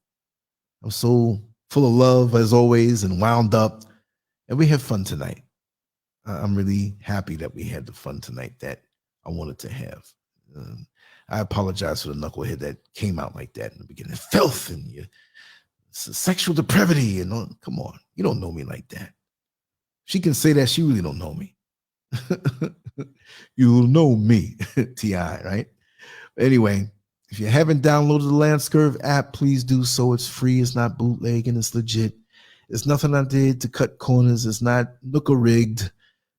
I'm so full of love as always and wound up, and we had fun tonight. I'm really happy that we had the fun tonight that I wanted to have. I apologize for the knucklehead that came out like that in the beginning. Filth and sexual depravity and all. Come on, you don't know me like that. She can say that, she really don't know me. You'll know me, T.I., right? Anyway, if you haven't downloaded the LANCESCURV app, please do so. It's free. It's not bootlegging. It's legit. It's nothing I did to cut corners. It's not nooker-rigged.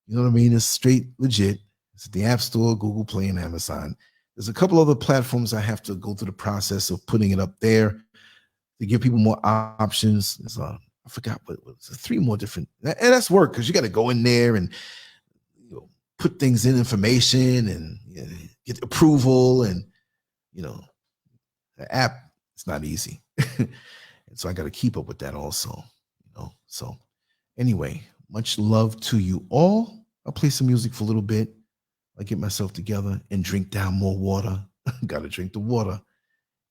You know what I mean? It's straight legit. It's at the App Store, Google Play, and Amazon. There's a couple other platforms I have to go through the process of putting it up there to give people more options. There's I forgot what was 3 more different, and that's work because you got to go in there and put things in, information, and get approval, and the app, it's not easy. And so I got to keep up with that also, So anyway, much love to you all. I'll play some music for a little bit. I'll get myself together and drink down more water. Got to drink the water.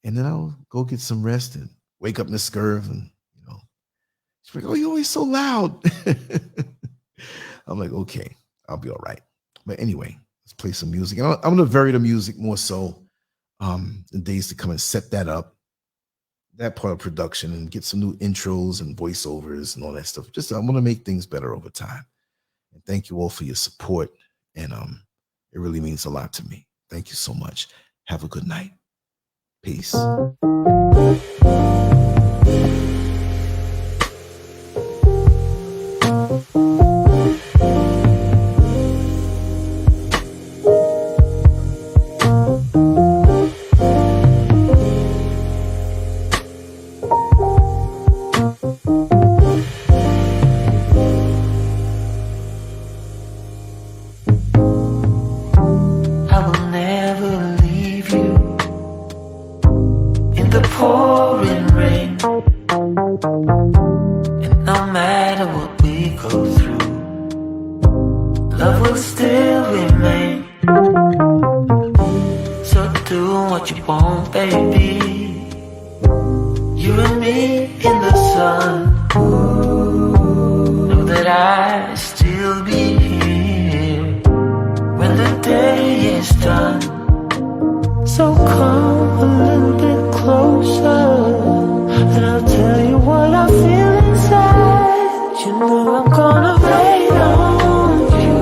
And then I'll go get some rest and wake up Miss SCURV, and she's like, oh, you're always so loud. I'm like, okay, I'll be all right. But anyway, let's play some music. And I'm going to vary the music more so in days to come and set that up, that part of production, and get some new intros and voiceovers and all that stuff. Just I want to make things better over time. And thank you all for your support. And it really means a lot to me. Thank you so much. Have a good night. Peace. You and me in the day is done. So come a little bit closer, and I'll tell you what I feel inside. You know I'm gonna wait on you.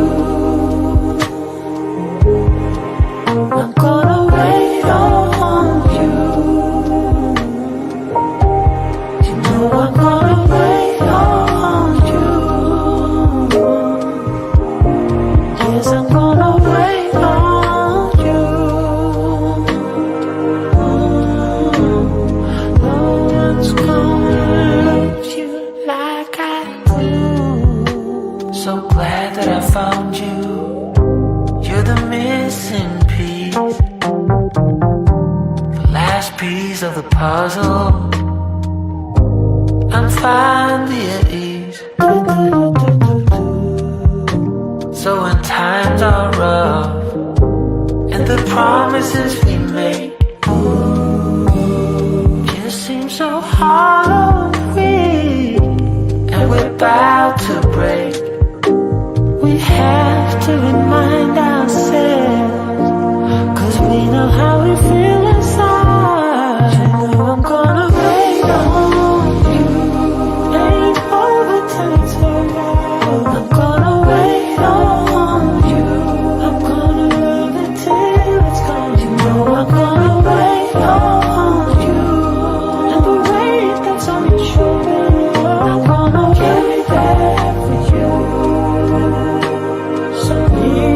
I'm gonna wait on you. You know I'm gonna wait on you. Yes, I'm gonna wait on you. No one's gonna love you like I do. So glad that I found you. You're the missing piece, the last piece of the puzzle. I'm finally at ease. So when times are rough and the promises we make just seem so hollow and weak, and we're about to break, we have to remind ourselves, 'cause we know how we feel inside. You know I'm gonna wait on you. Ain't over till it's over. I'm gonna wait on you. I'm gonna love it till it's gone. You know I'm gonna wait on you. And the weight that's on your shoulder, I'm gonna carry that for you. So here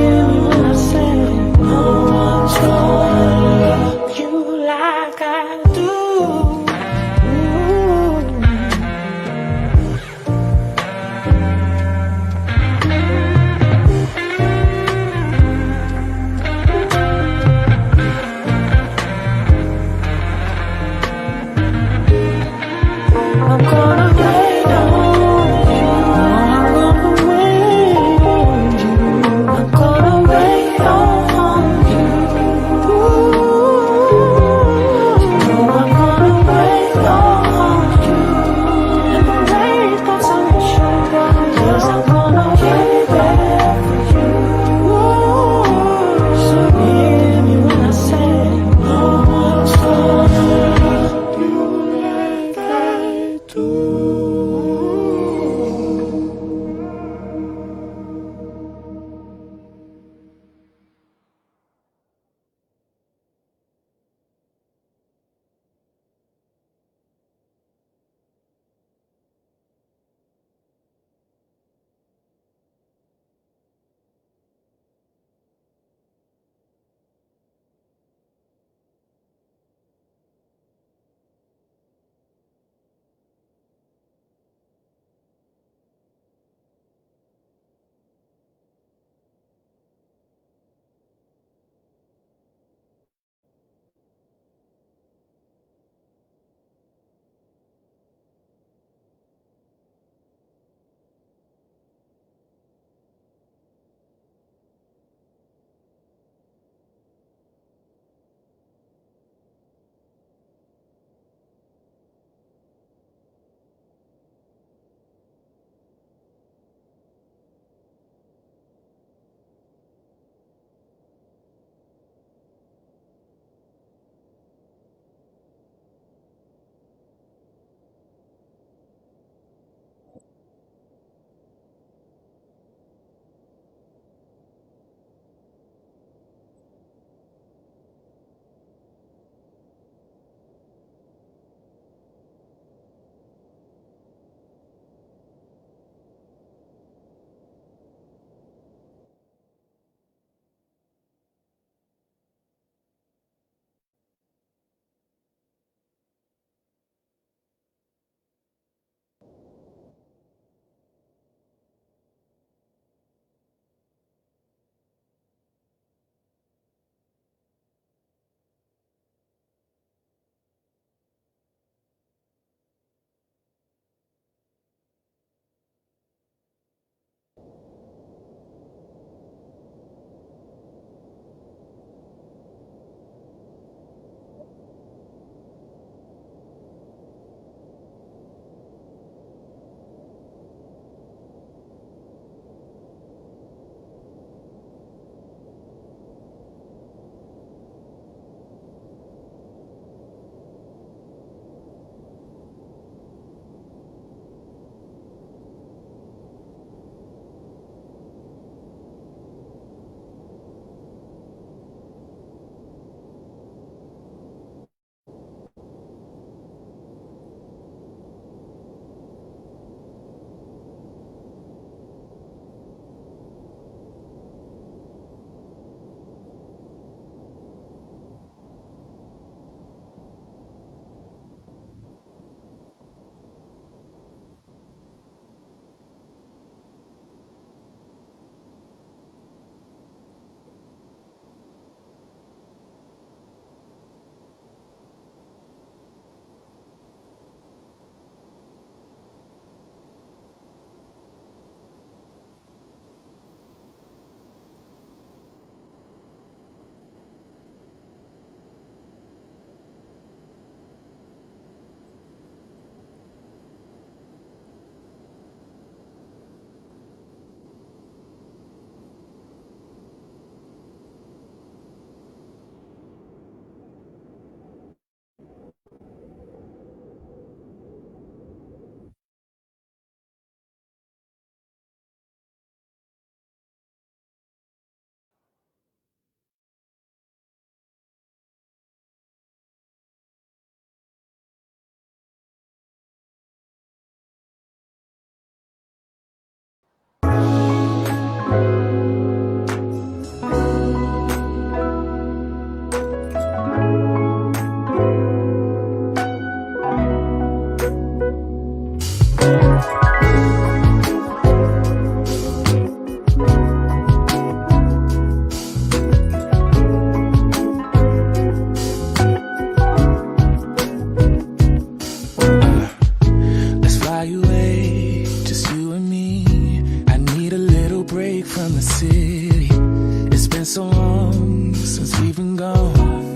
even gone.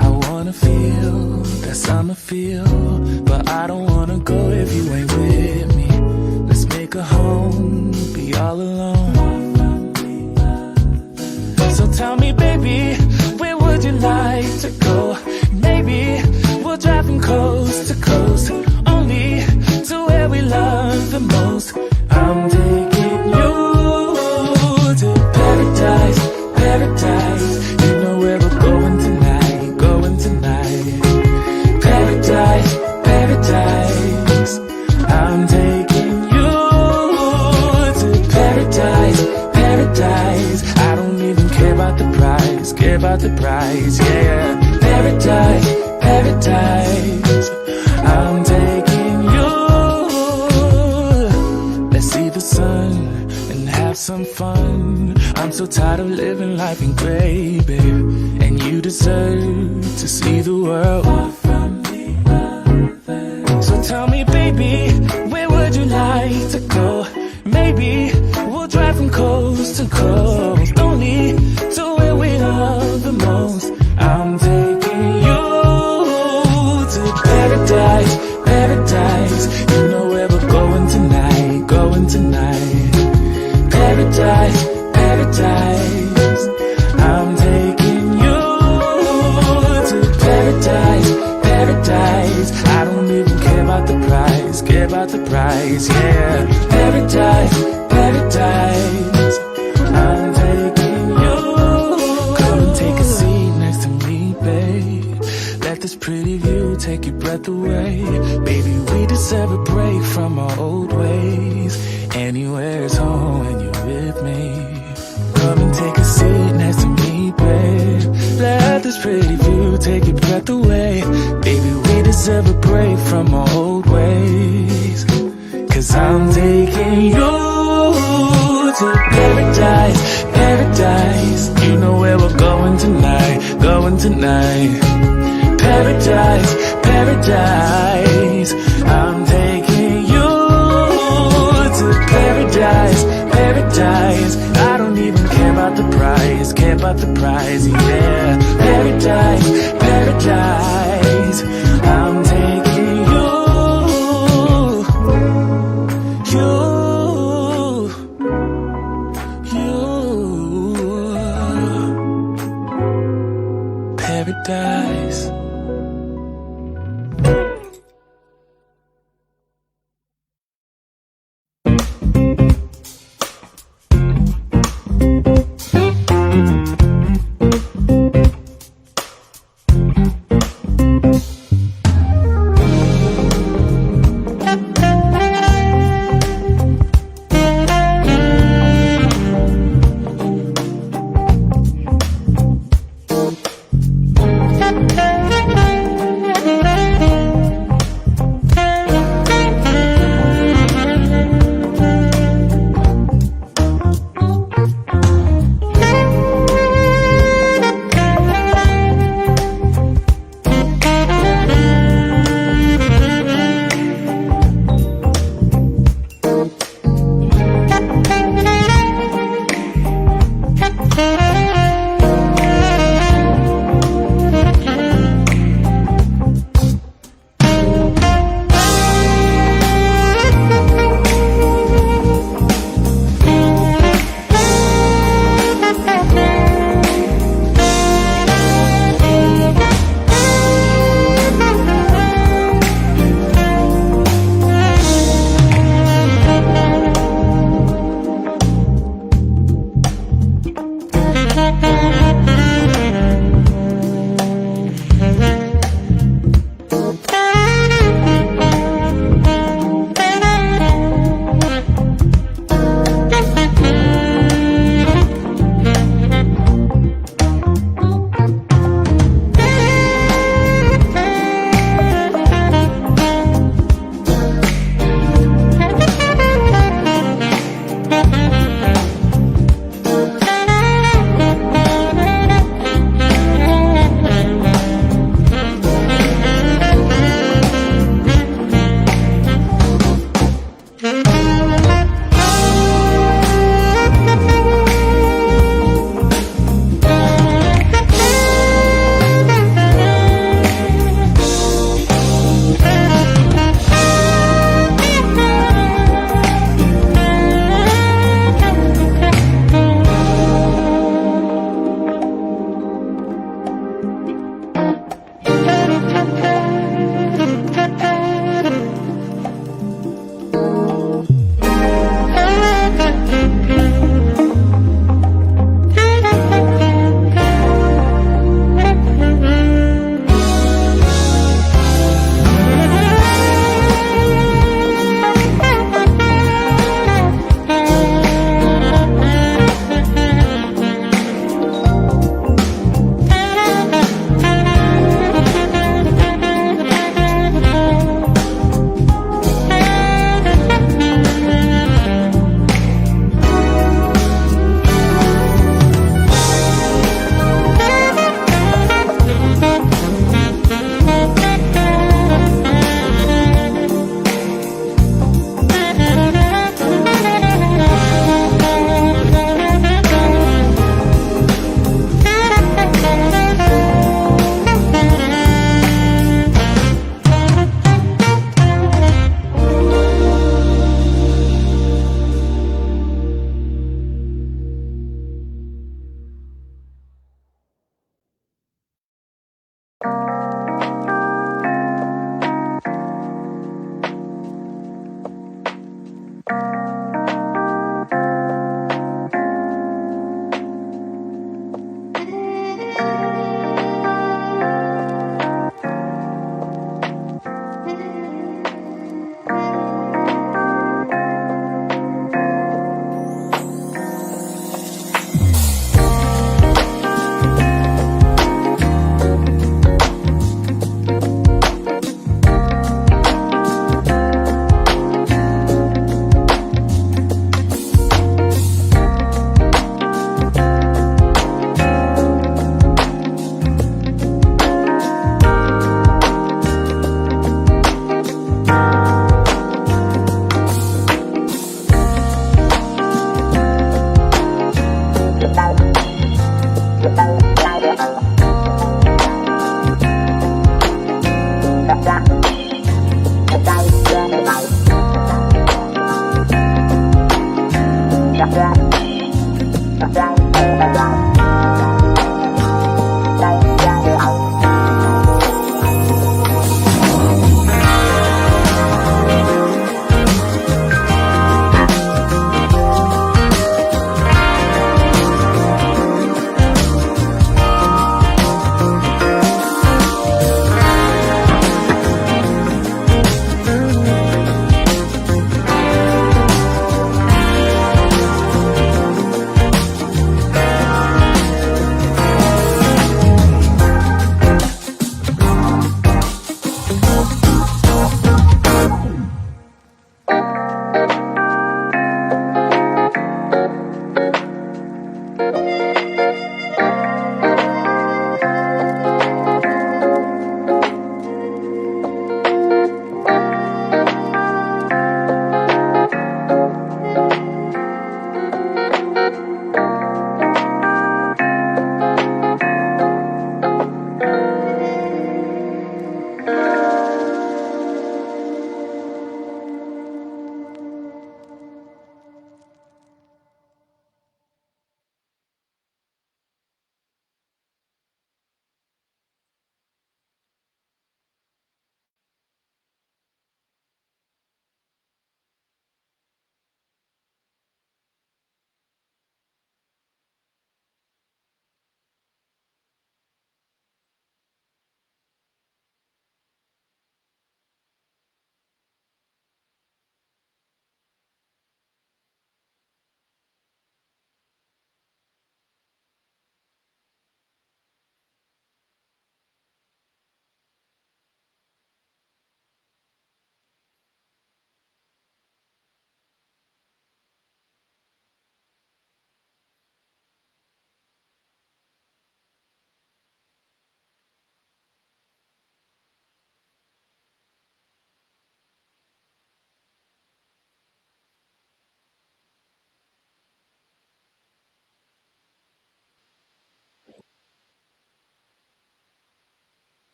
I wanna feel that summer feel, but I don't wanna go if you ain't with me. Let's make a home, be all alone. So tell me, baby, where would you like to go? Maybe we'll drive from coast to coast, only to where we love the most. I'm taking you to paradise, paradise. You know where we're going tonight, going tonight. Paradise, paradise. I'm taking you to paradise, paradise. I don't even care about the price, care about the price, yeah. Paradise, paradise. I'm taking you. Let's see the sun and have some fun. I'm so tired of living life in gray, babe. And you deserve to see the world. So tell me, baby, where would you like to go? Maybe we'll drive from coast to coast, only to where we love the most. I'm taking you to paradise, paradise. You know where we're going tonight, going tonight. Paradise, paradise. I'm taking you to paradise, paradise. I don't even care about the price, care about the price, yeah. Paradise, paradise. I'm taking you. Come and take a seat next to me, babe. Let this pretty view take your breath away. Baby, we deserve a break from our old ways. Anywhere's home when you're with me. Come and take a seat next to me, babe. Let this pretty view take your breath away. Baby, we deserve a break from our old ways. Cause I'm taking you to paradise, paradise. You know where we're going tonight, going tonight. Paradise, paradise. I'm taking you to paradise, paradise. I don't even care about the price, care about the price, yeah. Paradise, paradise. I'm taking you, paradise.